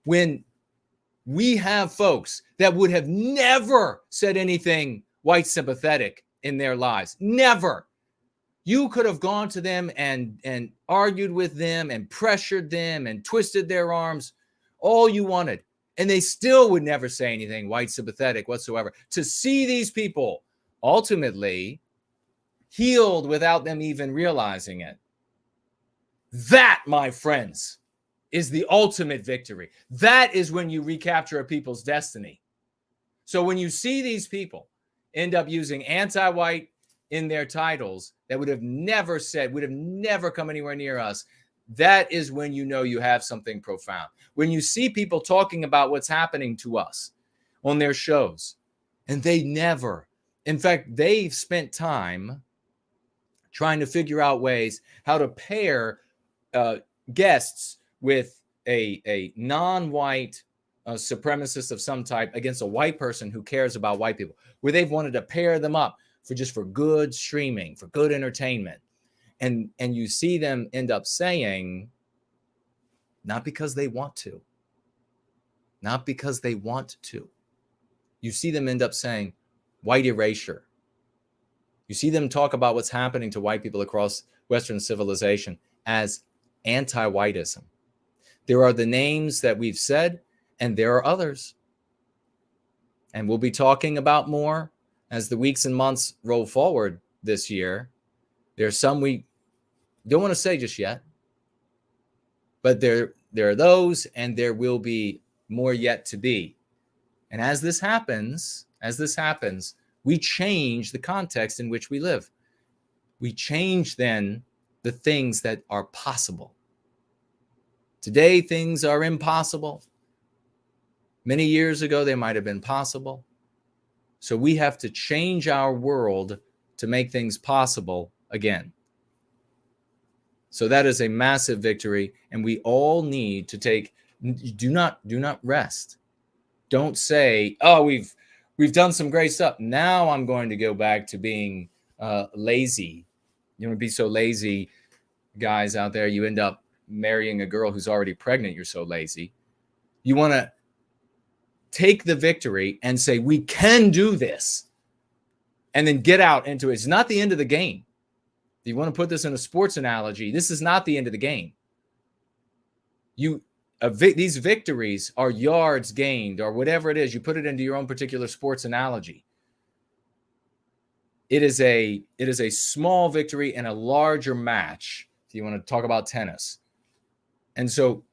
when we have folks that would have never said anything white sympathetic in their lives. Never. You could have gone to them and argued with them and pressured them and twisted their arms, all you wanted. And they still would never say anything white sympathetic whatsoever. To see these people ultimately healed without them even realizing it. That, my friends, is the ultimate victory. That is when you recapture a people's destiny. So when you see these people end up using anti-white in their titles that would have never come anywhere near us, that is when you know you have something profound. When you see people talking about what's happening to us on their shows, and in fact, they've spent time trying to figure out ways how to pair guests with a non-white supremacist of some type against a white person who cares about white people, where they've wanted to pair them up for good streaming, for good entertainment. And you see them end up saying, not because they want to, you see them end up saying white erasure. You see them talk about what's happening to white people across Western civilization as anti-whiteism. There are the names that we've said, and there are others. And we'll be talking about more as the weeks and months roll forward this year. There's some we don't want to say just yet, but there are those, and there will be more yet to be. And as this happens, we change the context in which we live. We change then the things that are possible. Today, things are impossible. Many years ago, they might have been possible. So we have to change our world to make things possible again. So that is a massive victory, and we all need to do not rest. Don't say, oh, we've done some great stuff. Now I'm going to go back to being lazy. You don't be so lazy, guys out there. You end up marrying a girl who's already pregnant. You're so lazy. You want to take the victory and say, we can do this, and then get out into it. It's not the end of the game. If you want to put this in a sports analogy, this is not the end of the game. These victories are yards gained or whatever it is. You put it into your own particular sports analogy. it is a small victory in a larger match, if you want to talk about tennis. And so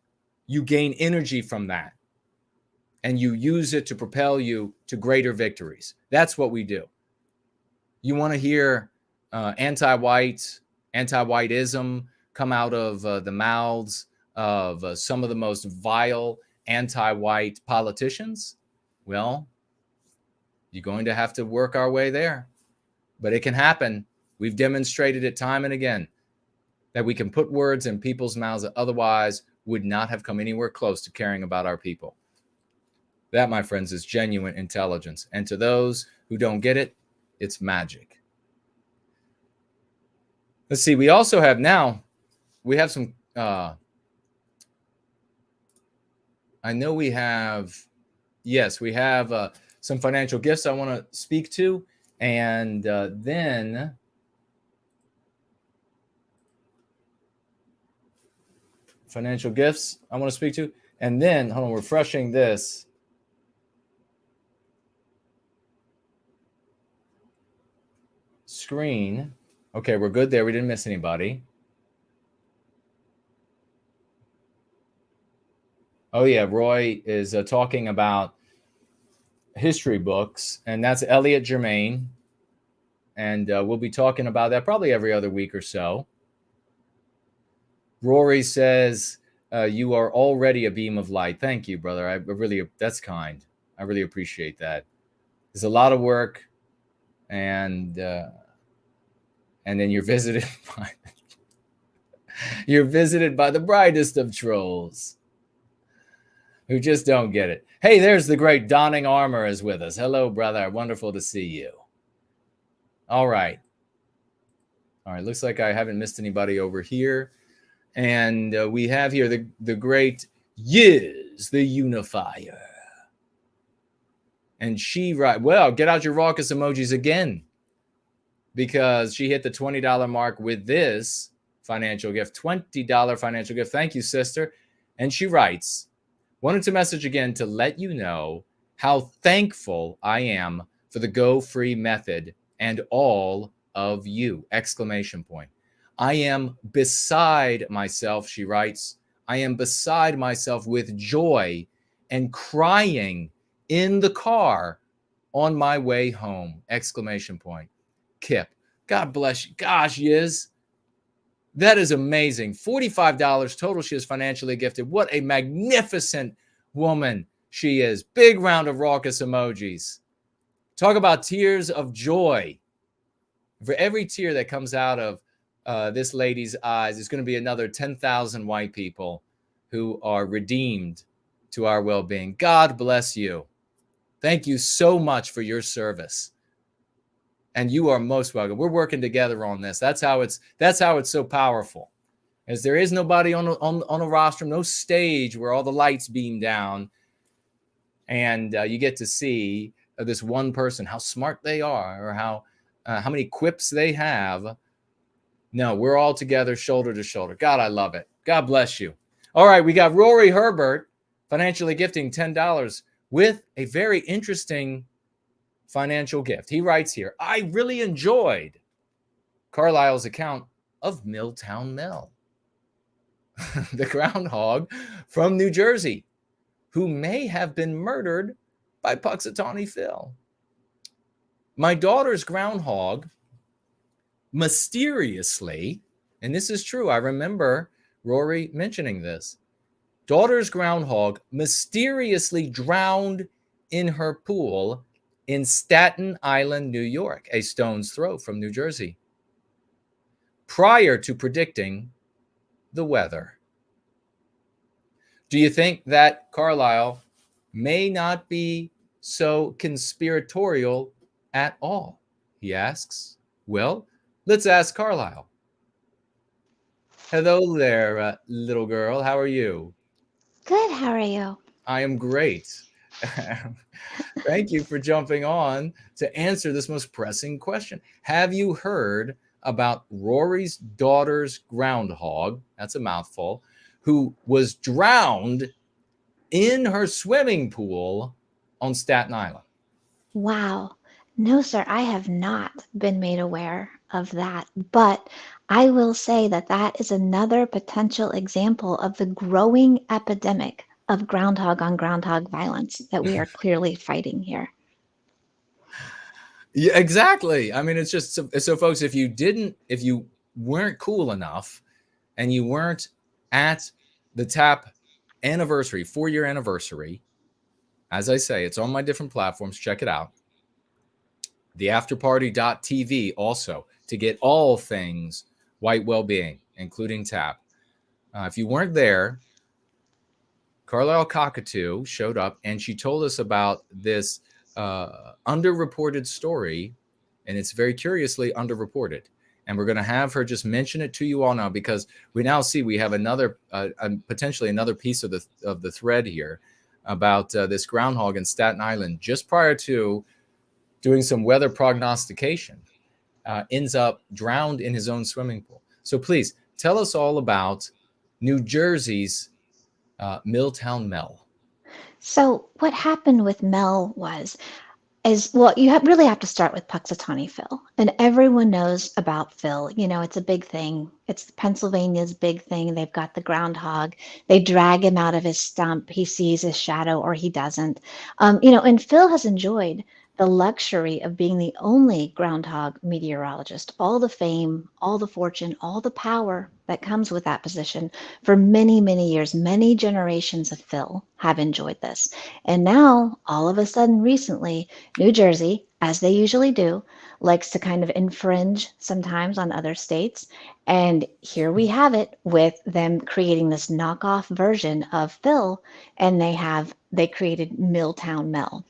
you gain energy from that, and you use it to propel you to greater victories. That's what we do. You want to hear anti-white, anti-whiteism come out of the mouths of some of the most vile anti-white politicians? Well, you're going to have to work our way there. But it can happen. We've demonstrated it time and again that we can put words in people's mouths that otherwise would not have come anywhere close to caring about our people. That, my friends, is genuine intelligence. And to those who don't get it, it's magic. Let's see. We also have now, we have some, I know we have, yes, we have some financial gifts I want to speak to. And then financial gifts I want to speak to. And then, hold on, refreshing this. Screen. Okay, we're good there. We didn't miss anybody. Oh, yeah, Roy is talking about history books, and that's Elliot Germain. And we'll be talking about that probably every other week or so. Rory says, you are already a beam of light. Thank you, brother. I really, that's kind. I really appreciate that. There's a lot of work, and then you're visited by the brightest of trolls who just don't get it. Hey, there's the great Donning Armor is with us. Hello, brother. Wonderful to see you. All right. All right. Looks like I haven't missed anybody over here. And we have here the great Yiz, the unifier. And she, right, well, get out your raucous emojis again, because she hit the $20 mark with this financial gift, $20 financial gift. Thank you, sister. And she writes, wanted to message again to let you know how thankful I am for the Go Free method and all of you, exclamation point. I am beside myself, she writes. I am beside myself with joy and crying in the car on my way home, exclamation point. Kip, God bless you. Gosh, Yiz, that is amazing. $45 total she is financially gifted. What a magnificent woman she is. Big round of raucous emojis. Talk about tears of joy. For every tear that comes out of this lady's eyes, there's going to be another 10,000 white people who are redeemed to our well-being. God bless you. Thank you so much for your service. And you are most welcome. We're working together on this. That's how it's so powerful. As there is nobody on a rostrum, no stage where all the lights beam down, and you get to see this one person, how smart they are, or how many quips they have. No, we're all together, shoulder to shoulder. God, I love it. God bless you. All right, we got Rory Herbert financially gifting $10 with a very interesting financial gift. He writes here, I really enjoyed Carlisle's account of Milltown Mel, the groundhog from New Jersey, who may have been murdered by Puxatawney Phil. My daughter's groundhog mysteriously, and this is true, I remember Rory mentioning this, daughter's groundhog mysteriously drowned in her pool in Staten Island, New York, a stone's throw from New Jersey, prior to predicting the weather. Do you think that Carlisle may not be so conspiratorial at all? He asks. Well, let's ask Carlisle. Hello there, little girl. How are you? Good. How are you? I am great. Thank you for jumping on to answer this most pressing question. Have you heard about Rory's daughter's groundhog? That's a mouthful. Who was drowned in her swimming pool on Staten Island? Wow. No, sir, I have not been made aware of that. But I will say that that is another potential example of the growing epidemic of groundhog on groundhog violence that we are clearly fighting here. Yeah, exactly. I mean, it's just so folks, if you weren't cool enough and you weren't at the TAP anniversary, 4-year anniversary, as I say, it's on my different platforms. Check it out. theafterparty.tv also to get all things white well-being, including TAP. If you weren't there, Carlisle Cockatoo showed up and she told us about this underreported story, and it's very curiously underreported. And we're going to have her just mention it to you all now, because we now see we have another, potentially another piece of the thread here about this groundhog in Staten Island just prior to doing some weather prognostication, ends up drowned in his own swimming pool. So please tell us all about New Jersey's Milltown Mel. So what happened with Mel is, well, you really have to start with Puxatawny Phil. And everyone knows about Phil. You know, it's a big thing. It's Pennsylvania's big thing. They've got the groundhog. They drag him out of his stump. He sees his shadow or he doesn't. And Phil has enjoyed the luxury of being the only groundhog meteorologist. All the fame, all the fortune, all the power that comes with that position for many, many years. Many generations of Phil have enjoyed this. And now, all of a sudden, recently, New Jersey, as they usually do, likes to kind of infringe sometimes on other states. And here we have it with them creating this knockoff version of Phil, and they created Milltown Mel.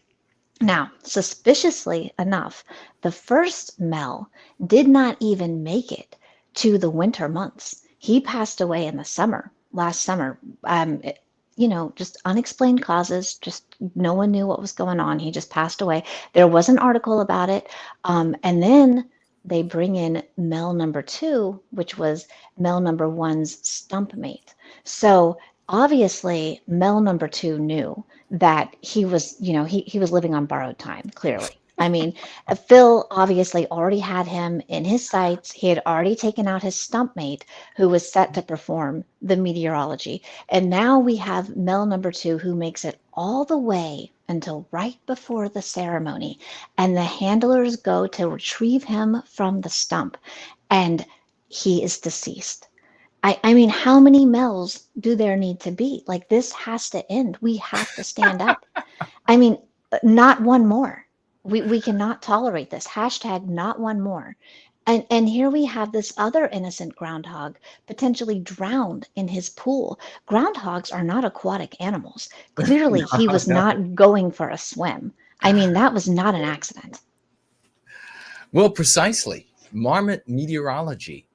Now, suspiciously enough, the first Mel did not even make it to the winter months. He passed away in the summer, last summer. Just unexplained causes, just no one knew what was going on. He just passed away. There was an article about it. And then they bring in Mel number 2, which was Mel number 1's stump mate. So obviously Mel number 2 knew that he was, he was living on borrowed time, clearly. I mean, Phil obviously already had him in his sights. He had already taken out his stump mate, who was set to perform the meteorology. And now we have Mel number 2, who makes it all the way until right before the ceremony. And the handlers go to retrieve him from the stump, and he is deceased. I mean, how many Mels do there need to be? Like, this has to end. We have to stand up. I mean, not one more. We cannot tolerate this. Hashtag not one more. And here we have this other innocent groundhog potentially drowned in his pool. Groundhogs are not aquatic animals. Clearly, he was not going for a swim. I mean, that was not an accident. Well, precisely. Marmot meteorology,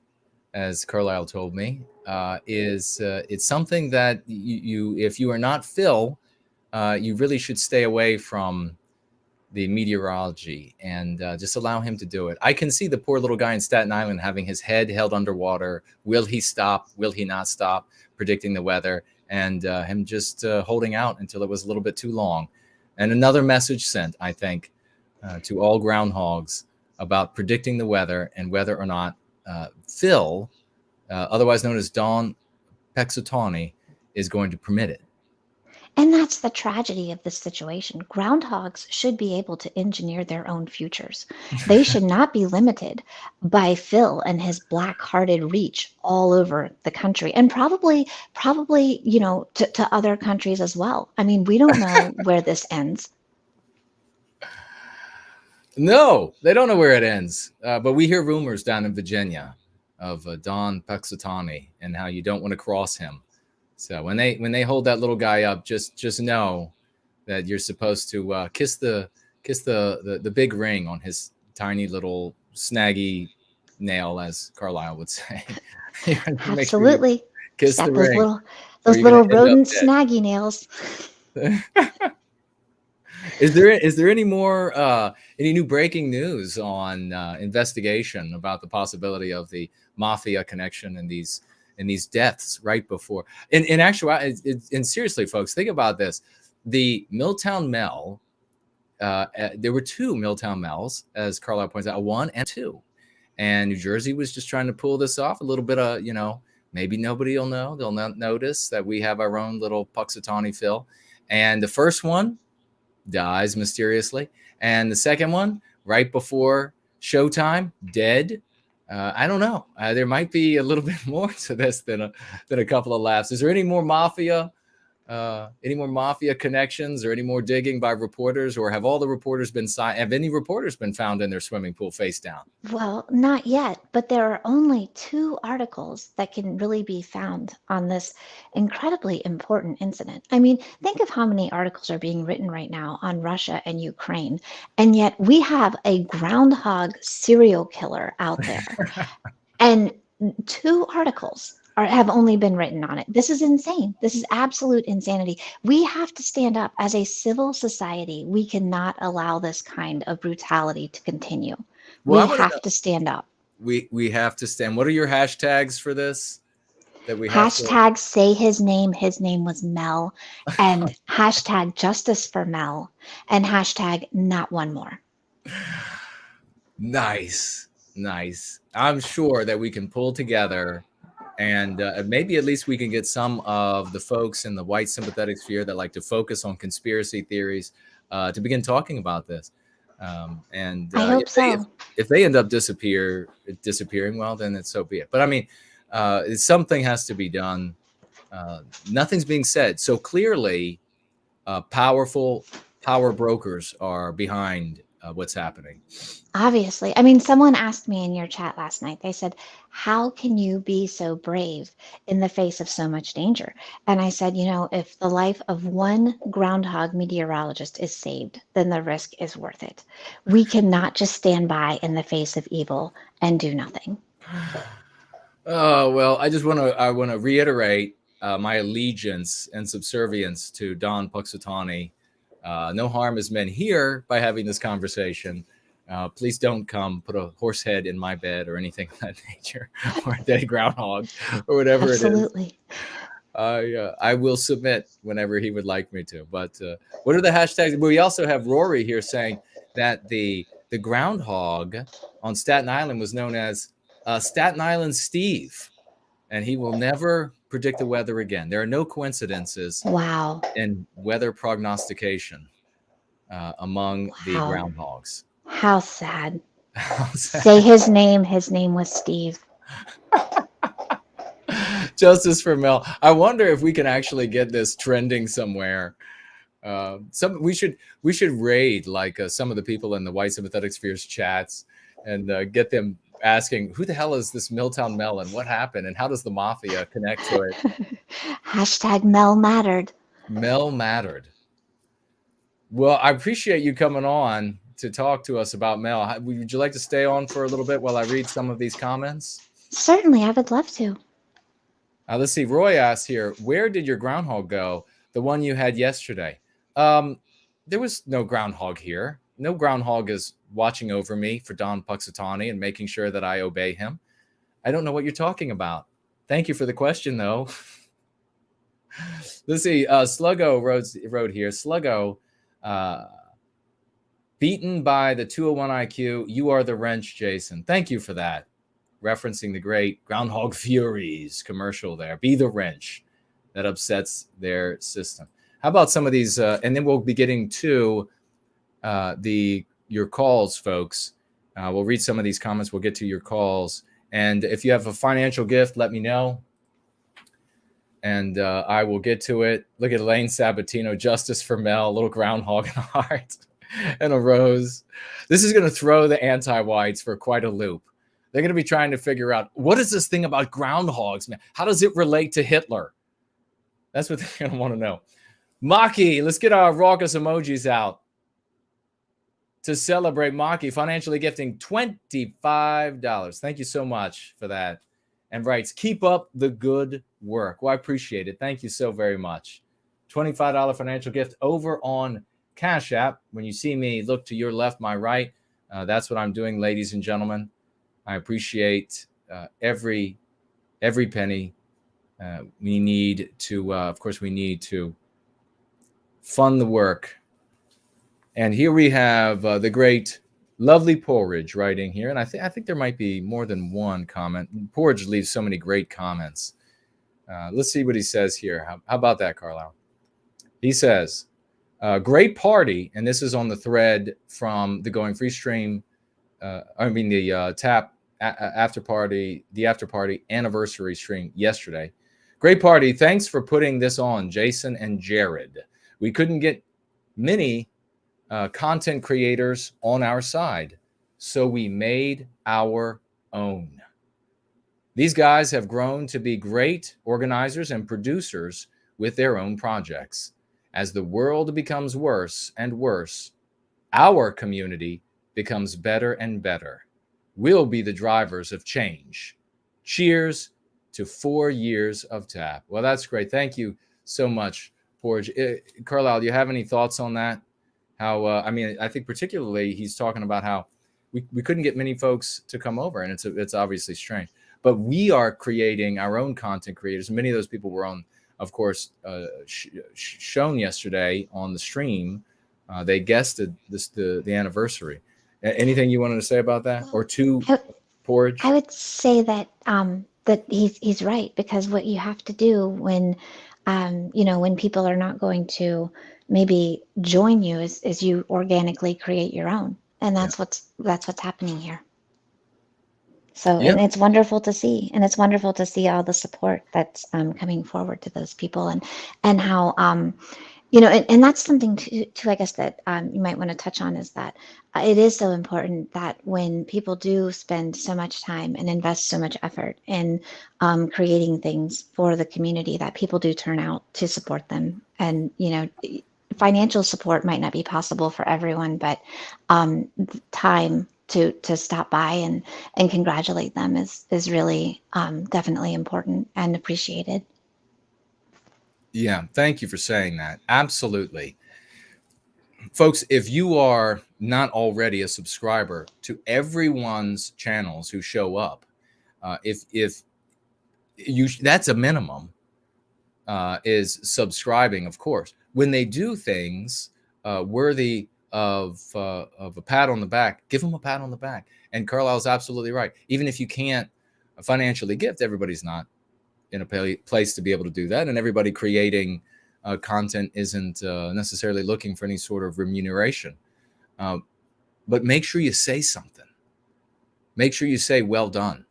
as Carlisle told me, is it's something that you if you are not Phil, you really should stay away from the meteorology and just allow him to do it. I can see the poor little guy in Staten Island having his head held underwater. Will he stop? Will he not stop? Predicting the weather, and him just holding out until it was a little bit too long. And another message sent, I think, to all groundhogs about predicting the weather and whether or not Phil, otherwise known as Don Puxatawny, is going to permit it. And that's the tragedy of this situation. Groundhogs should be able to engineer their own futures. They should not be limited by Phil and his black-hearted reach all over the country, and probably, to other countries as well. I mean, we don't know where this ends. No, they don't know where it ends. But we hear rumors down in Virginia of Don Puxatawny and how you don't want to cross him. So when they hold that little guy up, just know that you're supposed to kiss the big ring on his tiny little snaggy nail, as Carlisle would say. Absolutely. Sure kiss the ring. Those little rodent snaggy nails. Is there any more any new breaking news on investigation about the possibility of the mafia connection in these deaths right before? In actuality, and seriously, folks, think about this: the Milltown Mel there were 2 Milltown Mells, as Carlisle points out, 1 and 2. And New Jersey was just trying to pull this off. A little bit of, maybe nobody will know. They'll not notice that we have our own little Puxatawny Phil. And the first one dies mysteriously. And the second one, right before showtime, dead. I don't know. There might be a little bit more to this than a couple of laughs. Is there any more mafia connections or any more digging by reporters, or have all the reporters been have any reporters been found in their swimming pool face down? Well, not yet, but there are only 2 articles that can really be found on this incredibly important incident. I mean, think of how many articles are being written right now on Russia and Ukraine, and yet we have a groundhog serial killer out there. And 2 articles have only been written on it. This is insane. This is absolute insanity. We have to stand up as a civil society. We cannot allow this kind of brutality to continue. Well, we have to stand up. We have to stand. What are your hashtags for this? That we hashtag say his name. His name was Mel, and hashtag justice for Mel, and hashtag not one more. Nice. I'm sure that we can pull together, and maybe at least we can get some of the folks in the white sympathetic sphere that like to focus on conspiracy theories to begin talking about this. I hope so. If they end up disappearing, well, then it's so be it. But I mean, something has to be done. Nothing's being said. So clearly, powerful power brokers are behind what's happening. Obviously. I mean, someone asked me in your chat last night, they said, how can you be so brave in the face of so much danger? And I said, if the life of one groundhog meteorologist is saved, then the risk is worth it. We cannot just stand by in the face of evil and do nothing. Oh, well, I want to reiterate my allegiance and subservience to Don Puxatawny. No harm is meant here by having this conversation. Please don't come put a horse head in my bed or anything of that nature, or a dead groundhog or whatever Absolutely. it is. I will submit whenever he would like me to. But what are the hashtags? We also have Rory here saying that the groundhog on Staten Island was known as Staten Island Steve, and he will never predict the weather again. There are no coincidences in weather prognostication among the groundhogs. How sad. Say his name. His name was Steve. Justice for Mel. I wonder if we can actually get this trending somewhere. We should raid like some of the people in the white sympathetic spheres chats and get them asking, who the hell is this Milltown Mel and what happened and how does the mafia connect to it? Hashtag Mel mattered. Mel mattered. Well, I appreciate you coming on to talk to us about Mel. Would you like to stay on for a little bit while I read some of these comments? Certainly, I would love to. Let's see. Roy asks here, where did your groundhog go? The one you had yesterday. There was no groundhog here. No groundhog is watching over me for Don Puxatawny and making sure that I obey him. I don't know what you're talking about. Thank you for the question, though. Let's see. Sluggo wrote here. Sluggo, beaten by the 201 IQ. You are the wrench, Jason. Thank you for that. Referencing the great Groundhog Furies commercial there. Be the wrench that upsets their system. How about some of these? And then we'll be getting to your calls, folks. We'll read some of these comments. We'll get to your calls. And if you have a financial gift, let me know. And I will get to it. Look at Elaine Sabatino, justice for Mel, a little groundhog in a heart and a rose. This is going to throw the anti-whites for quite a loop. They're going to be trying to figure out, what is this thing about groundhogs, man? How does it relate to Hitler? That's what they're going to want to know. Maki, let's get our raucous emojis out to celebrate Maki financially gifting $25. Thank you so much for that. And writes, keep up the good work. Well, I appreciate it. Thank you so very much. $25 financial gift over on Cash App. When you see me look to your left, my right, that's what I'm doing, ladies and gentlemen. I appreciate every penny. We need to, of course, we need to fund the work And here we have the great, lovely Porridge writing here. And I think there might be more than one comment. Porridge leaves so many great comments. Let's see what he says here. How about that, Carlisle? He says, great party. And this is on the thread from the Going Free stream. The TAP after party, the after party anniversary stream yesterday. Great party. Thanks for putting this on, Jason and Jared. We couldn't get many content creators on our side, so we made our own. These guys have grown to be great organizers and producers with their own projects. As the world becomes worse and worse, our community becomes better and better. We'll be the drivers of change. Cheers to 4 years of TAP. Well, that's great. Thank you so much, Porge. Carlisle, do you have any thoughts on that? How, I think particularly he's talking about how we couldn't get many folks to come over, and it's obviously strange. But we are creating our own content creators. Many of those people were on, of course, shown yesterday on the stream. They guested the anniversary. Anything you wanted to say about that, or Porridge? I would say that that he's right, because what you have to do when when people are not going to maybe join you is you organically create your own, and that's what's happening here. So and it's wonderful to see, and it's wonderful to see all the support that's coming forward to those people, and how and that's something too, I guess, that you might want to touch on, is that it is so important that when people do spend so much time and invest so much effort in creating things for the community, that people do turn out to support them. And, financial support might not be possible for everyone, but time to stop by and congratulate them is really definitely important and appreciated. Yeah, thank you for saying that. Absolutely. Folks, if you are not already a subscriber to everyone's channels who show up, if you, that's a minimum, is subscribing, of course. When they do things worthy of a pat on the back, give them a pat on the back. And Carlisle's absolutely right. Even if you can't financially gift, everybody's not in a place to be able to do that, and everybody creating content isn't necessarily looking for any sort of remuneration. But make sure you say something. Make sure you say well done.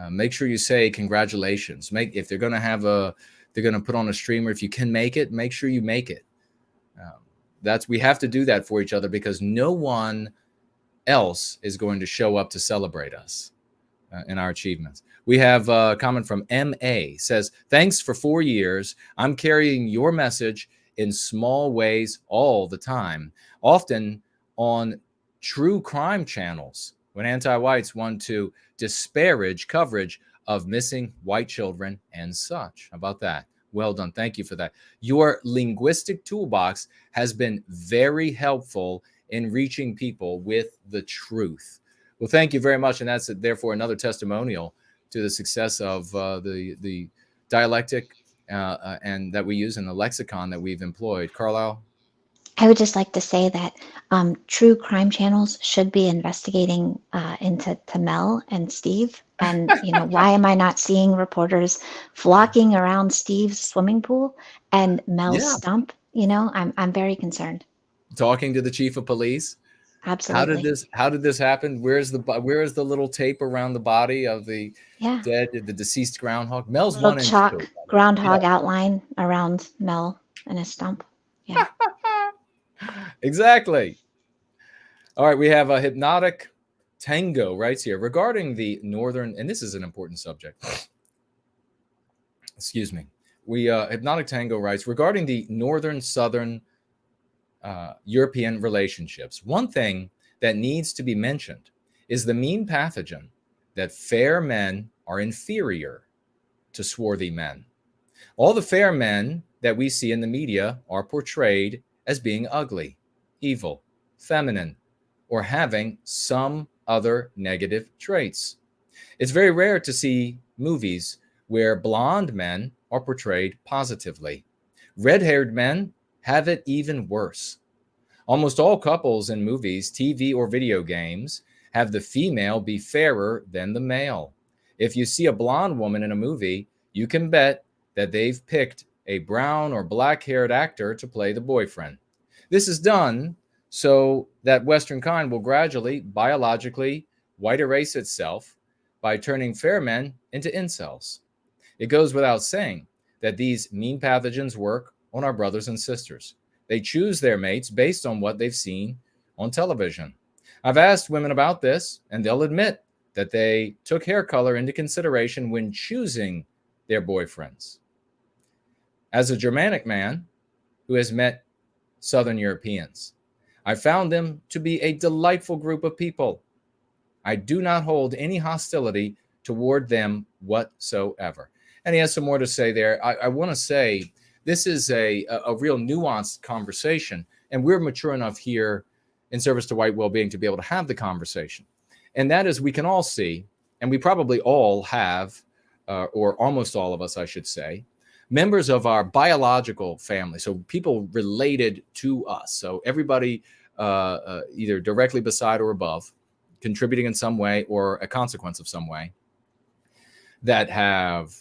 Make sure you say congratulations. If they're going to put on a stream, or if you can make it, make sure you make it. We have to do that for each other, because no one else is going to show up to celebrate us in our achievements. We have a comment from M.A. says, thanks for 4 years. I'm carrying your message in small ways all the time, often on true crime channels when anti-whites want to disparage coverage of missing white children and such. How about that? Well done. Thank you for that. Your linguistic toolbox has been very helpful in reaching people with the truth. Well, thank you very much. And that's therefore another testimonial to the success of the dialectic and that we use in the lexicon that we've employed. Carlisle? I would just like to say that true crime channels should be investigating into Mel and Steve. And, why am I not seeing reporters flocking around Steve's swimming pool and Mel's stump? I'm very concerned. Talking to the chief of police? Absolutely. How did this happen? Where is the little tape around the body of the the deceased groundhog? Mel's little 1 inch. chalk groundhog outline around Mel and his stump. Yeah. Exactly. All right, we have a Hypnotic Tango writes here regarding the northern, and this is an important subject. Excuse me. Hypnotic Tango writes regarding the northern-southern European relationships. One thing that needs to be mentioned is the mean pathogen that fair men are inferior to swarthy men. All the fair men that we see in the media are portrayed as being ugly, evil, feminine, or having some other negative traits. It's very rare to see movies where blonde men are portrayed positively. Red-haired men have it even worse. Almost all couples in movies, TV, or video games have the female be fairer than the male. If you see a blonde woman in a movie, you can bet that they've picked a brown or black-haired actor to play the boyfriend. This is done so that Western kind will gradually, biologically, white erase itself by turning fair men into incels. It goes without saying that these mean pathogens work on our brothers and sisters. They choose their mates based on what they've seen on television. I've asked women about this, and they'll admit that they took hair color into consideration when choosing their boyfriends. As a Germanic man who has met Southern Europeans, I found them to be a delightful group of people. I do not hold any hostility toward them whatsoever. And he has some more to say there. I want to say this is a real nuanced conversation, and we're mature enough here in Service to White Well-Being to be able to have the conversation. And that is, we can all see, and we probably all have, or almost all of us, I should say, members of our biological family, so people related to us. So everybody either directly beside or above, contributing in some way or a consequence of some way, that have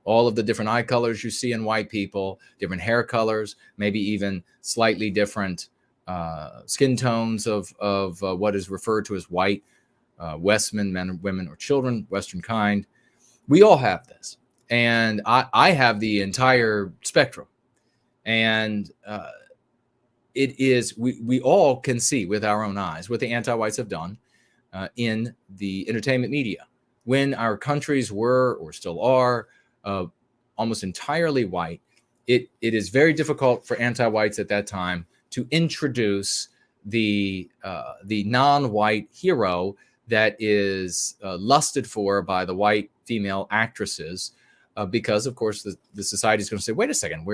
all of the different eye colors you see in white people, different hair colors, maybe even slightly different skin tones of what is referred to as white, Westmen, men, women, or children, Western kind. We all have this. And I have the entire spectrum. And it is, we all can see with our own eyes what the anti-whites have done in the entertainment media. When our countries were, or still are, almost entirely white, it is very difficult for anti-whites at that time to introduce the non-white hero that is lusted for by the white female actresses, because, of course, the society is going to say, wait a second,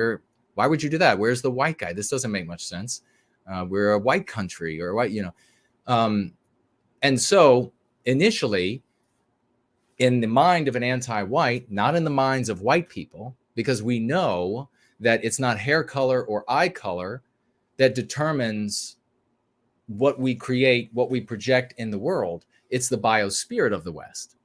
why would you do that? Where's the white guy? This doesn't make much sense. We're a white country, or white, and so initially, in the mind of an anti-white, not in the minds of white people, because we know that it's not hair color or eye color that determines what we create, what we project in the world. It's the biospirit of the West.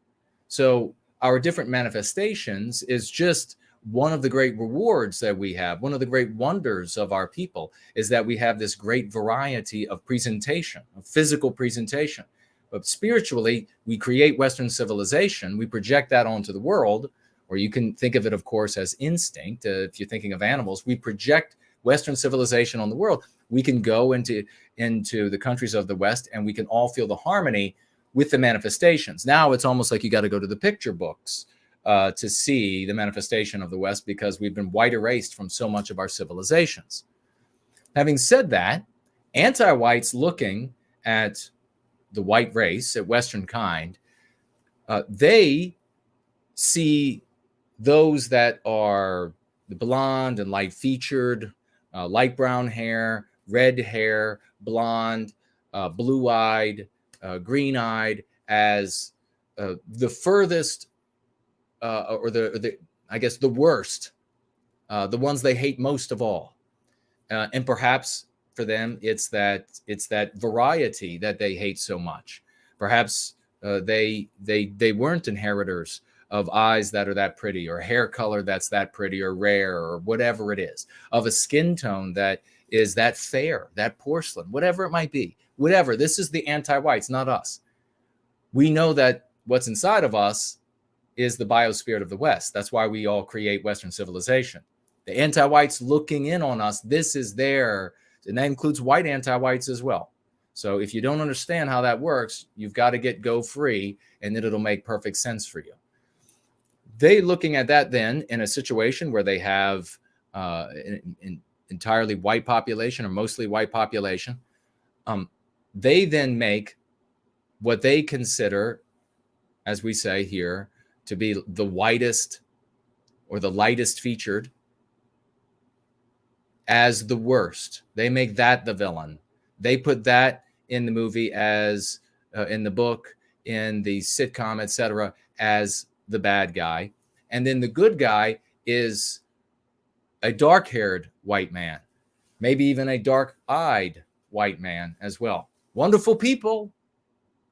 So our different manifestations is just one of the great rewards that we have. One of the great wonders of our people is that we have this great variety of presentation, of physical presentation. But spiritually, we create Western civilization. We project that onto the world, or you can think of it, of course, as instinct. If you're thinking of animals, we project Western civilization on the world. We can go into the countries of the West, and we can all feel the harmony with the manifestations. Now it's almost like you got to go to the picture books to see the manifestation of the West, because we've been white erased from so much of our civilizations. Having said that, anti-whites looking at the white race, at Western kind, they see those that are the blonde and light featured, light brown hair, red hair, blonde, blue-eyed, green-eyed, as the furthest, or I guess the worst, the ones they hate most of all. And perhaps for them, it's that variety that they hate so much. Perhaps they weren't inheritors of eyes that are that pretty, or hair color that's that pretty or rare, or whatever it is, of a skin tone that is that fair, that porcelain, whatever it might be. Whatever. This is the anti-whites, not us. We know that what's inside of us is the biospirit of the West. That's why we all create Western civilization. The anti-whites looking in on us, this is their, and that includes white anti-whites as well. So if you don't understand how that works, you've got to go free, and then it'll make perfect sense for you. They looking at that then in a situation where they have an entirely white population, or mostly white population, they then make what they consider, as we say here, to be the whitest or the lightest featured as the worst. They make that the villain. They put that in the movie as, in the book, in the sitcom, etc., as the bad guy. And then the good guy is a dark-haired white man, maybe even a dark-eyed white man as well. Wonderful people.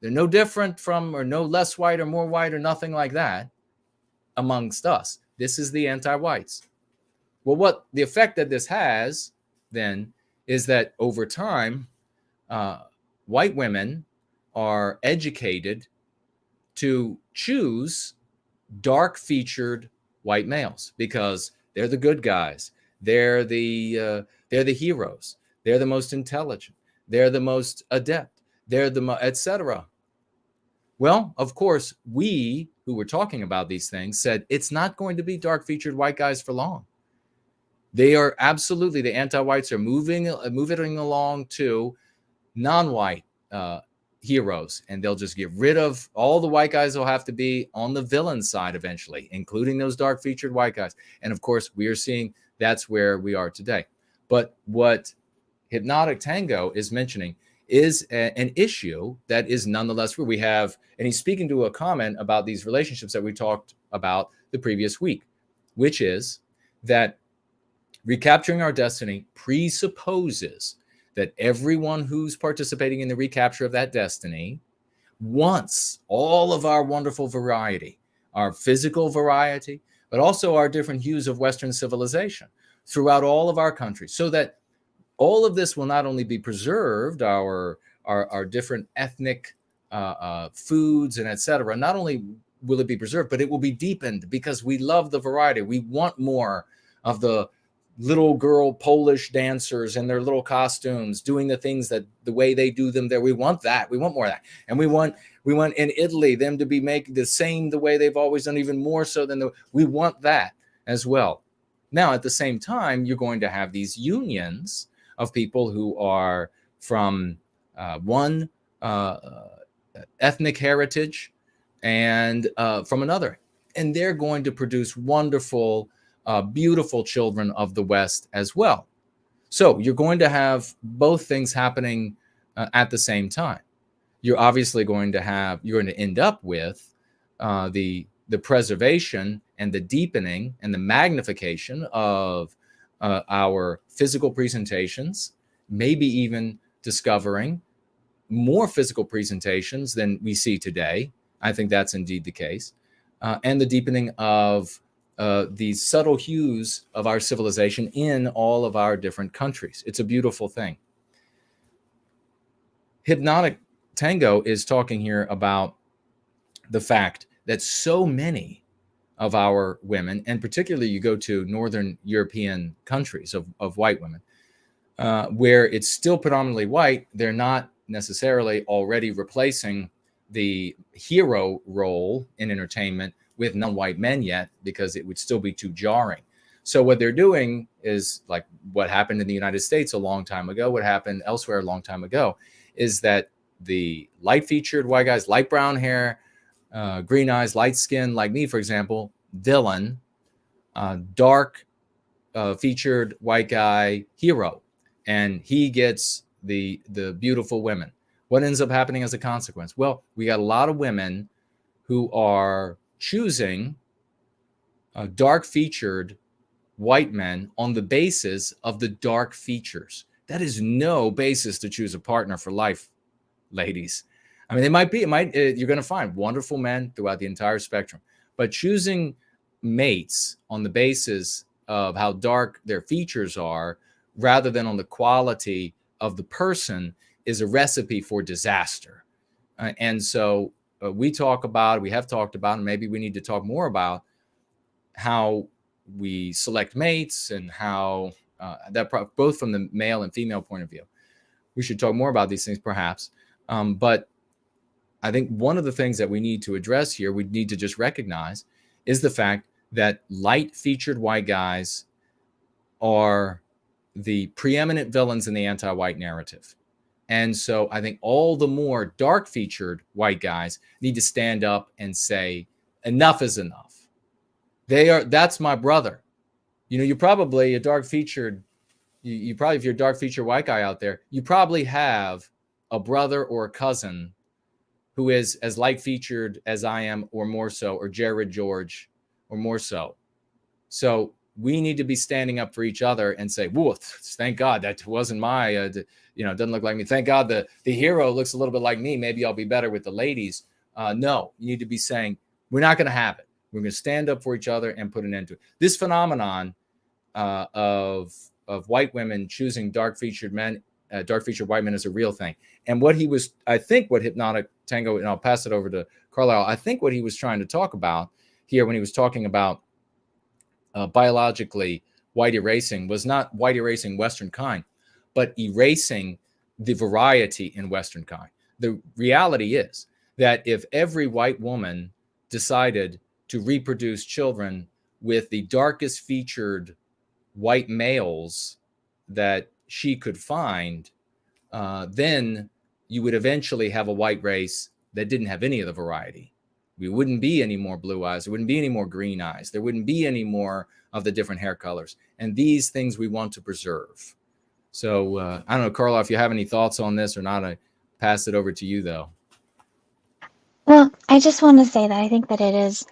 They're no different from or no less white or more white or nothing like that amongst us. This is the anti-whites. Well, what the effect that this has then is that over time, white women are educated to choose dark-featured white males because they're the good guys. They're the heroes. They're the most intelligent. They're the most adept. They're the etc. Well, of course, we who were talking about these things said it's not going to be dark-featured white guys for long. They are absolutely, the anti-whites are moving along to non-white heroes, and they'll just get rid of all the white guys. Will have to be on the villain side eventually, including those dark-featured white guys. And of course, we are seeing that's where we are today. But what Hypnotic Tango is mentioning is an issue that is nonetheless real. We have, and he's speaking to a comment about these relationships that we talked about the previous week, which is that recapturing our destiny presupposes that everyone who's participating in the recapture of that destiny wants all of our wonderful variety, our physical variety, but also our different hues of Western civilization throughout all of our countries, so that all of this will not only be preserved, our different ethnic foods and etc. Not only will it be preserved, but it will be deepened because we love the variety. We want more of the little girl Polish dancers in their little costumes doing the things that the way they do them there. We want that. We want more of that. And we want in Italy them to be making the same the way they've always done, even more so than we want that as well. Now, at the same time, you're going to have these unions of people who are from one ethnic heritage and from another. And they're going to produce wonderful, beautiful children of the West as well. So you're going to have both things happening at the same time. You're obviously going to end up with the preservation and the deepening and the magnification of our physical presentations, maybe even discovering more physical presentations than we see today. I think that's indeed the case. And the deepening of these subtle hues of our civilization in all of our different countries. It's a beautiful thing. Hypnotic Tango is talking here about the fact that so many of our women, and particularly you go to Northern European countries of white women, where it's still predominantly white, they're not necessarily already replacing the hero role in entertainment with non-white men yet, because it would still be too jarring. So what they're doing is like what happened in the United States a long time ago, what happened elsewhere a long time ago, is that the light-featured white guys, light brown hair, green eyes, light skin, like me, for example, villain, dark featured white guy, hero, and he gets the beautiful women. What ends up happening as a consequence? Well, we got a lot of women who are choosing dark featured white men on the basis of the dark features. That is no basis to choose a partner for life, ladies. I mean, you're going to find wonderful men throughout the entire spectrum, but choosing mates on the basis of how dark their features are, rather than on the quality of the person, is a recipe for disaster. And so we have talked about, and maybe we need to talk more about how we select mates and how both from the male and female point of view. We should talk more about these things perhaps. But I think one of the things that we need to address here, we need to just recognize, is the fact that light-featured white guys are the preeminent villains in the anti-white narrative. And so I think all the more dark-featured white guys need to stand up and say, enough is enough. That's my brother. You know, you're probably a dark-featured, if you're a dark-featured white guy out there, you probably have a brother or a cousin who is as light-featured as I am, or more so, or Jared George, or more so. So we need to be standing up for each other and say, whoa, thank God that wasn't my, it doesn't look like me. Thank God the hero looks a little bit like me. Maybe I'll be better with the ladies. No, you need to be saying, we're not going to have it. We're going to stand up for each other and put an end to it. This phenomenon of white women choosing dark-featured white men is a real thing. And what Hypnotic Tango, and I'll pass it over to Carlisle, I think what he was trying to talk about here when he was talking about biologically white erasing was not white erasing Western kind, but erasing the variety in Western kind. The reality is that if every white woman decided to reproduce children with the darkest featured white males that she could find, then you would eventually have a white race that didn't have any of the variety. We wouldn't be any more blue eyes. There wouldn't be any more green eyes. There wouldn't be any more of the different hair colors. And these things we want to preserve. So I don't know, Carla, if you have any thoughts on this or not, I pass it over to you, though. Well, I just want to say that I think that it is,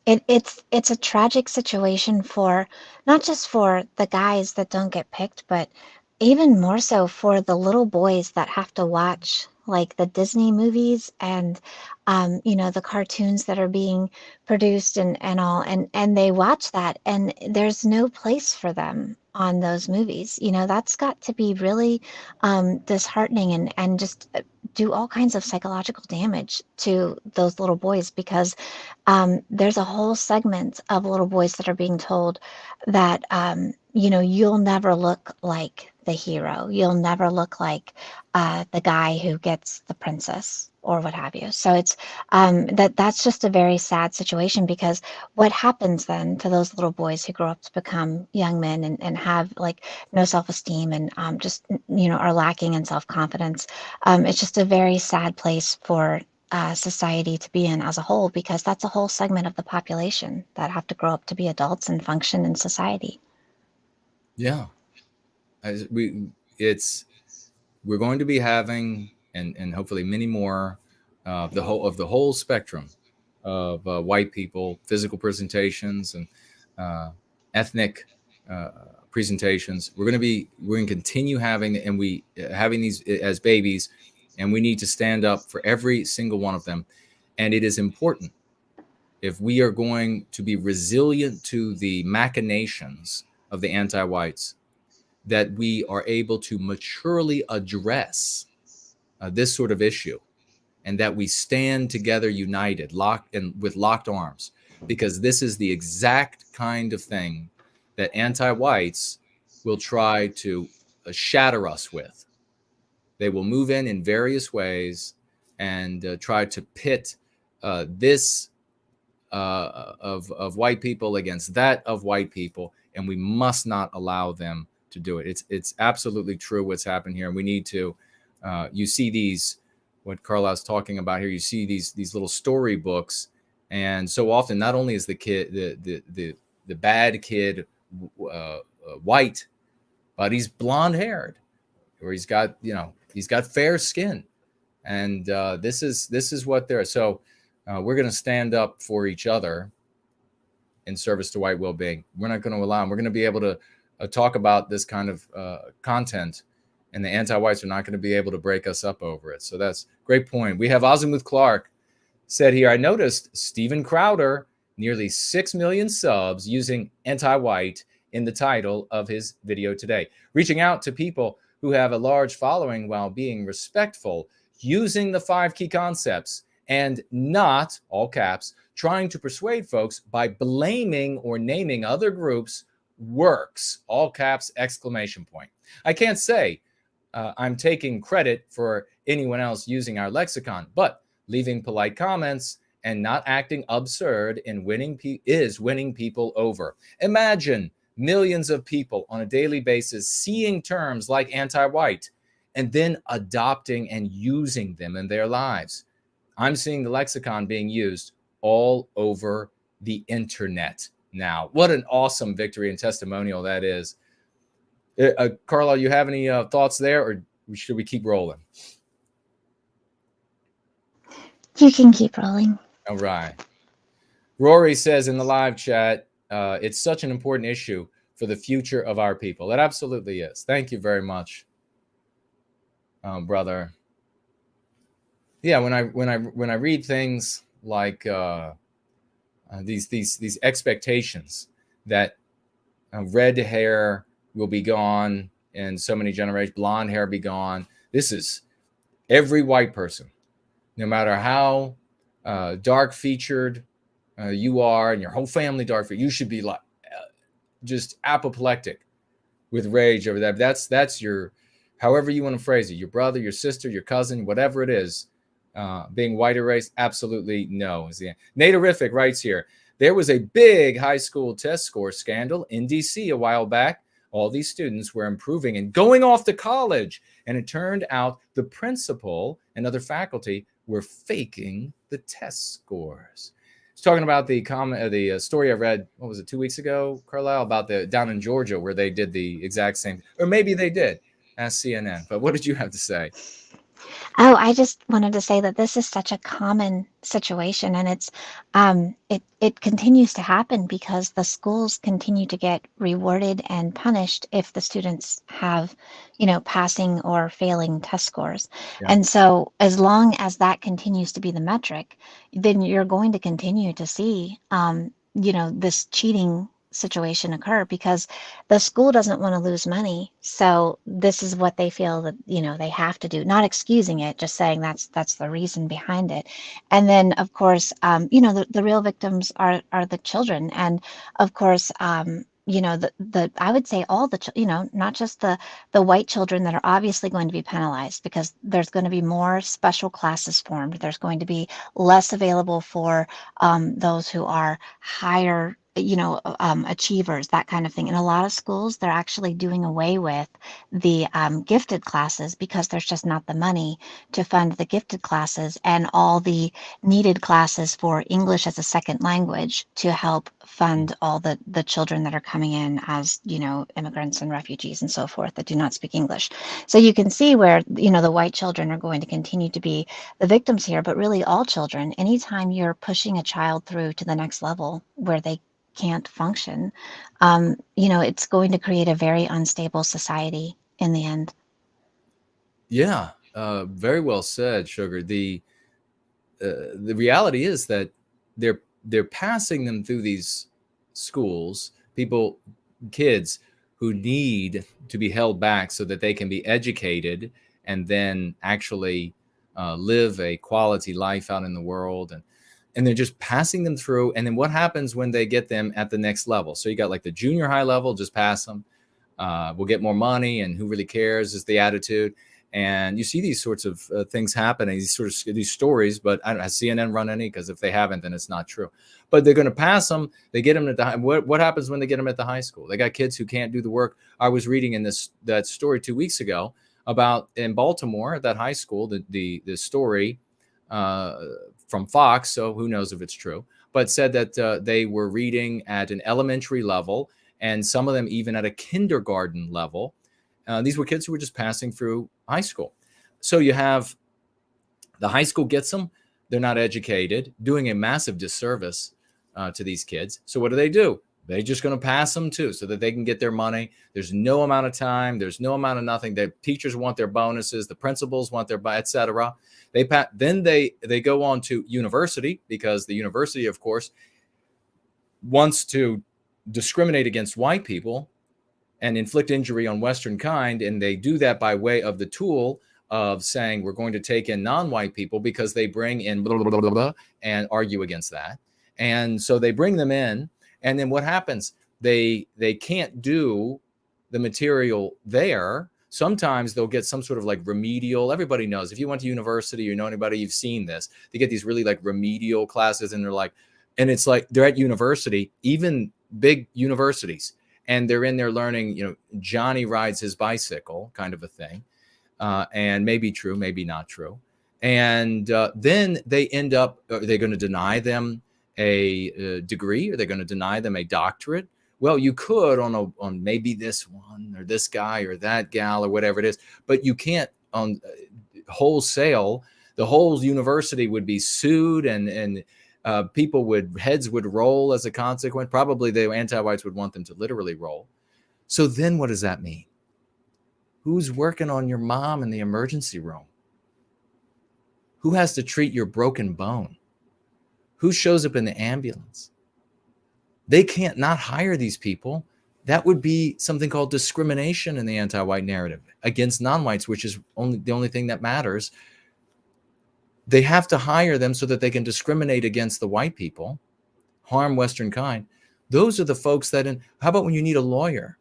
it's a tragic situation for not just for the guys that don't get picked, but even more so for the little boys that have to watch like the Disney movies and the cartoons that are being produced and all, and they watch that and there's no place for them on those movies. That's got to be really disheartening and just do all kinds of psychological damage to those little boys, because there's a whole segment of little boys that are being told that you'll never look like the hero. You'll never look like the guy who gets the princess or what have you. So it's that's just a very sad situation, because what happens then to those little boys who grow up to become young men and have like no self-esteem and just are lacking in self-confidence. It's just a very sad place for society to be in as a whole, because that's a whole segment of the population that have to grow up to be adults and function in society. Yeah, we're going to be having and hopefully many more the whole spectrum of white people, physical presentations and ethnic presentations. We're going to continue having these as babies, and we need to stand up for every single one of them. And it is important, if we are going to be resilient to the machinations of the anti-whites, that we are able to maturely address this sort of issue, and that we stand together united, with locked arms, because this is the exact kind of thing that anti-whites will try to shatter us with. They will move in various ways and try to pit this of white people against that of white people, and we must not allow them to do it. It's absolutely true what's happened here, and we need to. You see these, what Carlisle's talking about here. You see these little story books, and so often not only is the kid the bad kid white, but he's blonde haired, or he's got fair skin, and this is what they're. So we're going to stand up for each other in service to white well-being. We're not going to allow them. We're going to be able to talk about this kind of content, and the anti-whites are not going to be able to break us up over it. So that's a great point. We have Azimuth Clark said here, I noticed Steven Crowder, nearly 6 million subs, using anti-white in the title of his video today. Reaching out to people who have a large following while being respectful, using the 5 key concepts, and not, all caps, trying to persuade folks by blaming or naming other groups works, all caps, exclamation point. I can't say I'm taking credit for anyone else using our lexicon, but leaving polite comments and not acting absurd in winning people over. Imagine millions of people on a daily basis seeing terms like anti-white and then adopting and using them in their lives. I'm seeing the lexicon being used all over the internet now. What an awesome victory and testimonial that is. Carla, you have any thoughts there, or should we keep rolling? You can keep rolling. All right. Rory says in the live chat, it's such an important issue for the future of our people. It absolutely is. Thank you very much, brother. Yeah, when I read things like these expectations that red hair will be gone in so many generations, blonde hair be gone. This is every white person, no matter how dark featured you are, and your whole family dark featured, you should be like just apoplectic with rage over that. That's your, however you want to phrase it, your brother, your sister, your cousin, whatever it is. Being white erased, absolutely no. Natarific writes here, there was a big high school test score scandal in DC a while back. All these students were improving and going off to college, and it turned out the principal and other faculty were faking the test scores. He's talking about the story I read, what was it, 2 weeks ago, Carlisle, about the down in Georgia where they did the exact same, or maybe they did. Ask CNN. But what did you have to say? Oh, I just wanted to say that this is such a common situation, and it continues to happen because the schools continue to get rewarded and punished if the students have, passing or failing test scores. Yeah. And so as long as that continues to be the metric, then you're going to continue to see, this cheating situation occur because the school doesn't want to lose money. So this is what they feel that, they have to do, not excusing it, just saying that's the reason behind it. And then of course, the real victims are the children. And of course, the I would say all the, not just the white children that are obviously going to be penalized because there's going to be more special classes formed. There's going to be less available for those who are higher achievers, that kind of thing. In a lot of schools, they're actually doing away with the gifted classes because there's just not the money to fund the gifted classes and all the needed classes for English as a second language to help fund all the children that are coming in as, immigrants and refugees and so forth that do not speak English. So you can see where, the white children are going to continue to be the victims here, but really all children, anytime you're pushing a child through to the next level where they can't function, it's going to create a very unstable society in the end. Yeah, very well said, Sugar. The reality is that they're passing them through these schools, kids who need to be held back so that they can be educated and then actually live a quality life out in the world. And they're just passing them through. And then what happens when they get them at the next level? So you got like the junior high level, just pass them. We'll get more money, and who really cares is the attitude. And you see these sorts of things happening, these stories, but I don't know, has CNN run any? Because if they haven't, then it's not true. But they're going to pass them. They get them at the what happens when they get them at the high school? They got kids who can't do the work. I was reading in that story 2 weeks ago about in Baltimore at that high school, the story from Fox, so who knows if it's true, but said that they were reading at an elementary level and some of them even at a kindergarten level. These were kids who were just passing through high school. So you have the high school gets them. They're not educated, doing a massive disservice to these kids. So what do? They're just going to pass them too so that they can get their money. There's no amount of time. There's no amount of nothing. The teachers want their bonuses. The principals want their, etc. Then they go on to university because the university, of course, wants to discriminate against white people and inflict injury on Western kind. And they do that by way of the tool of saying we're going to take in non-white people because they bring in blah, blah, blah, blah, blah, and argue against that. And so they bring them in. And then what happens? They can't do the material there. Sometimes they'll get some sort of like remedial. Everybody knows if you went to university or know anybody, you've seen this. They get these really like remedial classes, and it's like they're at university, even big universities, and they're in there learning, Johnny rides his bicycle kind of a thing. And maybe true, maybe not true. And then they end up, are they going to deny them a degree? Are they going to deny them a doctorate? Well, you could on maybe this one or this guy or that gal or whatever it is, but you can't on wholesale. The whole university would be sued and heads would roll as a consequence. Probably the anti-whites would want them to literally roll. So then what does that mean? Who's working on your mom in the emergency room? Who has to treat your broken bone? Who shows up in the ambulance? They can't not hire these people. That would be something called discrimination in the anti-white narrative against non-whites, which is the only thing that matters. They have to hire them so that they can discriminate against the white people, harm Western kind. Those are the folks that how about when you need a lawyer?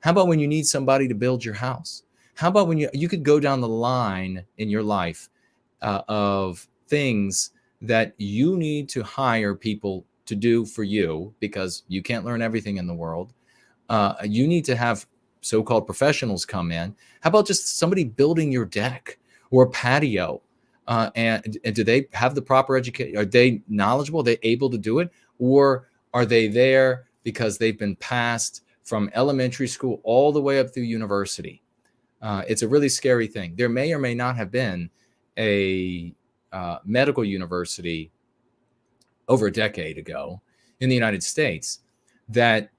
How about when you need somebody to build your house? How about when you could go down the line in your life of things that you need to hire people to do for you because you can't learn everything in the world. You need to have so-called professionals come in. How about just somebody building your deck or patio? And do they have the proper education? Are they knowledgeable? Are they able to do it? Or are they there because they've been passed from elementary school all the way up through university? It's a really scary thing. There may or may not have been a medical university over a decade ago in the United States that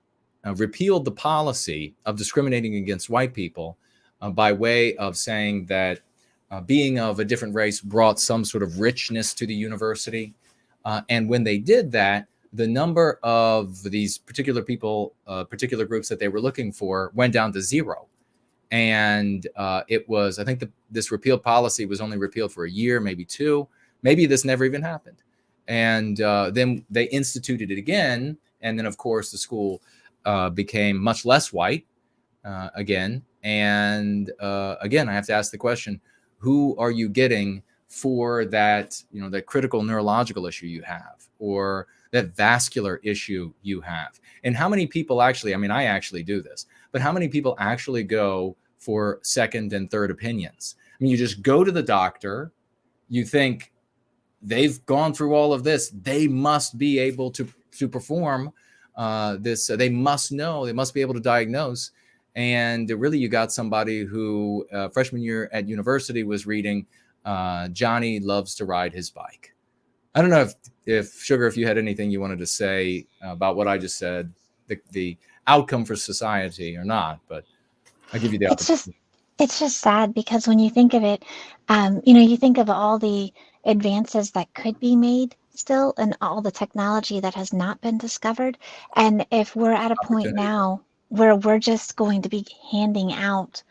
repealed the policy of discriminating against white people by way of saying that being of a different race brought some sort of richness to the university. And when they did that, the number of these particular people, particular groups that they were looking for went down to zero. And it was, I think this repealed policy was only repealed for a year, maybe two. Maybe this never even happened. And then they instituted it again. And then, of course, the school became much less white again. And again, I have to ask the question, who are you getting for that, that critical neurological issue you have, or that vascular issue you have? And how many people actually, I actually do this, but how many people actually go for second and third opinions? You just go to the doctor, you think they've gone through all of this, they must be able to perform this, they must know, they must be able to diagnose. And really, you got somebody who freshman year at university was reading Johnny Loves to Ride His Bike. I don't know if Sugar, if you had anything you wanted to say about what I just said, the outcome for society or not, but I'll give you the opportunity. It's just sad because when you think of it, you think of all the advances that could be made still and all the technology that has not been discovered. And if we're at a point now where we're just going to be handing out,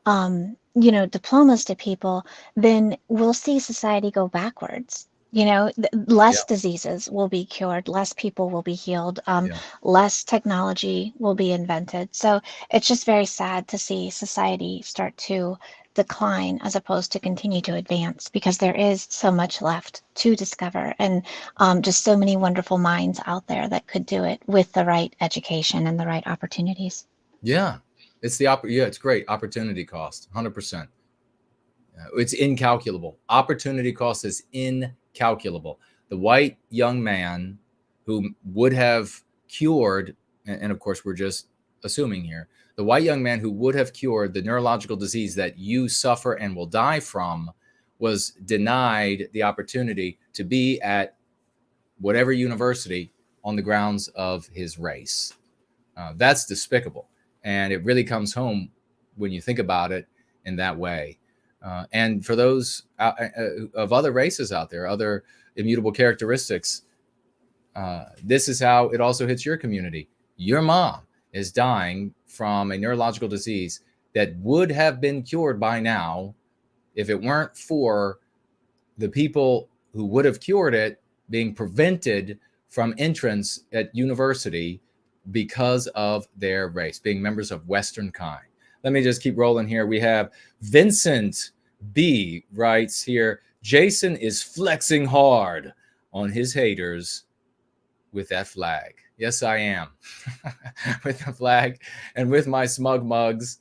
diplomas to people, then we'll see society go backwards. Less diseases will be cured, less people will be healed, less technology will be invented. So it's just very sad to see society start to decline as opposed to continue to advance, because there is so much left to discover and just so many wonderful minds out there that could do it with the right education and the right opportunities. Yeah, it's great. Opportunity cost, 100%. It's incalculable. Opportunity cost is incalculable. The white young man who would have cured, and of course we're just assuming here, the white young man who would have cured the neurological disease that you suffer and will die from was denied the opportunity to be at whatever university on the grounds of his race. That's despicable. And it really comes home when you think about it in that way. And for those of other races out there, other immutable characteristics, this is how it also hits your community. Your mom is dying from a neurological disease that would have been cured by now if it weren't for the people who would have cured it being prevented from entrance at university because of their race, being members of Western kind. Let me just keep rolling here. We have Vincent B writes here, Jason is flexing hard on his haters with that flag. Yes, I am. With the flag and with my smug mugs,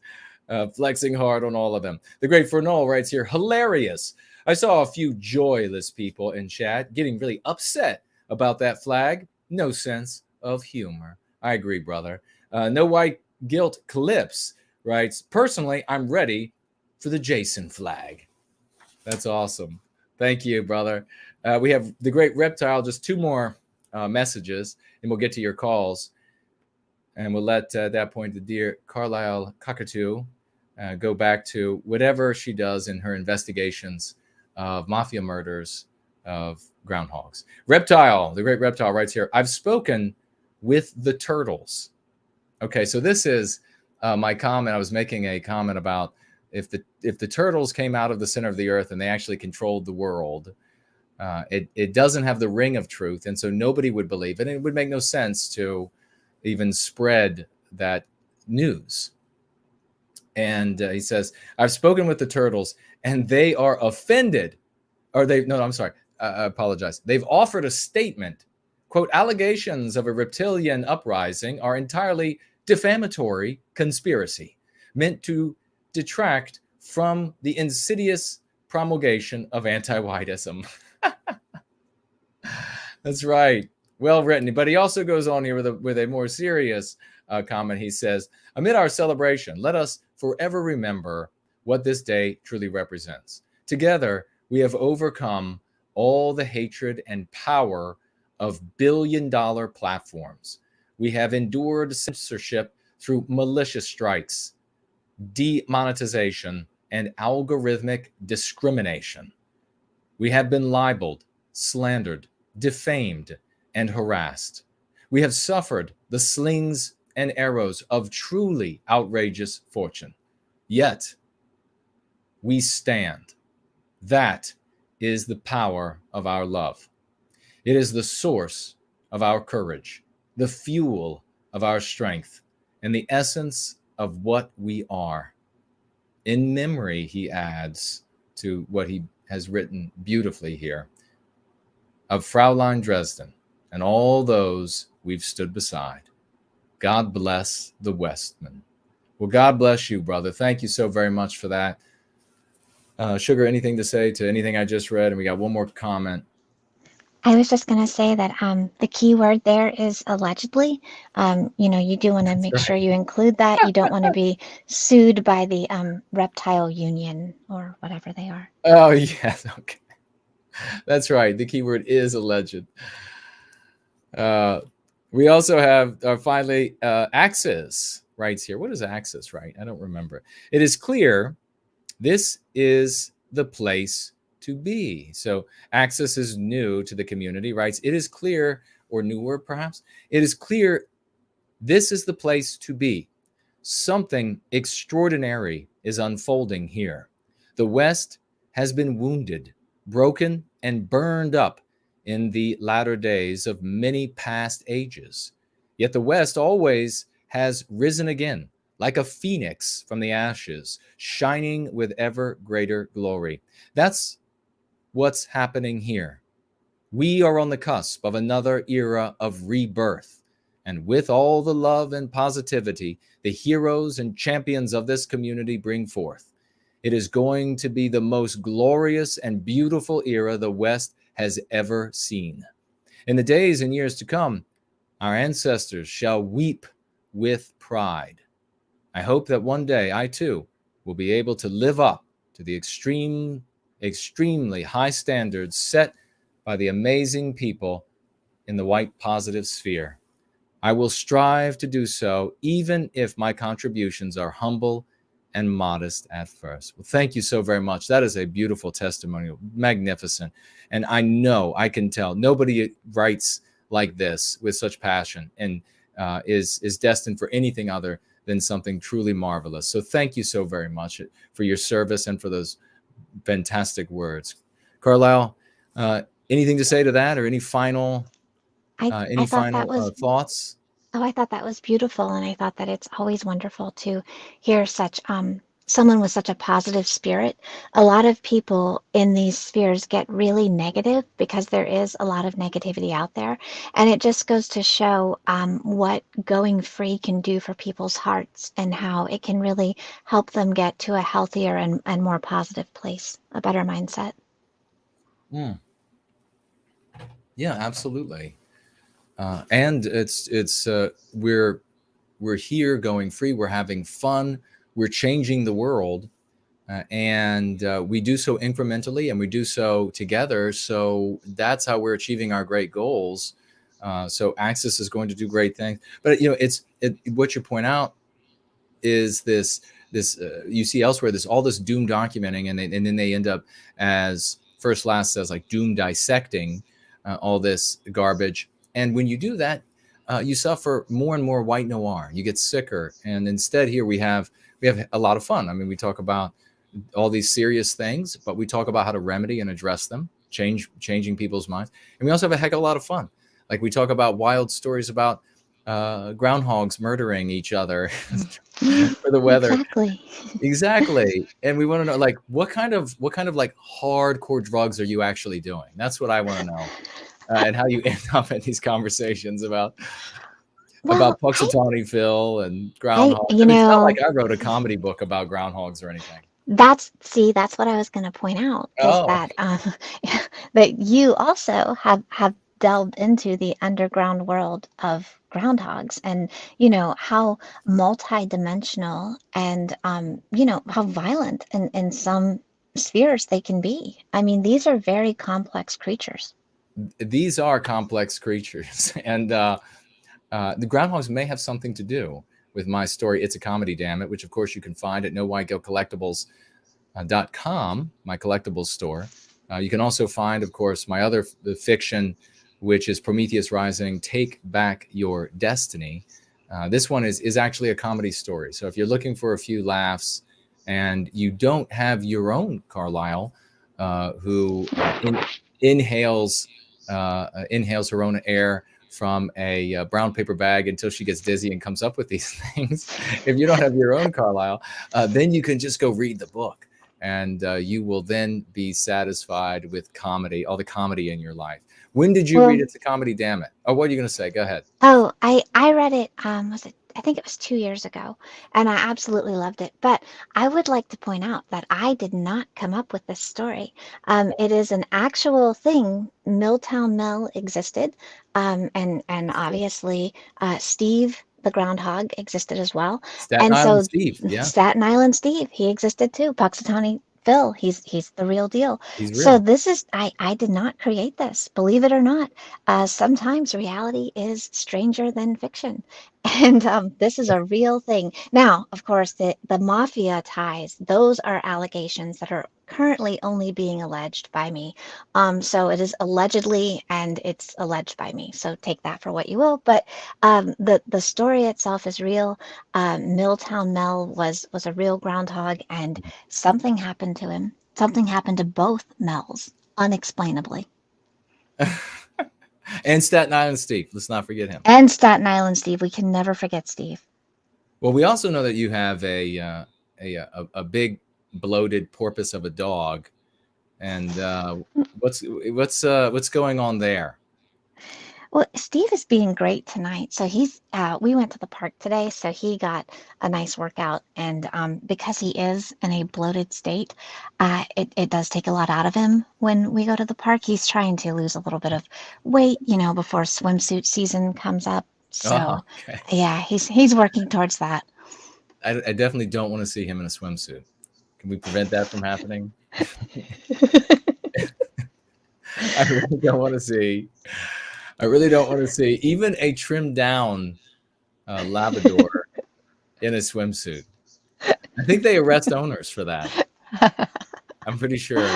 flexing hard on all of them. The great Fernald writes here, hilarious. I saw a few joyless people in chat getting really upset about that flag. No sense of humor. I agree, brother. No White Guilt Calypse writes, personally, I'm ready for the Jason flag. That's awesome. Thank you, brother. We have the great reptile. Just 2 more messages, and we'll get to your calls. And we'll let, at that point, the dear Carlisle Cockatoo go back to whatever she does in her investigations of mafia murders of groundhogs. Reptile, the great reptile, writes here, I've spoken with the turtles. Okay, so this is my comment. I was making a comment about if the turtles came out of the center of the earth and they actually controlled the world, it doesn't have the ring of truth, and so nobody would believe it, and it would make no sense to even spread that news. And he says, I've spoken with the turtles, and they are offended. Or I apologize. They've offered a statement, quote, allegations of a reptilian uprising are entirely defamatory conspiracy meant to detract from the insidious promulgation of anti-whiteism. That's right. Well written. But he also goes on here with a more serious comment. He says, amid our celebration, let us forever remember what this day truly represents. Together, we have overcome all the hatred and power of billion-dollar platforms. We have endured censorship through malicious strikes, demonetization, and algorithmic discrimination. We have been libeled, slandered, defamed, and harassed. We have suffered the slings and arrows of truly outrageous fortune. Yet, we stand. That is the power of our love. It is the source of our courage, the fuel of our strength, and the essence of what we are. In memory, he adds to what he has written beautifully here, of Fraulein Dresden and all those we've stood beside. God bless the Westman. Well, God bless you, brother. Thank you so very much for that. Sugar, anything to say to anything I just read? And we got one more comment. I was just going to say that the key word there is allegedly. You do want to make sure you include that. You don't want to be sued by the reptile union or whatever they are. Oh, yes. Okay. That's right. The key word is alleged. We also have finally Axis writes here. What is Axis, right? I don't remember. It is clear this is the place to be. So Axis is new to the community, writes, it is clear, or newer perhaps, it is clear this is the place to be. Something extraordinary is unfolding here. The West has been wounded, broken, and burned up in the latter days of many past ages. Yet the West always has risen again, like a phoenix from the ashes, shining with ever greater glory. That's what's happening here. We are on the cusp of another era of rebirth. And with all the love and positivity the heroes and champions of this community bring forth, it is going to be the most glorious and beautiful era the West has ever seen. In the days and years to come, our ancestors shall weep with pride. I hope that one day I too will be able to live up to the extremely high standards set by the amazing people in the white positive sphere. I will strive to do so, even if my contributions are humble and modest at first. Well, thank you so very much. That is a beautiful testimonial, magnificent. And I know, I can tell, nobody writes like this with such passion and is destined for anything other than something truly marvelous. So thank you so very much for your service and for those fantastic words. Carlisle, anything to say to that, or any final thoughts? Oh, I thought that was beautiful, and I thought that it's always wonderful to hear such someone with such a positive spirit. A lot of people in these spheres get really negative because there is a lot of negativity out there, and it just goes to show what going free can do for people's hearts and how it can really help them get to a healthier and more positive place, a better mindset. Yeah, absolutely. And it's we're here going free. We're having fun. We're changing the world. and we do so incrementally, and we do so together. So that's how we're achieving our great goals. So Axis is going to do great things. But what you point out is this you see elsewhere, this all this doom documenting, and then they end up, as First Last says, like doom dissecting all this garbage. And when you do that, you suffer more and more white noir. You get sicker. And instead here we have a lot of fun. I mean, we talk about all these serious things, but we talk about how to remedy and address them, changing people's minds. And we also have a heck of a lot of fun. Like we talk about wild stories about groundhogs murdering each other for the weather. Exactly. And we want to know, like, what kind of like hardcore drugs are you actually doing? That's what I want to know. And how you end up in these conversations about Puxatawny Phil and groundhogs. It's not like I wrote a comedy book about groundhogs or anything. That's what I was going to point out, is that that you also have delved into the underground world of groundhogs, and how multidimensional and how violent in some spheres they can be. I mean, these are very complex creatures. These are complex creatures, and the groundhogs may have something to do with my story, It's a Comedy, Damn It, which of course you can find at nowhitegocollectibles.com, my collectibles store. You can also find, of course, my other fiction, which is Prometheus Rising, Take Back Your Destiny. This one is actually a comedy story. So if you're looking for a few laughs and you don't have your own Carlisle, who inhales her own air from a brown paper bag until she gets dizzy and comes up with these things. If you don't have your own Carlisle, then you can just go read the book, and you will then be satisfied with comedy, all the comedy in your life. When did you read It's a Comedy, Damn It? Oh, what are you going to say? Go ahead. Oh, I read it, I think it was 2 years ago, and I absolutely loved it. But I would like to point out that I did not come up with this story. It is an actual thing. Milltown Mel existed, and obviously Steve the groundhog existed as well. Staten Island Steve, yeah. Staten Island Steve, he existed too. Puxatawny Phil, he's the real deal. He's real. So this is, I did not create this, believe it or not. Sometimes reality is stranger than fiction. And this is a real thing. Now, of course, the mafia ties, those are allegations that are currently only being alleged by me. So it is allegedly, and it's alleged by me. So take that for what you will. But the story itself is real. Milltown Mel was a real groundhog, and something happened to him. Something happened to both Mels, unexplainably. And Staten Island Steve. Let's not forget him. And Staten Island Steve. We can never forget Steve. Well, we also know that you have a big bloated porpoise of a dog, and what's going on there? Well, Steve is being great tonight. So we went to the park today, so he got a nice workout. And because he is in a bloated state, it does take a lot out of him when we go to the park. He's trying to lose a little bit of weight, before swimsuit season comes up. So yeah, he's working towards that. I definitely don't want to see him in a swimsuit. Can we prevent that from happening? I really don't want to see even a trimmed down Labrador in a swimsuit. I think they arrest owners for that. I'm pretty sure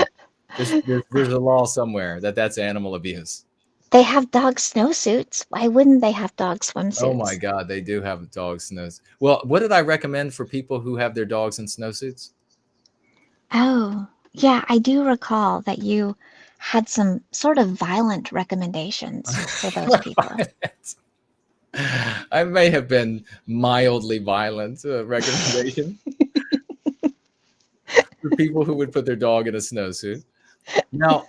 there's a law somewhere that's animal abuse. They have dog snowsuits. Why wouldn't they have dog swimsuits? Oh my God, they do have dog snowsuits. Well, what did I recommend for people who have their dogs in snowsuits? Oh, yeah, I do recall that you had some sort of violent recommendations for those people. I may have been mildly violent recommendation for people who would put their dog in a snowsuit. Now,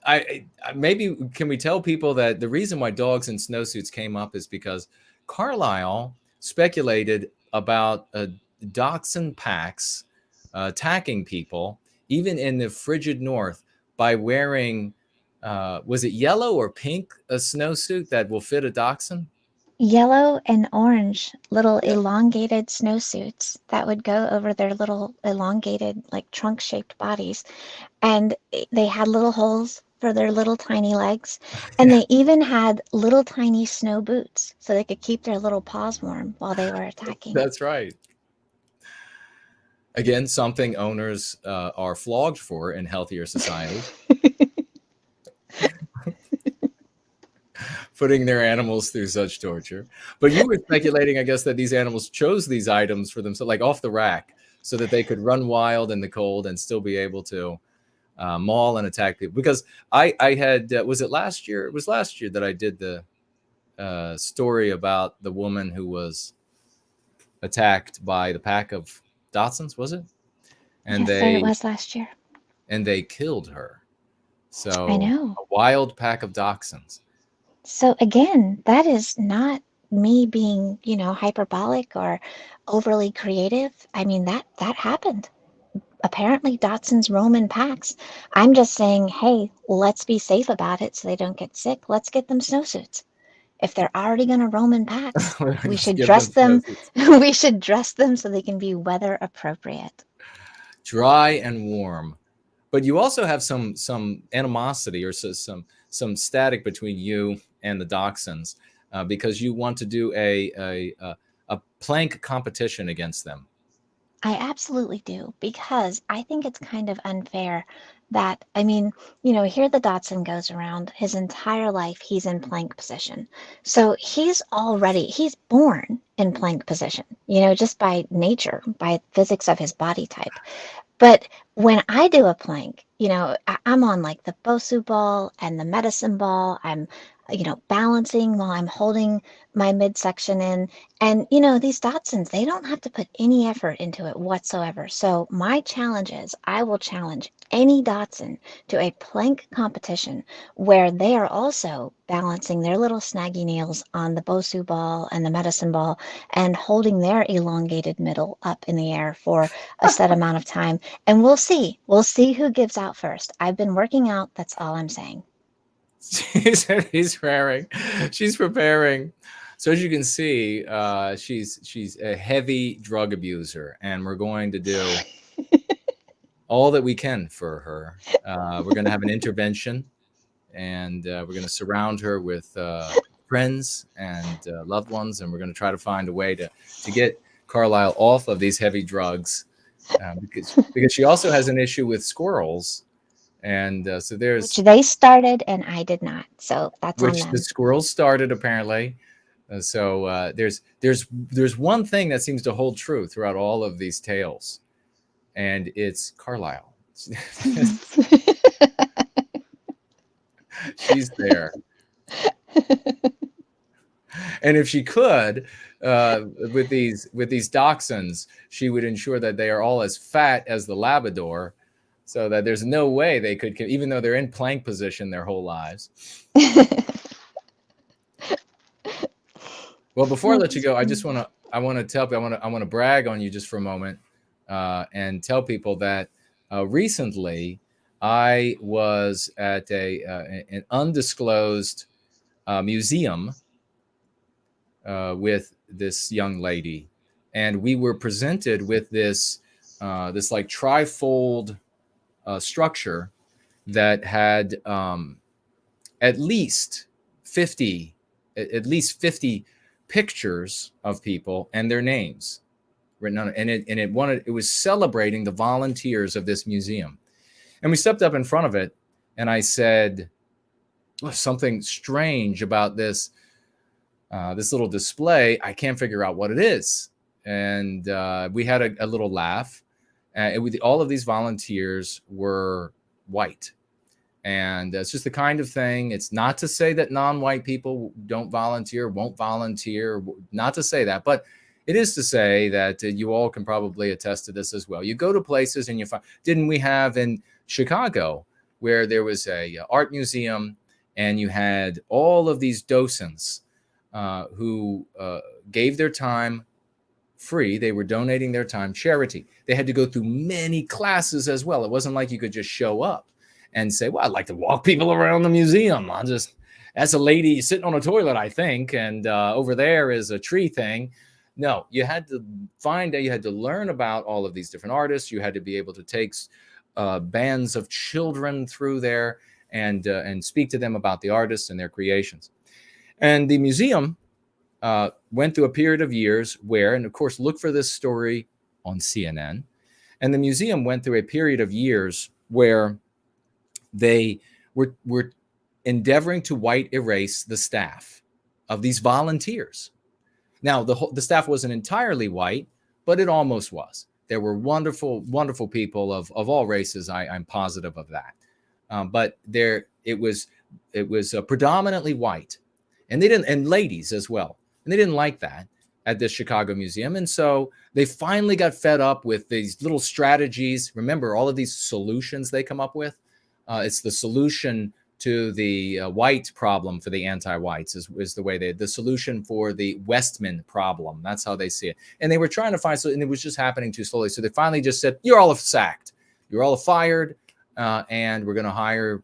I maybe can we tell people that the reason why dogs in snowsuits came up is because Carlisle speculated about dachshund packs attacking people, even in the frigid north, by wearing, was it yellow or pink, a snowsuit that will fit a dachshund? yellow and orange little elongated snowsuits that would go over their little elongated, like trunk shaped bodies. And they had little holes for their little tiny legs. And they even had little tiny snow boots so they could keep their little paws warm while they were attacking. That's right. Again, something owners are flogged for in healthier societies. Putting their animals through such torture. But you were speculating, I guess, that these animals chose these items for themselves, like off the rack, so that they could run wild in the cold and still be able to maul and attack people. Because I had, was it last year? It was last year that I did the story about the woman who was attacked by the pack of Dachshunds, was it? And Yes, sir, it was last year. And they killed her. So I know. a wild pack of Dachshunds. So again, that is not me being, hyperbolic or overly creative. I mean, that happened. Apparently, Dachshunds roam in packs. I'm just saying, hey, let's be safe about it so they don't get sick. Let's get them snowsuits. If they're already going to roam in packs, we should dress them. We should dress them so they can be weather appropriate. Dry and warm. But you also have some animosity or some static between you and the Dachshunds because you want to do a plank competition against them. I absolutely do, because I think it's kind of unfair that, here the Dachshund goes around his entire life, he's in plank position. So he's born in plank position, just by nature, by physics of his body type. But when I do a plank, I'm on like the Bosu ball and the medicine ball. I'm, balancing while I'm holding my midsection in. And, these Dachshunds, they don't have to put any effort into it whatsoever. So my challenge is I will challenge any Dachshund to a plank competition where they are also balancing their little snaggy nails on the Bosu ball and the medicine ball and holding their elongated middle up in the air for a set amount of time. And we'll see who gives out first. I've been working out. That's all I'm saying. She's preparing. So as you can see, she's a heavy drug abuser, and we're going to do all that we can for her. We're going to have an intervention, and we're going to surround her with friends and loved ones, and we're going to try to find a way to get Carlisle off of these heavy drugs, because she also has an issue with squirrels. And so there's which they started and I did not, so that's on them. The squirrels started apparently. So there's one thing that seems to hold true throughout all of these tales, and it's Carlisle. She's there. And if she could, with these Dachshunds, she would ensure that they are all as fat as the Labrador, so that there's no way they could, even though they're in plank position their whole lives. Well, before I let you go, I want to brag on you just for a moment, and tell people that recently I was at an undisclosed museum with this young lady, and we were presented with this like trifold structure that had at least 50 pictures of people and their names written on it, and it was celebrating the volunteers of this museum. And we stepped up in front of it, and I said, something strange about this little display. I can't figure out what it is. And we had a little laugh. All of these volunteers were white. And it's just the kind of thing. It's not to say that non-white people don't volunteer, won't volunteer, not to say that, but it is to say that you all can probably attest to this as well. You go to places and you find, didn't we have in Chicago where there was a art museum, and you had all of these docents who gave their time free. They were donating their time, charity. They had to go through many classes as well. It wasn't like you could just show up and say, well, I'd like to walk people around the museum. that's a lady sitting on a toilet, I think, and over there is a tree thing. No, you had to find out, you had to learn about all of these different artists. You had to be able to take bands of children through there and speak to them about the artists and their creations. And the museum went through a period of years where, and of course, look for this story on CNN. And the museum went through a period of years where they were endeavoring to white erase the staff of these volunteers. Now, the staff wasn't entirely white, but it almost was. There were wonderful, wonderful people of all races. I'm positive of that. But it was predominantly white, and they didn't, and ladies as well. And they didn't like that at this Chicago museum. And so they finally got fed up with these little strategies. Remember all of these solutions they come up with? It's the solution to the white problem for the anti-whites is the way the solution for the Westman problem. That's how they see it. And they were trying to find, and it was just happening too slowly. So they finally just said, you're all sacked. You're all fired. And we're going to hire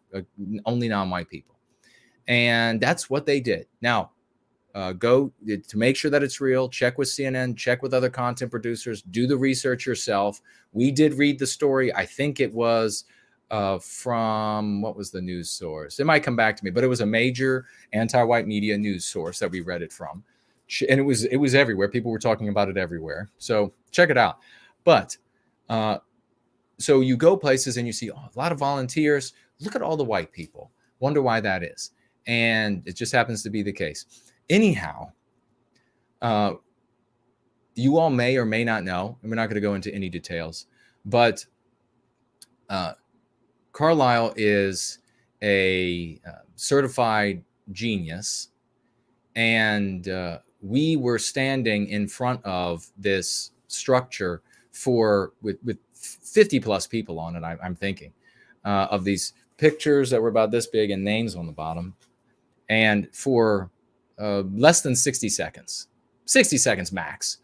only non-white people. And that's what they did. Now, go to make sure that it's real. Check with CNN, check with other content producers, do the research yourself. We did read the story. I think it was from, what was the news source? It might come back to me, but it was a major anti-white media news source that we read it from. And it was everywhere. People were talking about it everywhere. So check it out. But so you go places and you see a lot of volunteers. Look at all the white people. Wonder why that is. And it just happens to be the case. Anyhow, you all may or may not know, and we're not going to go into any details, but Carlisle is a certified genius, and we were standing in front of this structure with 50 plus people on it. I'm thinking of these pictures that were about this big and names on the bottom, and for less than 60 seconds max,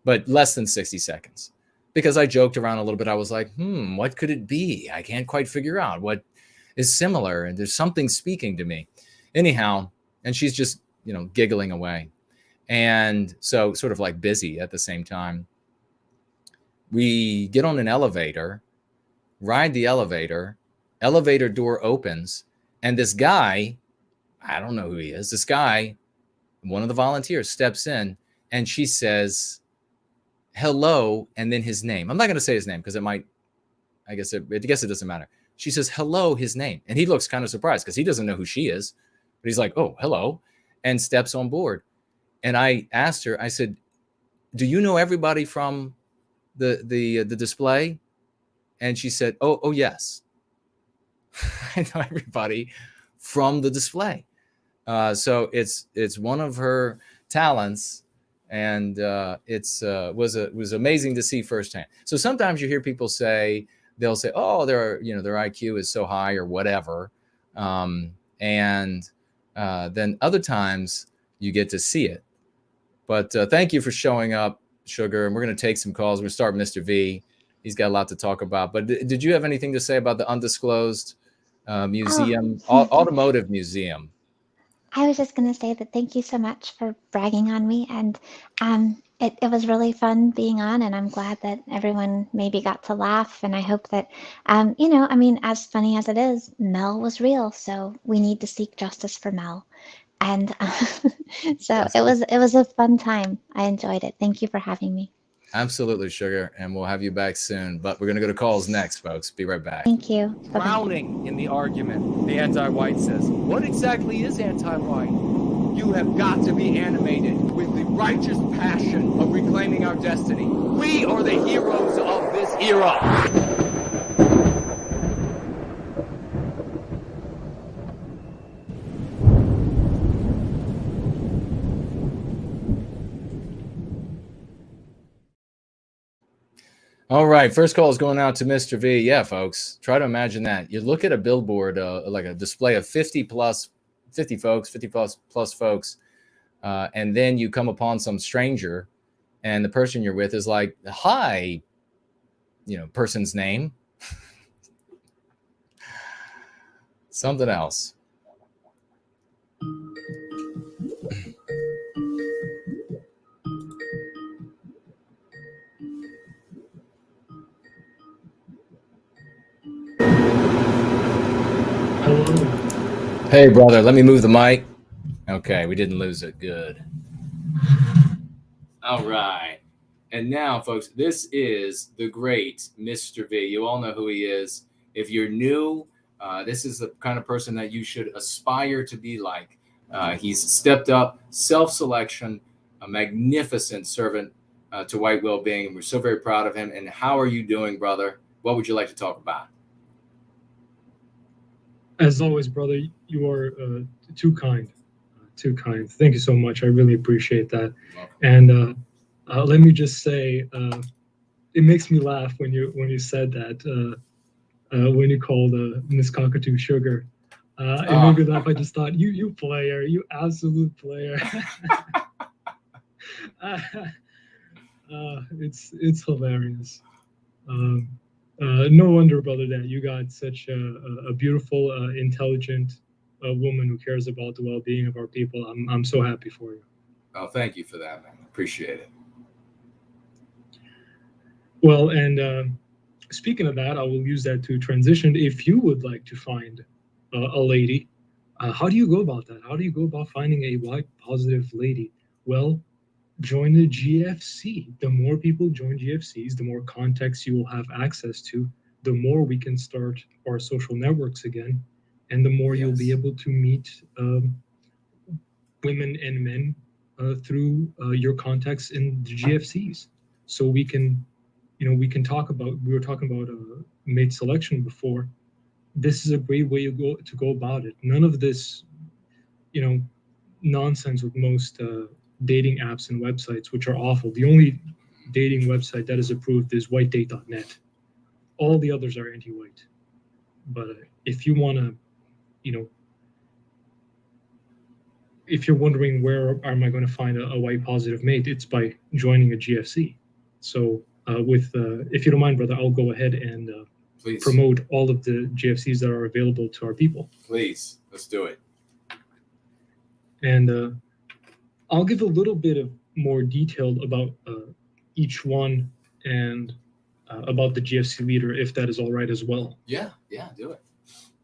but less than 60 seconds. Because I joked around a little bit. I was like, what could it be? I can't quite figure out what is similar. And there's something speaking to me. Anyhow, and she's just, giggling away. And so sort of like busy at the same time. We get on an elevator, ride the elevator door opens, and this guy, I don't know who he is. This guy, one of the volunteers, steps in, and she says, hello, and then his name. I'm not going to say his name because I guess it doesn't matter. She says, hello, his name. And he looks kind of surprised because he doesn't know who she is. But he's like, oh, hello, and steps on board. And I asked her, I said, do you know everybody from the display? And she said, oh, yes. I know everybody from the display. So it's one of her talents. And it was amazing to see firsthand. So sometimes you hear people they'll say, oh, their IQ is so high or whatever. And then other times you get to see it. But thank you for showing up, Sugar. And we're going to take some calls. We're going to start Mr. V. He's got a lot to talk about. But did you have anything to say about the undisclosed museum, automotive museum? I was just going to say that thank you so much for bragging on me. And it was really fun being on. And I'm glad that everyone maybe got to laugh. And I hope that, as funny as it is, Mel was real. So we need to seek justice for Mel. And so it was a fun time. I enjoyed it. Thank you for having me. Absolutely, Sugar. And we'll have you back soon. But we're going to go to calls next, folks. Be right back. Thank you. Bye-bye. Drowning in the argument, the anti-white says, what exactly is anti-white? You have got to be animated with the righteous passion of reclaiming our destiny. We are the heroes of this era. All right, first call is going out to Mr. V. Yeah, folks, try to imagine that. You look at a billboard, like a display of 50 plus folks, and then you come upon some stranger, and the person you're with is like, hi, person's name. Something else. Hey, brother, let me move the mic. Okay, we didn't lose it. Good. All right. And now, folks, this is the great Mr. V. You all know who he is. If you're new, this is the kind of person that you should aspire to be like. He's stepped up, self-selection, a magnificent servant to white well-being. And we're so very proud of him. And how are you doing, brother? What would you like to talk about? As always, brother, you are too kind. Too kind. Thank you so much. I really appreciate that. And let me just say, it makes me laugh when you said that, when you called Miss Cockatoo sugar. It made me laugh. I just thought, you player, you absolute player. It's hilarious. No wonder, brother, that you got such a beautiful, intelligent woman who cares about the well-being of our people. I'm so happy for you. Oh, thank you for that, man. Appreciate it. Well, and speaking of that, I will use that to transition. If you would like to find a lady, how do you go about that? How do you go about finding a white positive lady? Well, join the GFC. The more people join GFCs, the more contacts you will have access to, the more we can start our social networks again, and the more you'll be able to meet women and men through your contacts in the GFCs. So we can, we can talk about, we were talking about mate selection before. This is a great way to go about it. None of this, nonsense with most dating apps and websites, which are awful. The only dating website that is approved is whitedate.net. All the others are anti-white. But if you want to, if you're wondering where am I going to find a white positive mate, it's by joining a GFC. So if you don't mind, brother, I'll go ahead and promote all of the GFCs that are available to our people. Please, let's do it. And I'll give a little bit of more detail about each one and about the GFC leader, if that is all right as well. Yeah, do it.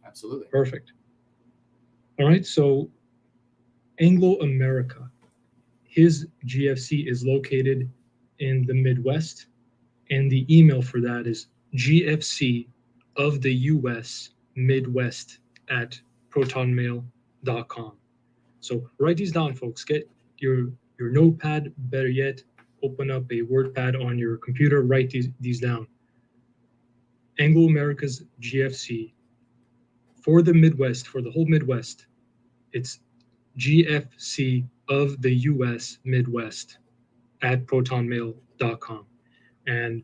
Absolutely. Perfect. All right, so Anglo-America, his GFC is located in the Midwest, and the email for that is GFC of the US Midwest at protonmail.com. So write these down, folks. Get your notepad, better yet, open up a WordPad on your computer, write these down. Anglo-America's GFC for the Midwest, for the whole Midwest, it's GFC of the US Midwest at protonmail.com. And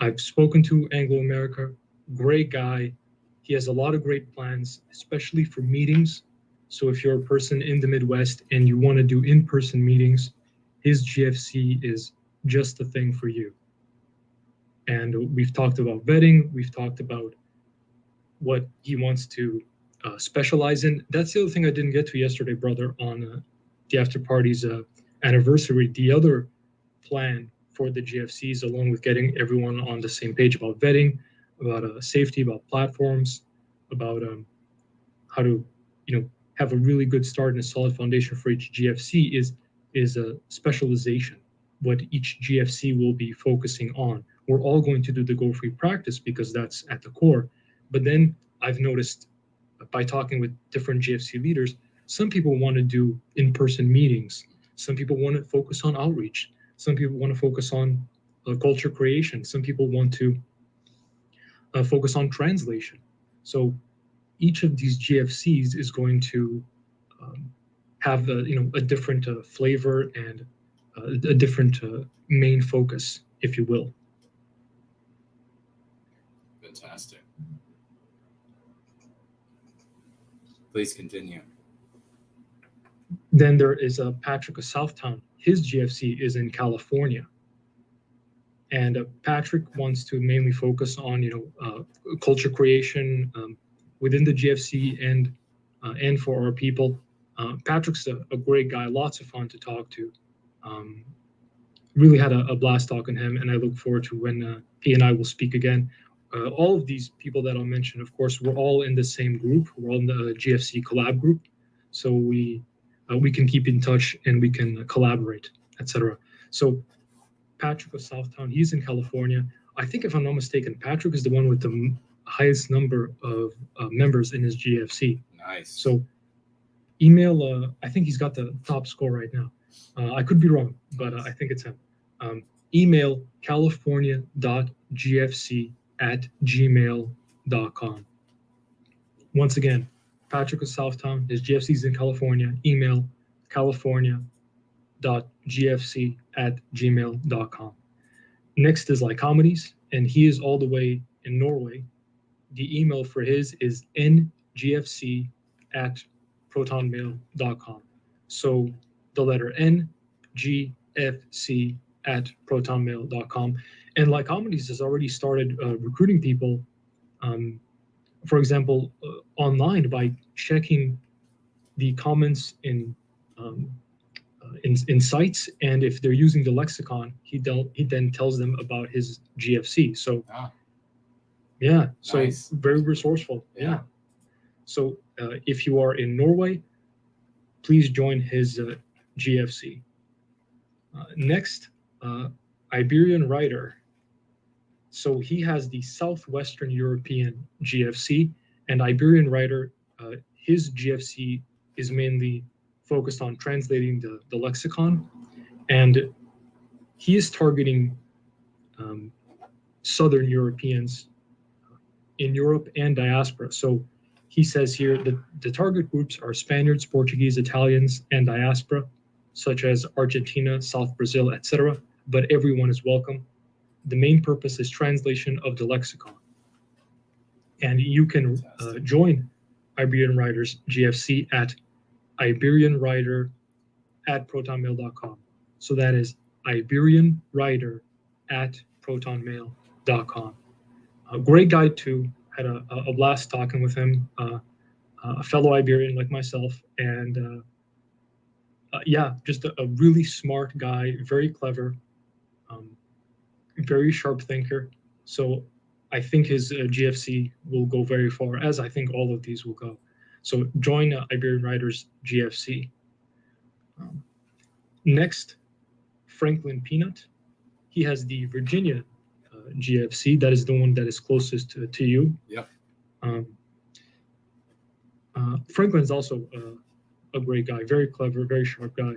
I've spoken to Anglo-America, great guy. He has a lot of great plans, especially for meetings. So if you're a person in the Midwest and you want to do in-person meetings, his GFC is just the thing for you. And we've talked about vetting. We've talked about what he wants to specialize in. That's the other thing I didn't get to yesterday, brother, on the after party's anniversary. The other plan for the GFCs, along with getting everyone on the same page about vetting, about safety, about platforms, about how to, have a really good start and a solid foundation for each GFC is a specialization, what each GFC will be focusing on. We're all going to do the Go Free practice because that's at the core. But then I've noticed by talking with different GFC leaders, some people want to do in-person meetings. Some people want to focus on outreach. Some people want to focus on culture creation. Some people want to focus on translation. So each of these GFCs is going to have a different flavor and a different main focus, if you will. Fantastic. Please continue. Then there is Patrick of Southtown. His GFC is in California. And Patrick wants to mainly focus on, culture creation within the GFC and for our people. Patrick's a great guy, lots of fun to talk to. Really had a blast talking to him, and I look forward to when he and I will speak again. all of these people that I'll mention, of course, we're all in the same group. We're all in the GFC collab group, so we can keep in touch and we can collaborate, etc. So Patrick of Southtown, he's in California. I think, if I'm not mistaken, Patrick is the one with the highest number of members in his GFC. Nice. So email, I think he's got the top score right now. I could be wrong, but I think it's him. Email california.gfc@gmail.com. Once again, Patrick of Southtown, his GFC's in California. Email california.gfc@gmail.com. Next is Lycomedes, and he is all the way in Norway. The email for his is ngfc@protonmail.com. So the letter ngfc@protonmail.com. And Lycomedes has already started recruiting people, for example, online by checking the comments in sites, and if they're using the lexicon, he then tells them about his GFC. So yeah, so Nice. very resourceful. Yeah. So if you are in Norway, please join his GFC. Next, Iberian Writer. So he has the Southwestern European GFC, and Iberian Writer, his GFC is mainly focused on translating the lexicon, and he is targeting Southern Europeans in Europe and diaspora. So he says here that the target groups are Spaniards, Portuguese, Italians, and diaspora, such as Argentina, South Brazil, etc. But everyone is welcome. The main purpose is translation of the lexicon. And you can join Iberian Writers GFC at iberianwriter@protonmail.com. So that is iberianwriter@protonmail.com. A great guy too. Had a blast talking with him. A fellow Iberian like myself, and yeah, just a really smart guy, very clever, very sharp thinker. So I think his GFC will go very far, as I think all of these will go. So join Iberian Writers GFC. Next, Franklin Peanut. He has the Virginia GFC. That is the one that is closest to you. Yep. Franklin's also a great guy, very clever, very sharp guy.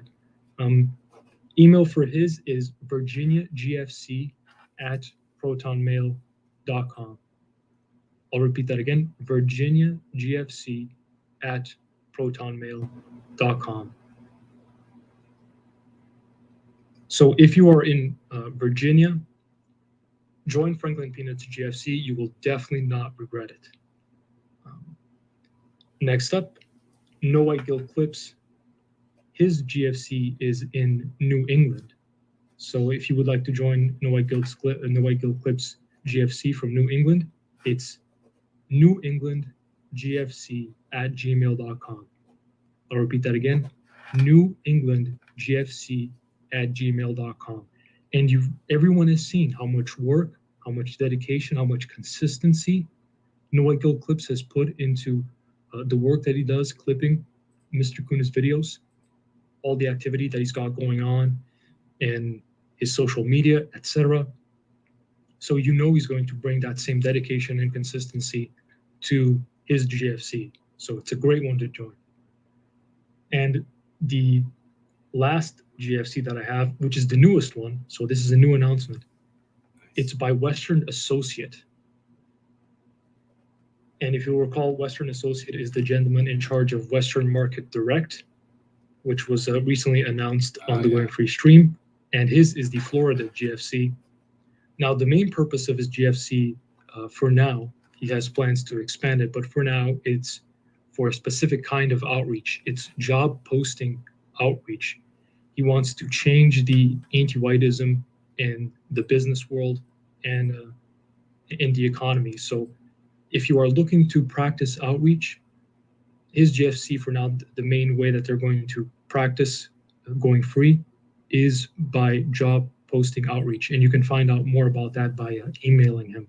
Email for his is virginiagfc@protonmail.com. I'll repeat that again, virginiagfc@protonmail.com. So if you are in Virginia, join Franklin Peanut's GFC. You will definitely not regret it. Next up, No White Guilt Clips. His GFC is in New England. So if you would like to join No White Guilt Clips GFC from New England, it's newenglandgfc@gmail.com. I'll repeat that again, newenglandgfc@gmail.com. And everyone is seeing how much work, how much dedication, how much consistency No White Guilt Clips has put into the work that he does, clipping Mr. Köhne's videos, all the activity that he's got going on, and his social media, etc. So you know he's going to bring that same dedication and consistency to his GFC. So it's a great one to join. And the last GFC that I have, which is the newest one, so this is a new announcement. It's by Western Associate. And if you recall, Western Associate is the gentleman in charge of Western Market Direct, which was recently announced on the Going Free stream. And his is the Florida GFC. Now, the main purpose of his GFC for now, he has plans to expand it, but for now, it's for a specific kind of outreach. It's job posting outreach. He wants to change the anti-whiteism in the business world and in the economy. So if you are looking to practice outreach, his GFC for now, the main way that they're going to practice going free is by job posting outreach. And you can find out more about that by emailing him.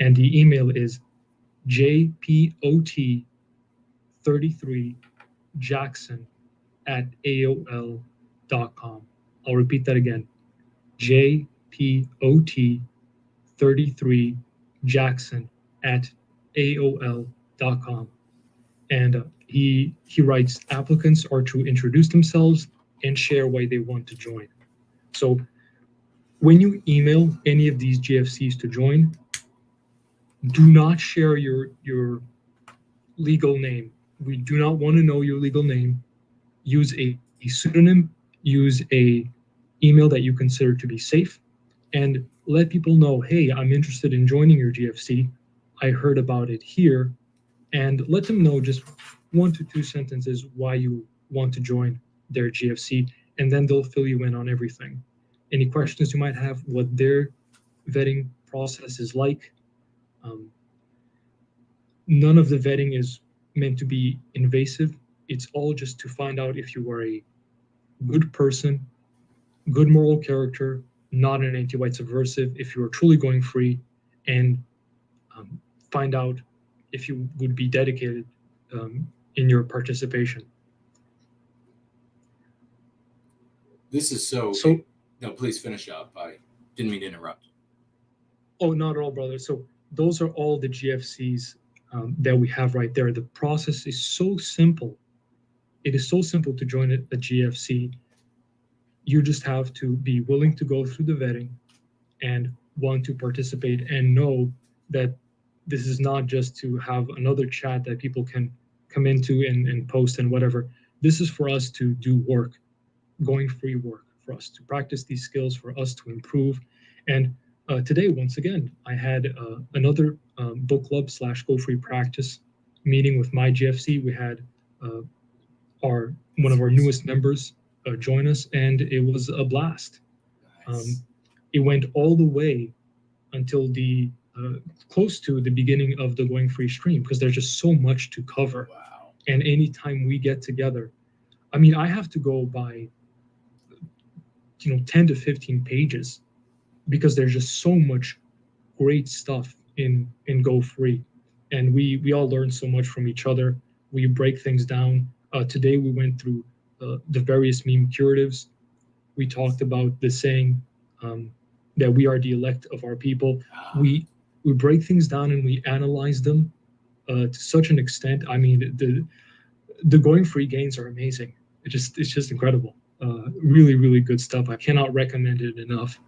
and the email is jpot33jackson@aol.com. I'll repeat that again, jpot33jackson@aol.com. And he writes, applicants are to introduce themselves and share why they want to join. So when you email any of these GFCs to join, do not share your legal name. We do not want to know your legal name. Use a pseudonym, use a email that you consider to be safe, and let people know, hey, I'm interested in joining your GFC. I heard about it here. And let them know just 1 to 2 sentences why you want to join their GFC, and then they'll fill you in on everything. Any questions you might have, what their vetting process is like. None of the vetting is meant to be invasive. It's all just to find out if you are a good person, good moral character, not an anti-white subversive, if you are truly going free, and find out if you would be dedicated in your participation. This is so. No, please finish up. I didn't mean to interrupt. Oh, not at all, brother. So those are all the GFCs that we have right there. The process is so simple. It is so simple to join a GFC. You just have to be willing to go through the vetting and want to participate and know that this is not just to have another chat that people can come into and post and whatever. This is for us to do work, going free work, for us to practice these skills, for us to improve. And today, once again, I had another book club / go free practice meeting with my GFC. We had one of our newest members join us, and it was a blast. Nice. It went all the way until the close to the beginning of the Going Free stream, because there's just so much to cover. Wow. And anytime we get together, I mean, I have to go by 10 to 15 pages because there's just so much great stuff in Go Free. And we all learn so much from each other. We break things down. Today we went through the various meme curatives. We talked about the saying that we are the elect of our people. We break things down and we analyze them to such an extent. I mean, the Going Free gains are amazing. It's just incredible. Really, really good stuff. I cannot recommend it enough.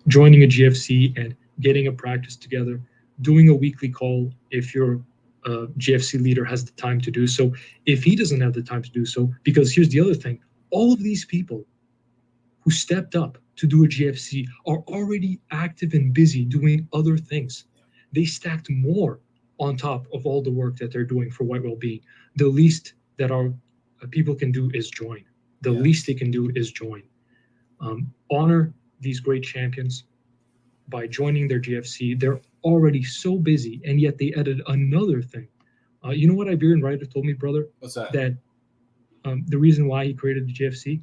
Joining a GFC and getting a practice together, doing a weekly call if your GFC leader has the time to do so. If he doesn't have the time to do so, because here's the other thing, all of these people who stepped up to do a GFC are already active and busy doing other things. They stacked more on top of all the work that they're doing for white well-being. The least that our people can do is join. The least they can do is join. Honor these great champions by joining their GFC. They're already so busy, and yet they added another thing. You know what Iberian writer told me, brother? What's that? That the reason why he created the GFC,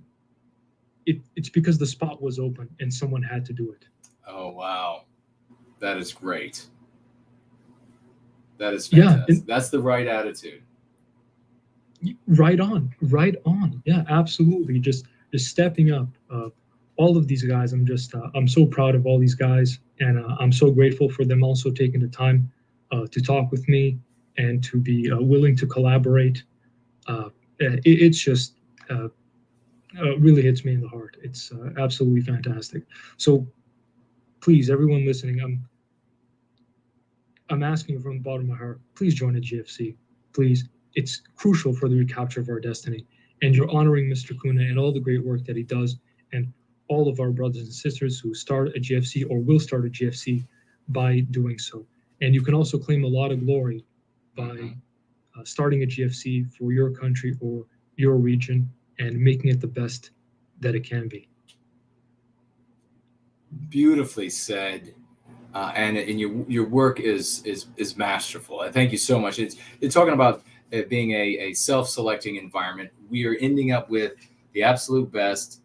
it's because the spot was open and someone had to do it. Oh, wow. That is great. That is fantastic. Yeah, that's the right attitude. Right on. Yeah, absolutely. Just stepping up. All of these guys, I'm so proud of all these guys, and I'm so grateful for them also taking the time to talk with me and to be willing to collaborate. It's just really hits me in the heart. It's absolutely fantastic. So please, everyone listening, I'm asking from the bottom of my heart, please join a GFC. Please. It's crucial for the recapture of our destiny. And you're honoring Mr. Köhne and all the great work that he does, and all of our brothers and sisters who start a GFC or will start a GFC by doing so. And you can also claim a lot of glory by starting a GFC for your country or your region and making it the best that it can be. Beautifully said. And your work is masterful. I thank you so much. It's talking about it being a self-selecting environment. We are ending up with the absolute best,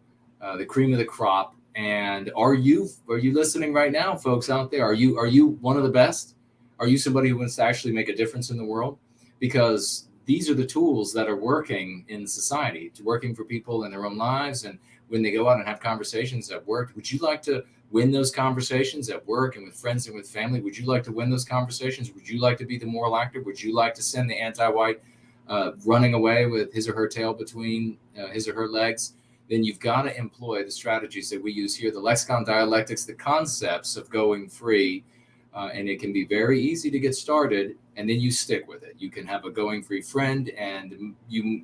the cream of the crop, And are you listening right now, folks out there? Are you one of the best? Are you somebody who wants to actually make a difference in the world? Because these are the tools that are working in society, working for people in their own lives. And when they go out and have conversations at work, would you like to win those conversations at work and with friends and with family? Would you like to win those conversations? Would you like to be the moral actor? Would you like to send the anti-white running away with his or her tail between his or her legs? Then you've got to employ the strategies that we use here, the lexicon, dialectics, the concepts of going free. And it can be very easy to get started, and then you stick with it. You can have a going free friend, and you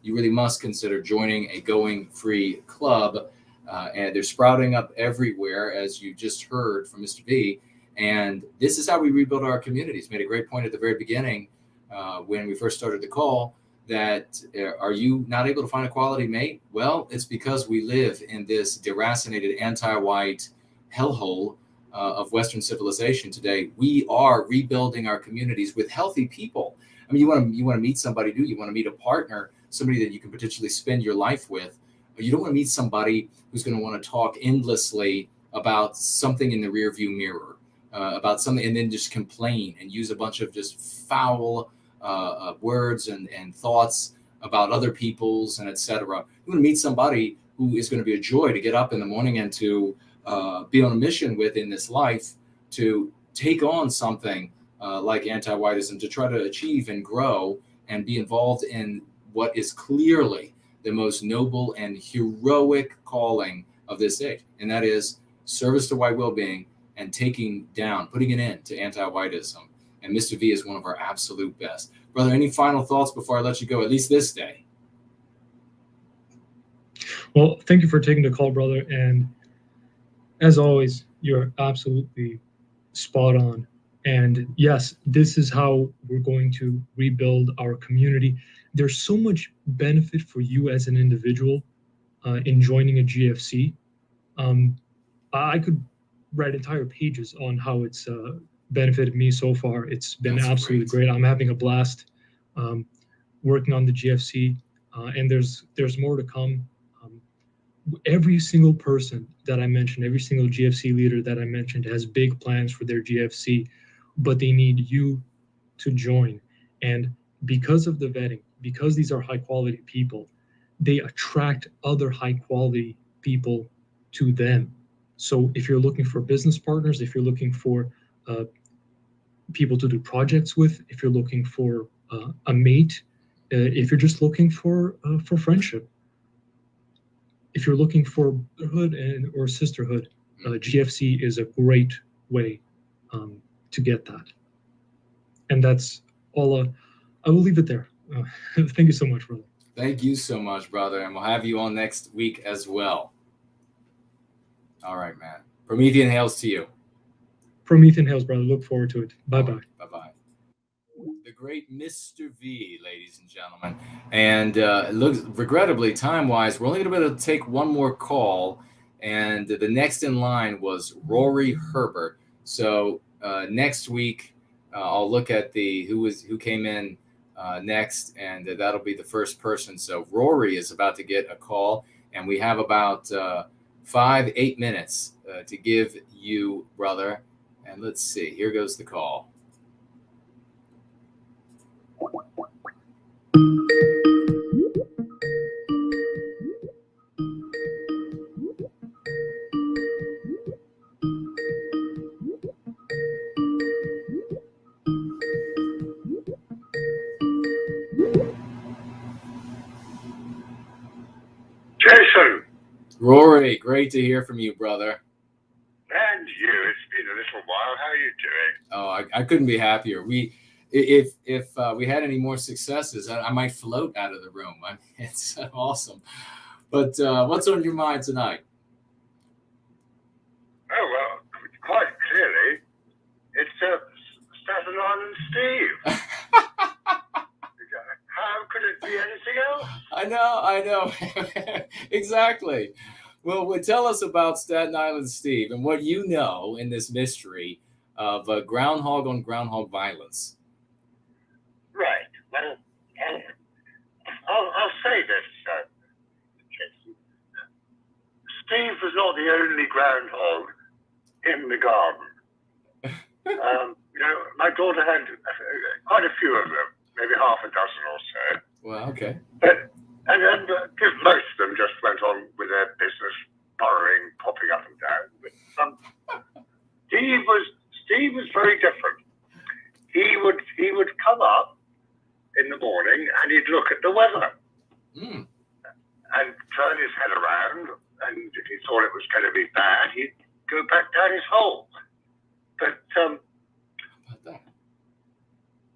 really must consider joining a going free club. And they're sprouting up everywhere, as you just heard from Mr. V. And this is how we rebuild our communities. Made a great point at the very beginning when we first started the call, that are you not able to find a quality mate? Well, it's because we live in this deracinated anti-white hellhole of Western civilization today. We are rebuilding our communities with healthy people. I mean, you want to meet somebody, you want to meet a partner, somebody that you can potentially spend your life with. You don't want to meet somebody who's going to want to talk endlessly about something in the rearview mirror, about something, and then just complain and use a bunch of just foul words and thoughts about other people's and etc. You want to meet somebody who is going to be a joy to get up in the morning and to be on a mission with in this life, to take on something like antiwhitism, to try to achieve and grow and be involved in what is clearly the most noble and heroic calling of this age, and that is service to white well-being and putting an end to anti-whiteism. And Mr. V is one of our absolute best. Brother, any final thoughts before I let you go, at least this day? Well, thank you for taking the call, brother. And as always, you're absolutely spot on. And yes, this is how we're going to rebuild our community. There's so much benefit for you as an individual in joining a GFC. I could write entire pages on how it's benefited me so far. It's been absolutely great. I'm having a blast working on the GFC, and there's more to come. Every single person that I mentioned, every single GFC leader that I mentioned has big plans for their GFC, but they need you to join. And because of the vetting, because these are high quality people, they attract other high quality people to them. So if you're looking for business partners, if you're looking for people to do projects with, if you're looking for a mate, if you're just looking for friendship, if you're looking for brotherhood or sisterhood, GFC is a great way to get that. And that's all. I will leave it there. Thank you so much, brother. Thank you so much, brother. And we'll have you on next week as well. All right, man. Promethean hails to you. Promethean hails, brother. Look forward to it. Bye-bye. Bye-bye. The great Mr. V, ladies and gentlemen. And it looks, regrettably, time-wise, we're only going to be able to take one more call. And the next in line was Rory Herbert. So next week, I'll look at who came in next, and that'll be the first person. So Rory is about to get a call, and we have about 5-8 minutes to give you, brother. And let's see, here goes the call. Jason. Rory, great to hear from you, brother. And you. It's been a little while. How are you doing? Oh, I couldn't be happier. If we had any more successes, I might float out of the room. I mean, it's awesome. But what's on your mind tonight? Oh, well, quite clearly, it's Staten Island Steve. How could it be anything else? I know. Exactly. Well, tell us about Staten Island Steve and what you know in this mystery of groundhog on groundhog violence. Right. Well, I'll say this, Jason. Steve was lonely groundhog in the garden. My daughter had quite a few of them, maybe half a dozen or so. Well, okay. And then most of them just went on with their business, burrowing, popping up and down. But Steve was very different. He would come up in the morning and he'd look at the weather and turn his head around, and if he thought it was going to be bad, he'd go back down his hole. But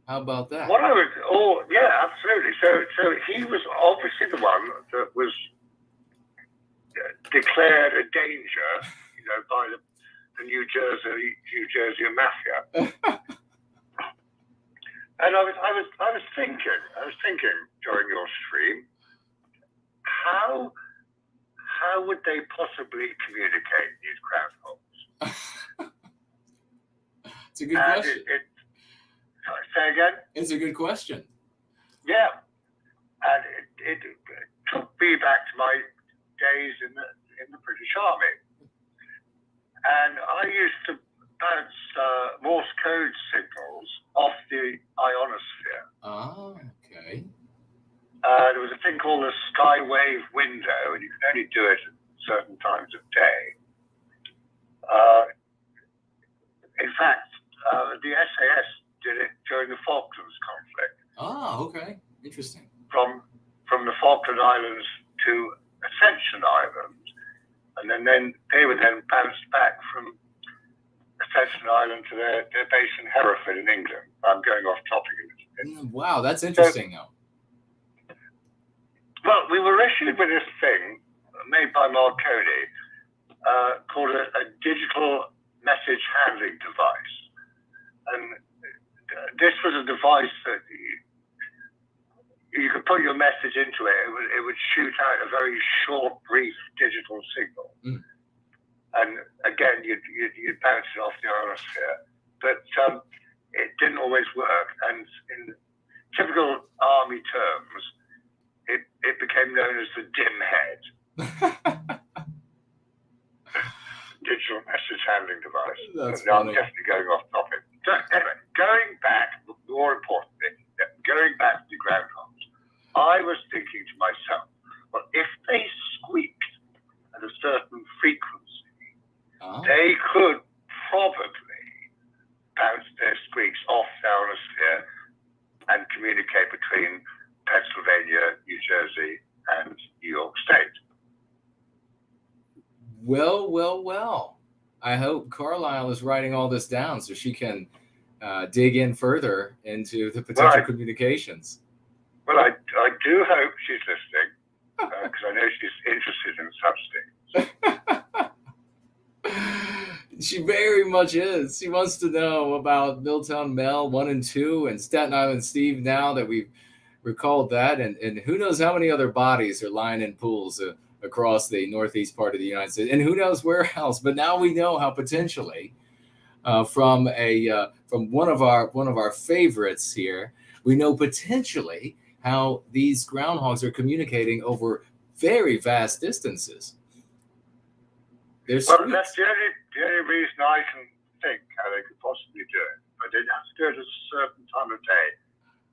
how about that? What I was, absolutely. So he was obviously the one that was declared a danger, by the New Jersey mafia. And I was thinking during your stream, how would they possibly communicate, these groundhogs? It's a good question. Sorry, say again? It's a good question. Yeah. And it took me back to my days in the British Army. And I used to bounce Morse code signals off the ionosphere. Oh, okay. There was a thing called the skywave window, and you could only do it at certain times of day. In fact, the SAS did it during the Falklands conflict. Oh, okay. Interesting. From the Falkland Islands to Ascension Island, and then they were then bounced back from Ascension Island to their base in Hereford in England. I'm going off topic a little bit. Wow, that's interesting, though. Well, we were issued with this thing made by Köhne called a digital message handling device. And this was a device that you could put your message into it. It would shoot out a very short, brief digital signal. And again, you'd bounce it off the ionosphere. But it didn't always work. And in typical army terms, it became known as the dim head. Digital message handling device. That's now funny. I'm definitely going off topic. So anyway, going back, more importantly, going back to the groundhogs, I was thinking to myself, well, if they squeaked at a certain frequency, they could probably bounce their squeaks off the ionosphere and communicate between Pennsylvania, New Jersey, and New York State. Well. I hope Carlisle is writing all this down so she can dig in further into the potential communications. Well, I do hope she's listening, because I know she's interested in such things. She very much is. She wants to know about Milltown Mel 1 and 2 and Staten Island Steve now that we've recalled that. And who knows how many other bodies are lying in pools across the northeast part of the United States. And who knows where else. But now we know how potentially from one of our favorites here, we know potentially how these groundhogs are communicating over very vast distances. Well, that's the only reason I can think how they could possibly do it. But they'd have to do it at a certain time of day,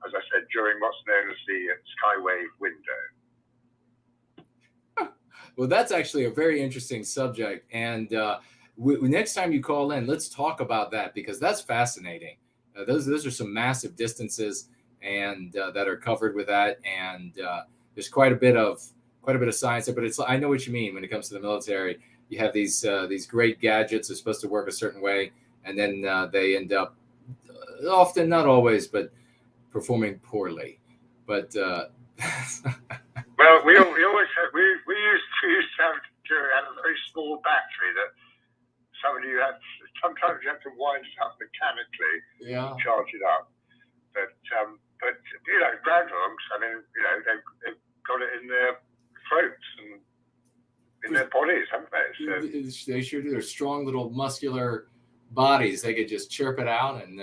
as I said, during what's known as the skywave window. Well, that's actually a very interesting subject. And next time you call in, let's talk about that, because that's fascinating. Those are some massive distances and that are covered with that. And there's quite a bit of science there. But I know what you mean when it comes to the military. You have these great gadgets that are supposed to work a certain way, and then they end up often, not always, but performing poorly. But well, we always had, we used to have a very small battery that sometimes you have to wind it up mechanically, charge it up. But groundhogs, I mean, they've got it in their throats and in their bodies, haven't they? So, they sure do. They're strong little muscular bodies. They could just chirp it out, and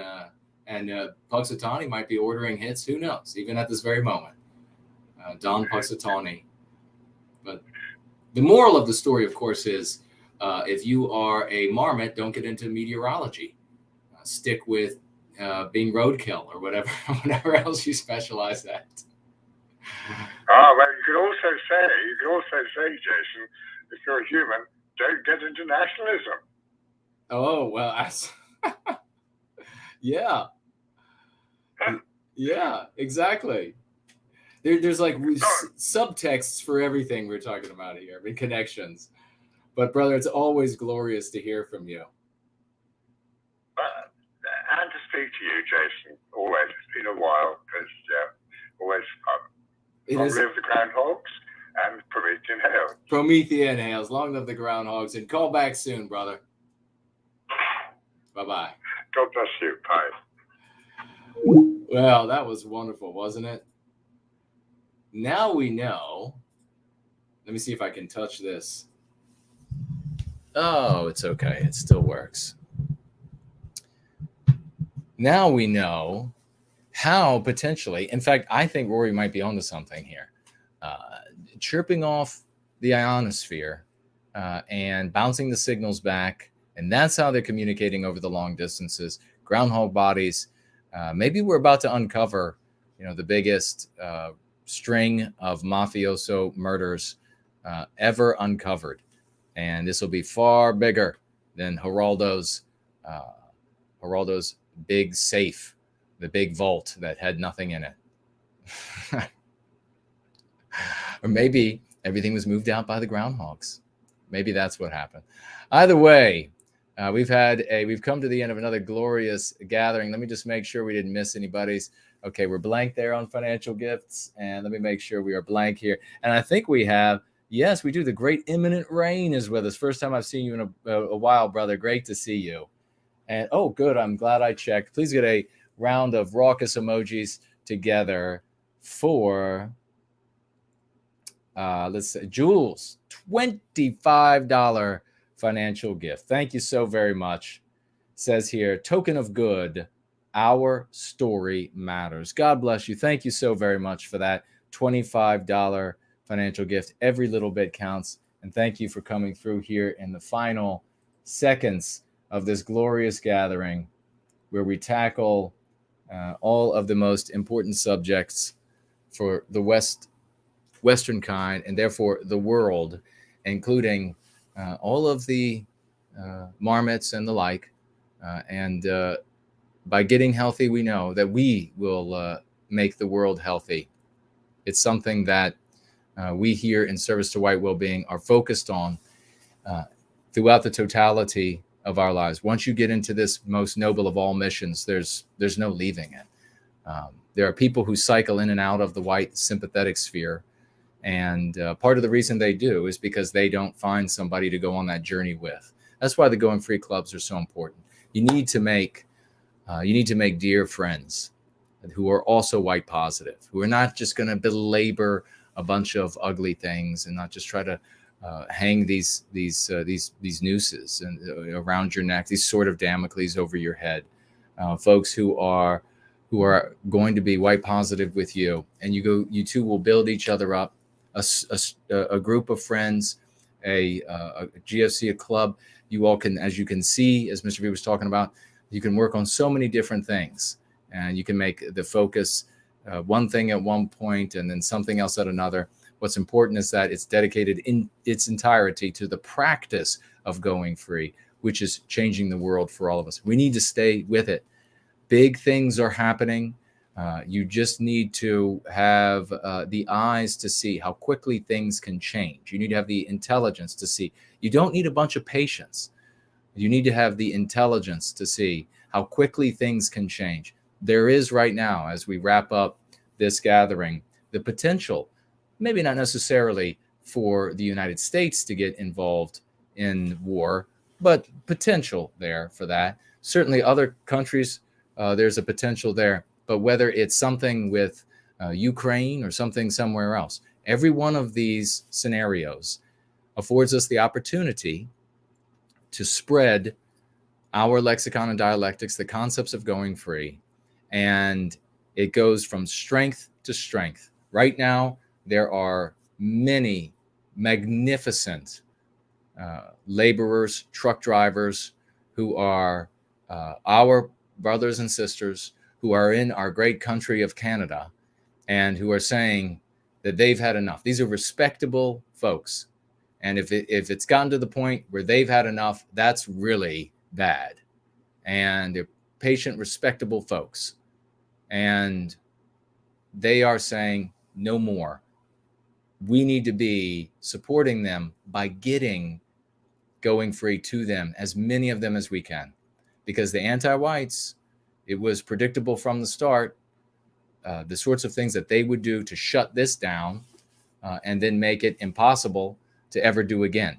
Puxatawny might be ordering hits. Who knows? Even at this very moment, Don Puxatawny. But the moral of the story, of course, is If you are a marmot, don't get into meteorology. Stick with being roadkill or whatever else you specialize at. Well, you could also say, Jason, if you're a human, don't get into nationalism. Oh, well, yeah. Yeah, exactly. There's like subtexts for everything we're talking about here, and connections. But brother, it's always glorious to hear from you. And to speak to you, Jason, always. It's been a while, because always fun. Long live the groundhogs and Promethean hails. Promethean hails. Long live the groundhogs, and call back soon, brother. Bye-bye. God bless you. Bye. Well, that was wonderful, wasn't it? Now we know. Let me see if I can touch this. Oh, it's okay. It still works. Now we know how potentially, in fact, I think Rory might be onto something here. Chirping off the ionosphere and bouncing the signals back. And that's how they're communicating over the long distances. Groundhog bodies. Maybe we're about to uncover, the biggest string of mafioso murders ever uncovered. And this will be far bigger than Geraldo's big safe, the big vault that had nothing in it. Or maybe everything was moved out by the groundhogs. Maybe that's what happened. Either way, we've come to the end of another glorious gathering. Let me just make sure we didn't miss anybody's. Okay, we're blank there on financial gifts. And let me make sure we are blank here. And I think we have, yes, we do. The great imminent rain is with us. First time I've seen you in a while, brother. Great to see you. And oh, good. I'm glad I checked. Please get a round of raucous emojis together for, let's say, Jules, $25 financial gift. Thank you so very much. Says here, token of good, our story matters. God bless you. Thank you so very much for that $25 financial gift. Every little bit counts. And thank you for coming through here in the final seconds of this glorious gathering where we tackle all of the most important subjects for the Western kind, and therefore the world, including all of the marmots and the like. And by getting healthy, we know that we will make the world healthy. It's something that we here in Service to White Wellbeing are focused on throughout the totality of our lives. Once you get into this most noble of all missions, there's no leaving it. There are people who cycle in and out of the white sympathetic sphere. And part of the reason they do is because they don't find somebody to go on that journey with. That's why the Going Free clubs are so important. You need to make dear friends who are also white positive, who are not just going to belabor a bunch of ugly things and not just try to hang these nooses and around your neck, these sword of Damocles over your head. Folks who are going to be white positive with you, and you two will build each other up. A group of friends, a GFC, a club. You all can, as you can see, as Mr. V was talking about, you can work on so many different things, and you can make the focus one thing at one point and then something else at another. What's important is that it's dedicated in its entirety to the practice of going free, which is changing the world for all of us. We need to stay with it. Big things are happening. You just need to have the eyes to see how quickly things can change. You need to have the intelligence to see. You don't need a bunch of patience. You need to have the intelligence to see how quickly things can change. There is right now, as we wrap up this gathering, the potential, maybe not necessarily for the United States to get involved in war, but potential there for that. Certainly other countries, there's a potential there. But whether it's something with Ukraine or something somewhere else, every one of these scenarios affords us the opportunity to spread our lexicon and dialectics, the concepts of going free. And it goes from strength to strength. Right now, there are many magnificent laborers, truck drivers, who are our brothers and sisters, who are in our great country of Canada, and who are saying that they've had enough. These are respectable folks. And if it's gotten to the point where they've had enough, that's really bad. And they're patient, respectable folks. And they are saying no more. We need to be supporting them by going free to them, as many of them as we can. Because the anti-whites, it was predictable from the start, the sorts of things that they would do to shut this down and then make it impossible to ever do again.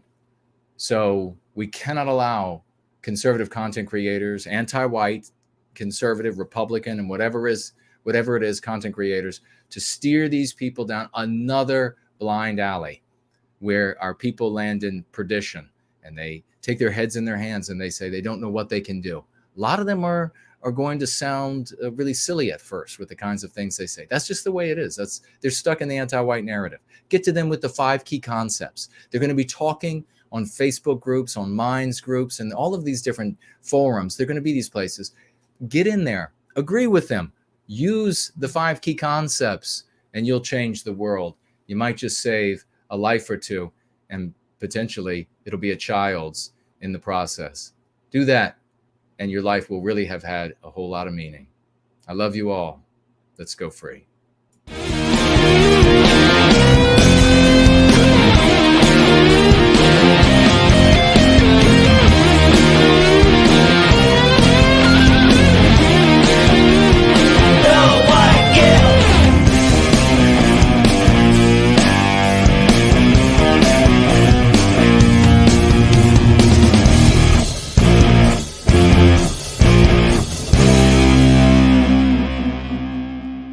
So we cannot allow conservative content creators, anti-white, conservative, Republican, and whatever it is, content creators, to steer these people down another blind alley where our people land in perdition, and they take their heads in their hands and they say they don't know what they can do. A lot of them are going to sound really silly at first with the kinds of things they say. That's just the way it is. They're stuck in the anti-white narrative. Get to them with the 5 key concepts. They're going to be talking on Facebook groups, on Minds groups, and all of these different forums. They're going to be these places. Get in there. Agree with them. Use the 5 key concepts, and you'll change the world. You might just save a life or two, and potentially it'll be a child's in the process. Do that, and your life will really have had a whole lot of meaning. I love you all. Let's go free.